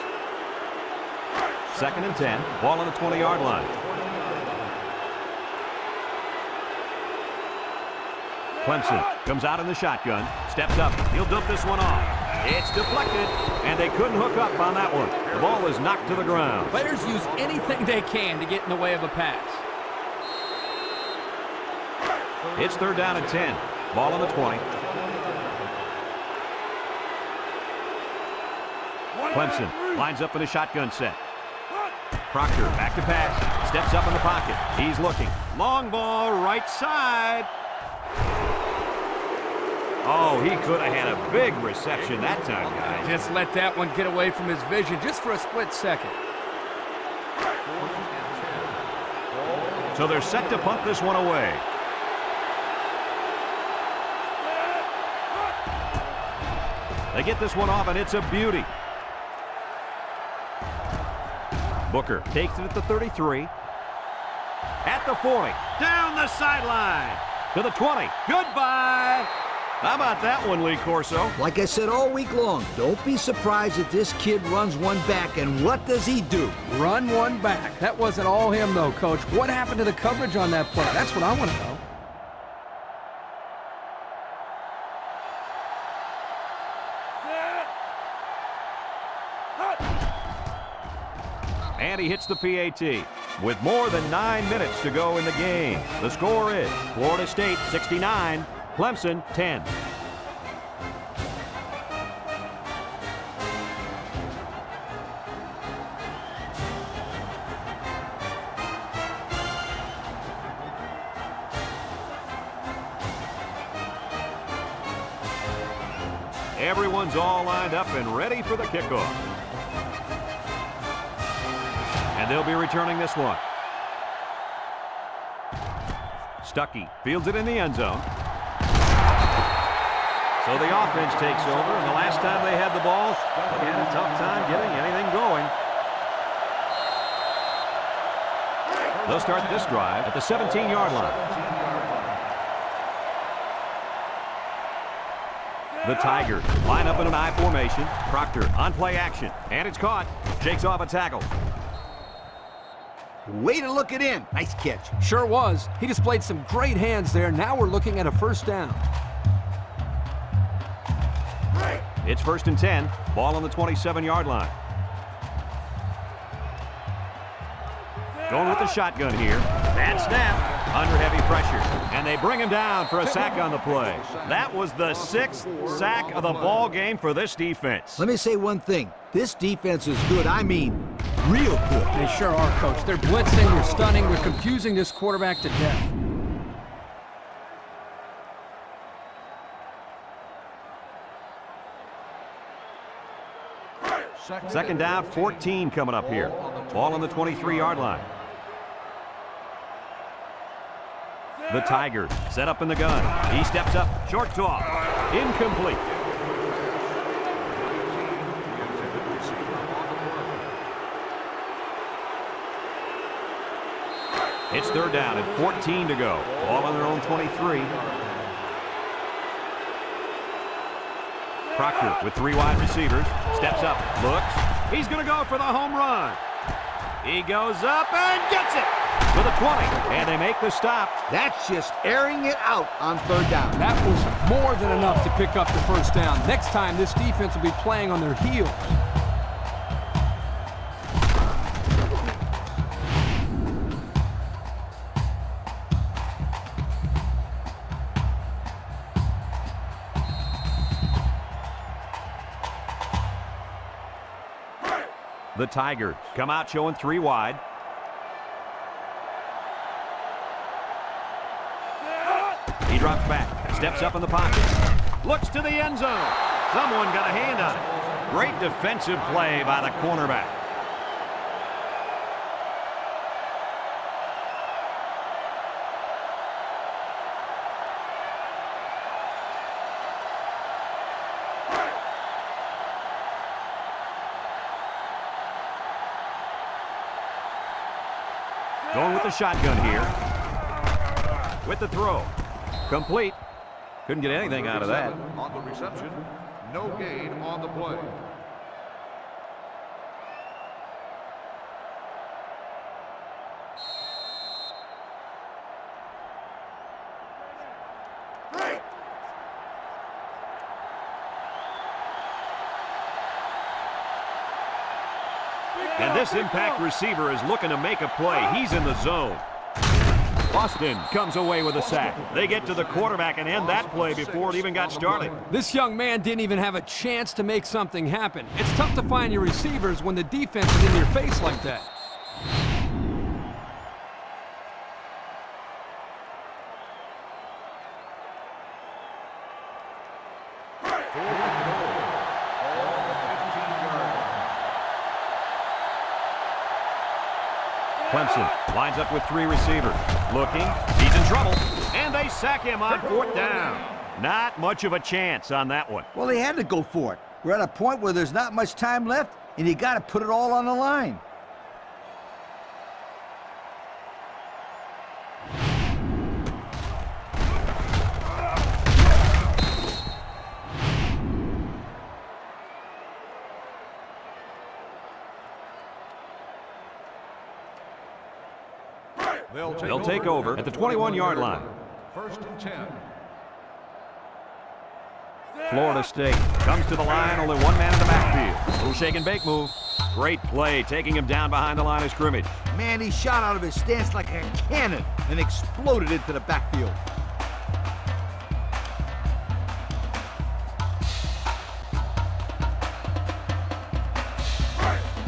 Speaker 1: 2nd and 10. Ball on the 20-yard line. Clemson comes out in the shotgun. Steps up. He'll dump this one off. It's deflected, and they couldn't hook up on that one. The ball is knocked to the ground.
Speaker 2: Players use anything they can to get in the way of a pass.
Speaker 1: It's 3rd down and 10. Ball on the 20. Clemson lines up in a shotgun set. Proctor back to pass. Steps up in the pocket. He's looking. Long ball, right side. Oh, he could have had a big reception that time, guys.
Speaker 2: Just let that one get away from his vision just for a split second.
Speaker 1: So they're set to punt this one away. They get this one off, and it's a beauty. Booker takes it at the 33. At the 40. Down the sideline. To the 20. Goodbye. How about that one, Lee Corso?
Speaker 3: Like I said all week long, don't be surprised if this kid runs one back. And what does he do?
Speaker 2: Run one back. That wasn't all him, though, Coach. What happened to the coverage on that play? That's what I want to know.
Speaker 1: And he hits the PAT. With more than 9 minutes to go in the game, the score is Florida State 69, Clemson 10. Everyone's all lined up and ready for the kickoff. And they'll be returning this one. Stuckey fields it in the end zone. So the offense takes over, and the last time they had the ball, they had a tough time getting anything going. They'll start this drive at the 17-yard line. The Tigers line up in an I formation. Proctor on play action, and it's caught. Shakes off a tackle.
Speaker 3: Way to look it in. Nice catch.
Speaker 2: Sure was. He displayed some great hands there. Now we're looking at a 1st down.
Speaker 1: It's 1st and 10. Ball on the 27-yard line. Going with the shotgun here. Bad snap. Under heavy pressure. And they bring him down for a sack on the play. That was the 6th sack of the ball game for this defense.
Speaker 3: Let me say one thing. This defense is good. I mean, real good.
Speaker 2: They sure are, Coach. They're blitzing, they're stunning, they're confusing this quarterback to death.
Speaker 1: Second down, 14 coming up here. Ball on the 23-yard line. The Tigers set up in the gun. He steps up, short toss, incomplete. It's 3rd down and 14 to go. Ball on their own 23. Proctor with 3 wide receivers. Steps up, looks. He's going to go for the home run. He goes up and gets it to the 20. And they make the stop.
Speaker 3: That's just airing it out on 3rd down.
Speaker 2: That was more than enough to pick up the 1st down. Next time, this defense will be playing on their heels.
Speaker 1: The Tigers come out showing 3 wide. He drops back, steps up in the pocket, looks to the end zone. Someone got a hand on it. Great defensive play by the cornerback. Going with the shotgun here. With the throw. Complete. Couldn't get anything out of that.
Speaker 4: On the reception, no gain on the play.
Speaker 1: And this impact receiver is looking to make a play. He's in the zone. Austin comes away with a sack. They get to the quarterback and end that play before it even got started.
Speaker 2: This young man didn't even have a chance to make something happen. It's tough to find your receivers when the defense is in your face like that.
Speaker 1: Clemson lines up with 3 receivers. Looking, he's in trouble, and they sack him on 4th down. Not much of a chance on that one.
Speaker 3: Well, they had to go for it. We're at a point where there's not much time left, and you got to put it all on the line.
Speaker 1: They'll take over at the 21-yard line.
Speaker 4: 1st and 10.
Speaker 1: Florida State comes to the line, only one man in the backfield. Little shake and bake move. Great play, taking him down behind the line of scrimmage.
Speaker 3: Man, he shot out of his stance like a cannon and exploded into the backfield.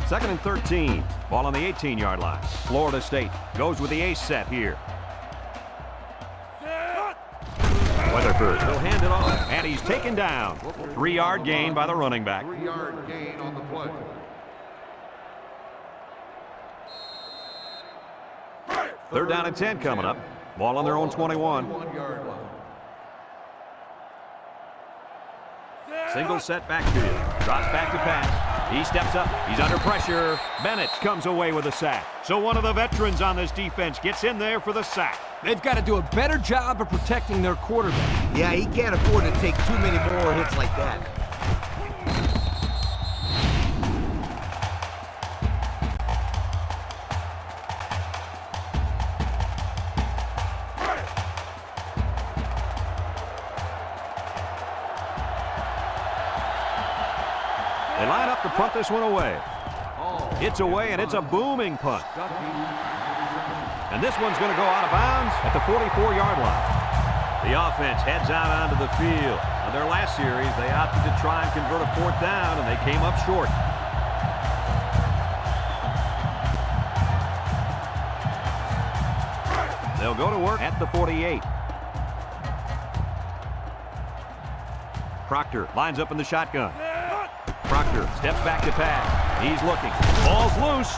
Speaker 1: Second and 13. Ball on the 18-yard line. Florida State goes with the ace set here. Weatherford will hand it off, and he's taken down. 3-yard gain by the running back.
Speaker 4: 3-yard gain on the play.
Speaker 1: Third down and 10 coming up. Ball on their own 21.
Speaker 4: 1-yard line.
Speaker 1: Single set backfield. Drops back to pass. He steps up. He's under pressure. Bennett comes away with a sack. So one of the veterans on this defense gets in there for the sack.
Speaker 2: They've got to do a better job of protecting their quarterback.
Speaker 3: Yeah, he can't afford to take too many more hits like that.
Speaker 1: They line up to punt this one away. It's away, and it's a booming punt. And this one's going to go out of bounds at the 44-yard line. The offense heads out onto the field. On their last series, they opted to try and convert a 4th down, and they came up short. They'll go to work at the 48. Proctor lines up in the shotgun. Proctor steps back to pass. He's looking. Ball's loose.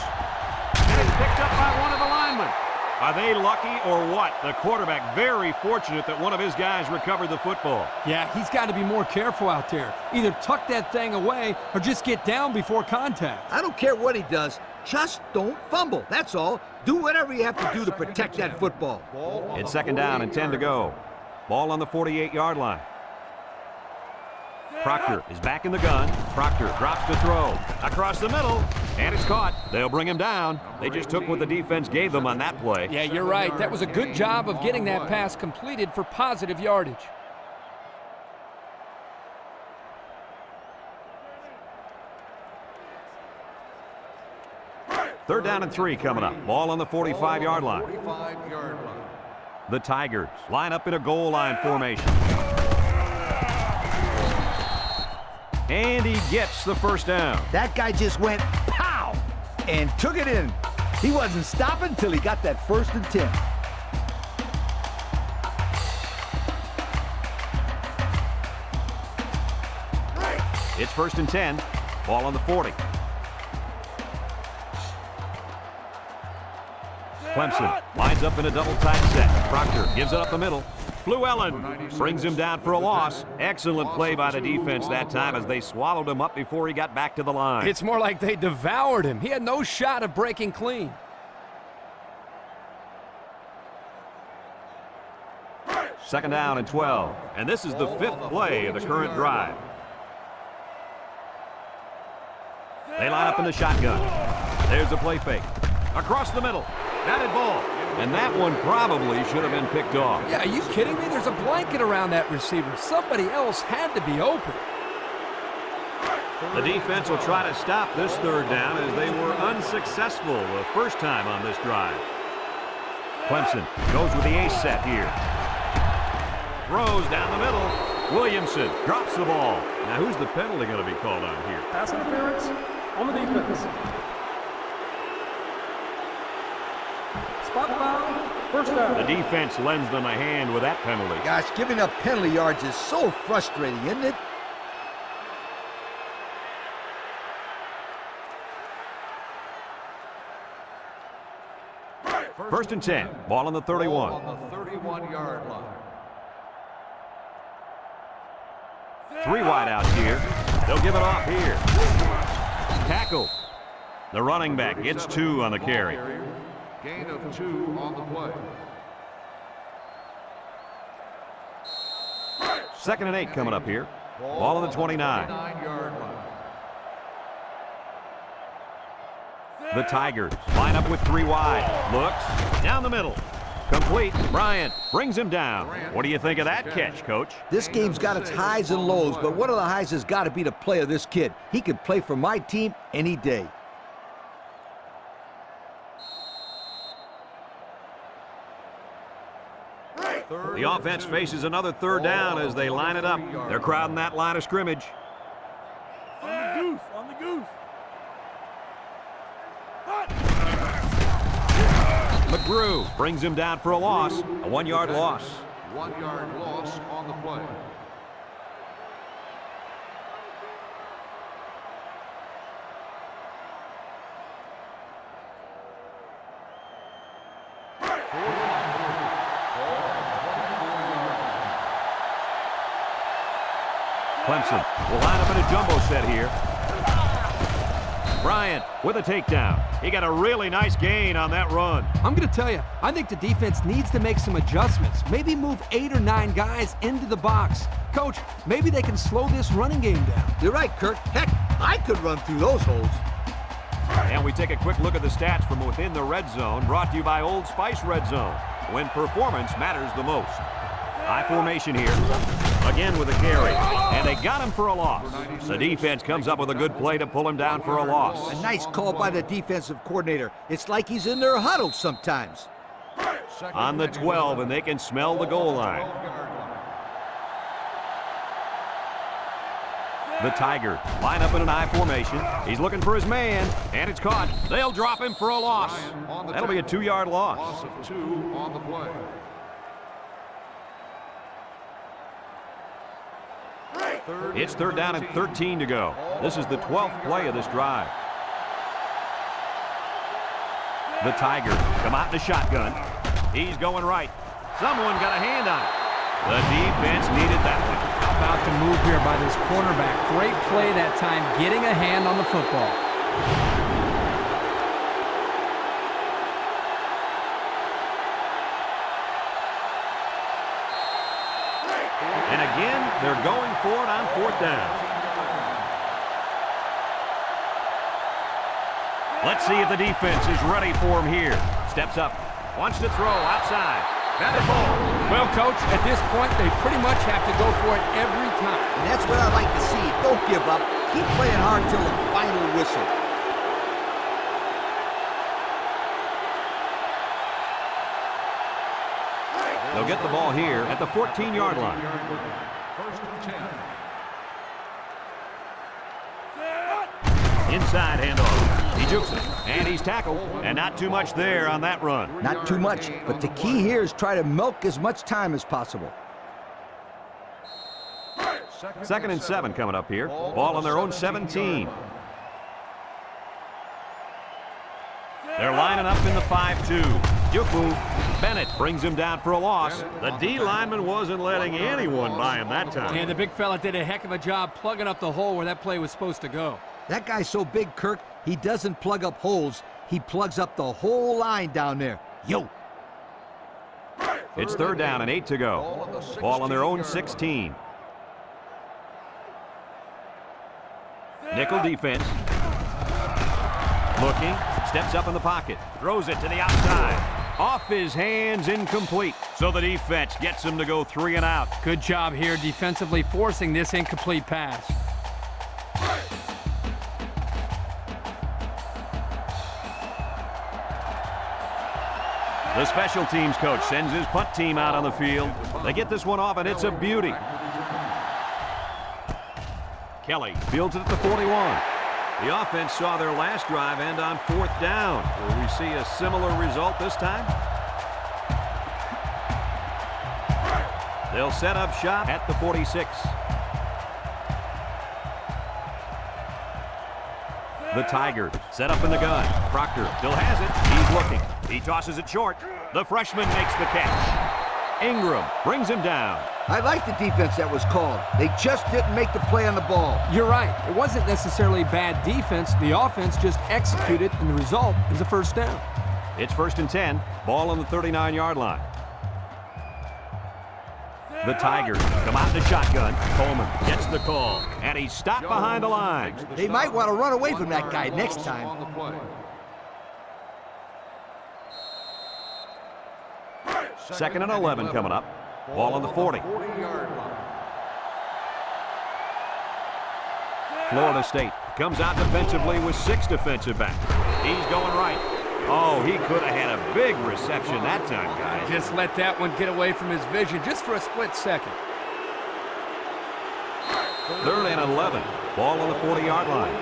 Speaker 1: And it's picked up by one of the linemen. Are they lucky or what? The quarterback very fortunate that one of his guys recovered the football.
Speaker 2: Yeah, he's got to be more careful out there. Either tuck that thing away or just get down before contact.
Speaker 3: I don't care what he does. Just don't fumble. That's all. Do whatever you have to do to protect that football.
Speaker 1: It's 2nd down and 10 to go. Ball on the 48-yard line. Proctor is back in the gun. Proctor drops to throw. Across the middle, and it's caught. They'll bring him down. They just took what the defense gave them on that play.
Speaker 2: Yeah, you're right. That was a good job of getting that pass completed for positive yardage.
Speaker 1: Third down and 3 coming up. Ball on the 45-yard line.
Speaker 4: 45-yard line.
Speaker 1: The Tigers line up in a goal line formation. And he gets the 1st down.
Speaker 3: That guy just went pow and took it in. He wasn't stopping until he got that 1st and 10.
Speaker 1: It's 1st and 10. Ball on the 40. Clemson lines up in a double tight set. Proctor gives it up the middle. Llewellyn brings him down for a loss. Excellent play by the defense that time as they swallowed him up before he got back to the line.
Speaker 2: It's more like they devoured him. He had no shot of breaking clean.
Speaker 1: Second down and 12. And this is the 5th play of the current drive. They line up in the shotgun. There's a play fake. Across the middle. Batted ball. And that one probably should have been picked off.
Speaker 2: Yeah, are you kidding me? There's a blanket around that receiver. Somebody else had to be open.
Speaker 1: The defense will try to stop this 3rd down as they were unsuccessful the first time on this drive. Clemson goes with the ace set here. Throws down the middle. Williamson drops the ball. Now who's the penalty going to be called on here?
Speaker 5: Pass interference on the defense. Spot foul, 1st down.
Speaker 1: The defense lends them a hand with that penalty.
Speaker 3: Gosh, giving up penalty yards is so frustrating, isn't it?
Speaker 1: First and 10. Ball on the 31.
Speaker 4: On the 31-yard line.
Speaker 1: 3 wideouts here. They'll give it off here. Tackle. The running back gets 2 on the carry.
Speaker 4: Gain of 2 on the play.
Speaker 1: 2nd and 8 coming up here. Ball on the 29.
Speaker 4: 29-yard line.
Speaker 1: The Tigers line up with 3 wide. Looks down the middle. Complete. Bryant brings him down. What do you think of that catch, Coach?
Speaker 3: This game's got its highs and lows, but one of the highs has got to be the play of this kid. He could play for my team any day.
Speaker 1: The offense faces another 3rd down as they line it up. They're crowding that line of scrimmage.
Speaker 5: On the goose, on the goose.
Speaker 1: McGrew brings him down for a loss. A 1-yard loss.
Speaker 4: 1-yard loss on the play.
Speaker 1: Clemson will line up in a jumbo set here. Bryant with a takedown. He got a really nice gain on that run.
Speaker 2: I'm going to tell you, I think the defense needs to make some adjustments. Maybe move 8 or 9 guys into the box. Coach, maybe they can slow this running game down.
Speaker 3: You're right, Kurt. Heck, I could run through those holes.
Speaker 1: And we take a quick look at the stats from within the red zone, brought to you by Old Spice Red Zone, when performance matters the most. High formation here. Again with a carry. And they got him for a loss. The defense comes up with a good play to pull him down for a loss.
Speaker 3: A nice call by the defensive coordinator. It's like he's in their huddle sometimes.
Speaker 1: On the 12, and they can smell the goal line. The Tigers line up in an I formation. He's looking for his man, and it's caught. They'll drop him for a loss. That'll be a 2-yard loss.
Speaker 4: Loss of 2 on the play.
Speaker 1: It's 3rd down and 13 to go. This is the 12th play of this drive. The Tigers come out in the shotgun. He's going right. Someone got a hand on it. The defense needed that one.
Speaker 2: How about the move here by this cornerback? Great play that time, getting a hand on the football.
Speaker 1: And again, they're going for it on 4th down. Let's see if the defense is ready for him here. Steps up, wants to throw outside. Batted ball.
Speaker 2: Well, Coach, at this point, they pretty much have to go for it every time.
Speaker 3: And that's what I like to see. Don't give up. Keep playing hard till the final whistle.
Speaker 1: They'll get the ball here at the 14-yard line.
Speaker 4: 1st and 10.
Speaker 1: Inside handoff. He jukes it, and he's tackled, and not too much there on that run.
Speaker 3: Not too much, but the key here is try to milk as much time as possible.
Speaker 1: Second and 7 coming up here. Ball on their own 17. They're lining up in the 5-2. Juku. Bennett brings him down for a loss. The D lineman wasn't letting anyone by him that time.
Speaker 2: And the big fella did a heck of a job plugging up the hole where that play was supposed to go.
Speaker 3: That guy's so big, Kirk, he doesn't plug up holes. He plugs up the whole line down there. Yo.
Speaker 1: It's third down and 8 to go. Ball on their own 16. Nickel defense. Looking. Steps up in the pocket. Throws it to the outside. Off his hands, incomplete. So the defense gets him to go 3 and out.
Speaker 2: Good job here defensively forcing this incomplete pass.
Speaker 1: The special teams coach sends his punt team out on the field. They get this one off, and it's a beauty. Kelly fields it at the 41. The offense saw their last drive end on 4th down. Will we see a similar result this time? They'll set up shop at the 46. The Tigers set up in the gun. Proctor still has it. He's looking. He tosses it short. The freshman makes the catch. Ingram brings him down.
Speaker 3: I like the defense that was called. They just didn't make the play on the ball.
Speaker 2: You're right. It wasn't necessarily bad defense. The offense just executed, and the result is a first down.
Speaker 1: It's 1st and 10. Ball on the 39-yard line. The Tigers come out in the shotgun. Coleman gets the call, and he's stopped behind the line.
Speaker 3: They might want to run away from that guy next time.
Speaker 1: Second and 11 coming up. Ball on the 40. Florida State comes out defensively with 6 defensive backs. He's going right. Oh, he could have had a big reception that time, guys.
Speaker 2: Just let that one get away from his vision just for a split second.
Speaker 1: Third and 11. Ball on the 40-yard line.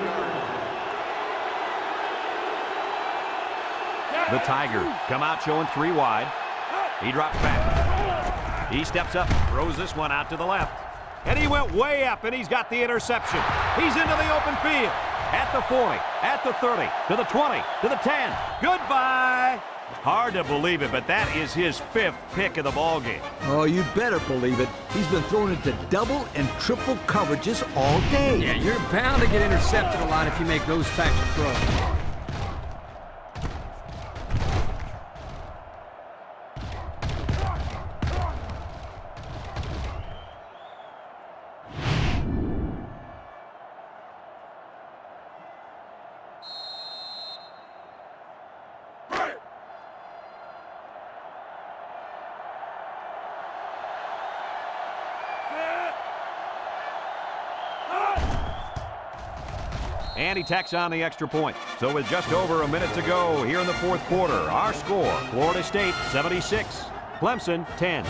Speaker 1: The Tigers come out showing 3 wide. He drops back. He steps up, throws this one out to the left. And he went way up, and he's got the interception. He's into the open field. At the 40, at the 30, to the 20, to the 10. Goodbye. Hard to believe it, but that is his 5th pick of the ballgame.
Speaker 3: Oh, you better believe it. He's been thrown into double and triple coverages all day.
Speaker 2: Yeah, you're bound to get intercepted a lot if you make those types of throws.
Speaker 1: And he tacks on the extra point. So with just over a minute to go here in the 4th quarter, our score, Florida State 76, Clemson 10.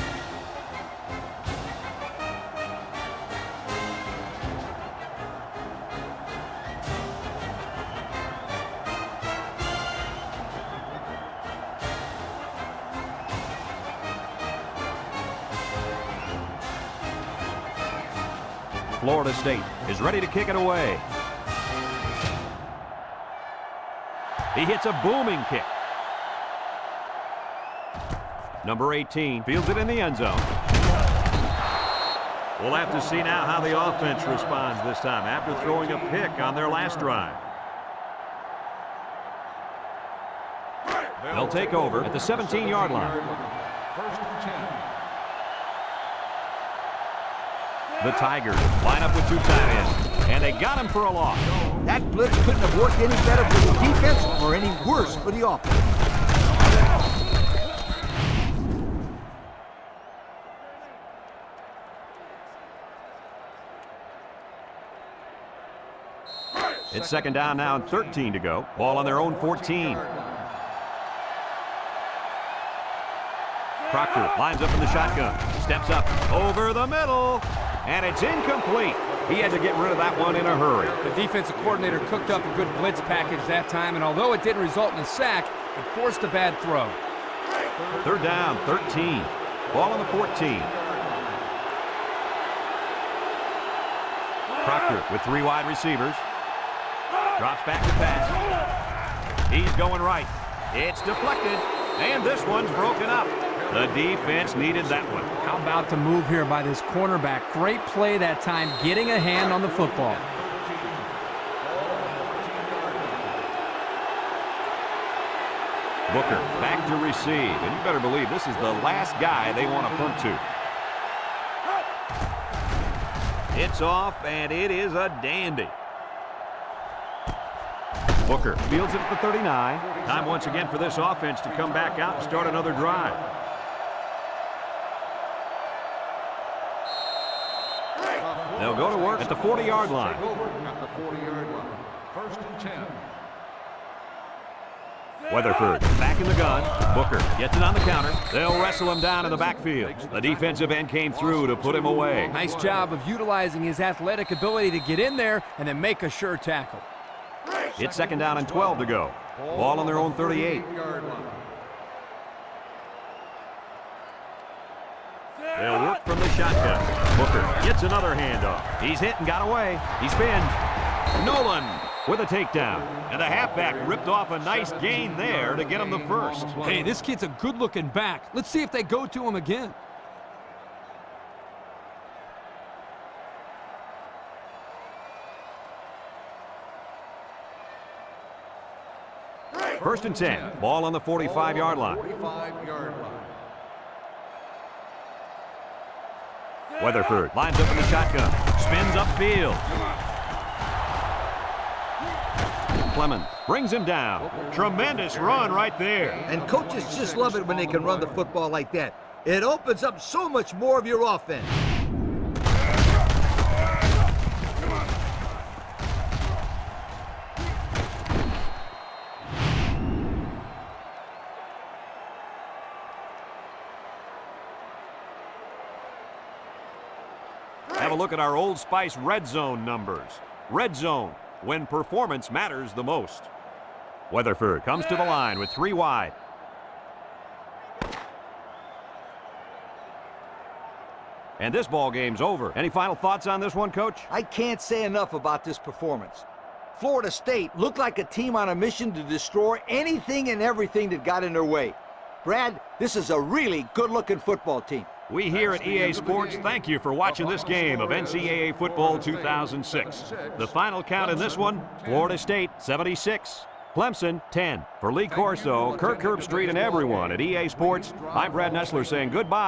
Speaker 1: Florida State is ready to kick it away. He hits a booming kick. Number 18 fields it in the end zone. We'll have to see now how the offense responds this time after throwing a pick on their last drive. They'll take over at the 17-yard line. The Tigers line up with 2 tight ends, and they got him for a loss.
Speaker 3: That blitz couldn't have worked any better for the defense or any worse for the offense.
Speaker 1: It's second down now and 13 to go. Ball on their own 14. Proctor lines up in the shotgun, steps up over the middle, and it's incomplete. He had to get rid of that one in a hurry.
Speaker 2: The defensive coordinator cooked up a good blitz package that time, and although it didn't result in a sack, it forced a bad throw.
Speaker 1: Third down, 13. Ball on the 14. Proctor with 3 wide receivers. Drops back to pass. He's going right. It's deflected, and this one's broken up. The defense needed that one.
Speaker 2: How about the move here by this cornerback? Great play that time, getting a hand on the football.
Speaker 1: Booker back to receive, and you better believe this is the last guy they want to punt to. It's off, and it is a dandy. Booker fields it at the 39. Time once again for this offense to come back out and start another drive. They'll go to work at the 40-yard line.
Speaker 4: At the 40-yard line. 1st and 10.
Speaker 1: Weatherford back in the gun. Booker gets it on the counter. They'll wrestle him down in the backfield. The defensive end came through to put him away.
Speaker 2: Nice job of utilizing his athletic ability to get in there and then make a sure tackle.
Speaker 1: It's 2nd down and 12 to go. Ball on their own 38. They'll work from the shotgun. Booker gets another handoff. He's hit and got away. He spins. Nolan with a takedown. And the halfback ripped off a nice gain there to get him the first.
Speaker 2: Hey, this kid's a good-looking back. Let's see if they go to him again.
Speaker 1: First and 10. Ball on the 45-yard line.
Speaker 4: 45-yard line.
Speaker 1: Weatherford lines up in the shotgun. Spins upfield. Clemson brings him down. Tremendous run right there.
Speaker 3: And coaches just love it when they can run the football like that. It opens up so much more of your offense.
Speaker 1: Have a look at our Old Spice red zone numbers. Red zone, when performance matters the most. Weatherford comes to the line with 3 wide. And this ball game's over. Any final thoughts on this one, Coach?
Speaker 3: I can't say enough about this performance. Florida State looked like a team on a mission to destroy anything and everything that got in their way. Brad, this is a really good-looking football team.
Speaker 1: We here at EA Sports thank you for watching this game of NCAA Football 2006. The final count in this one, Florida State 76, Clemson 10. For Lee Corso, Kirk Herbstreit, and everyone at EA Sports, I'm Brad Nessler saying goodbye.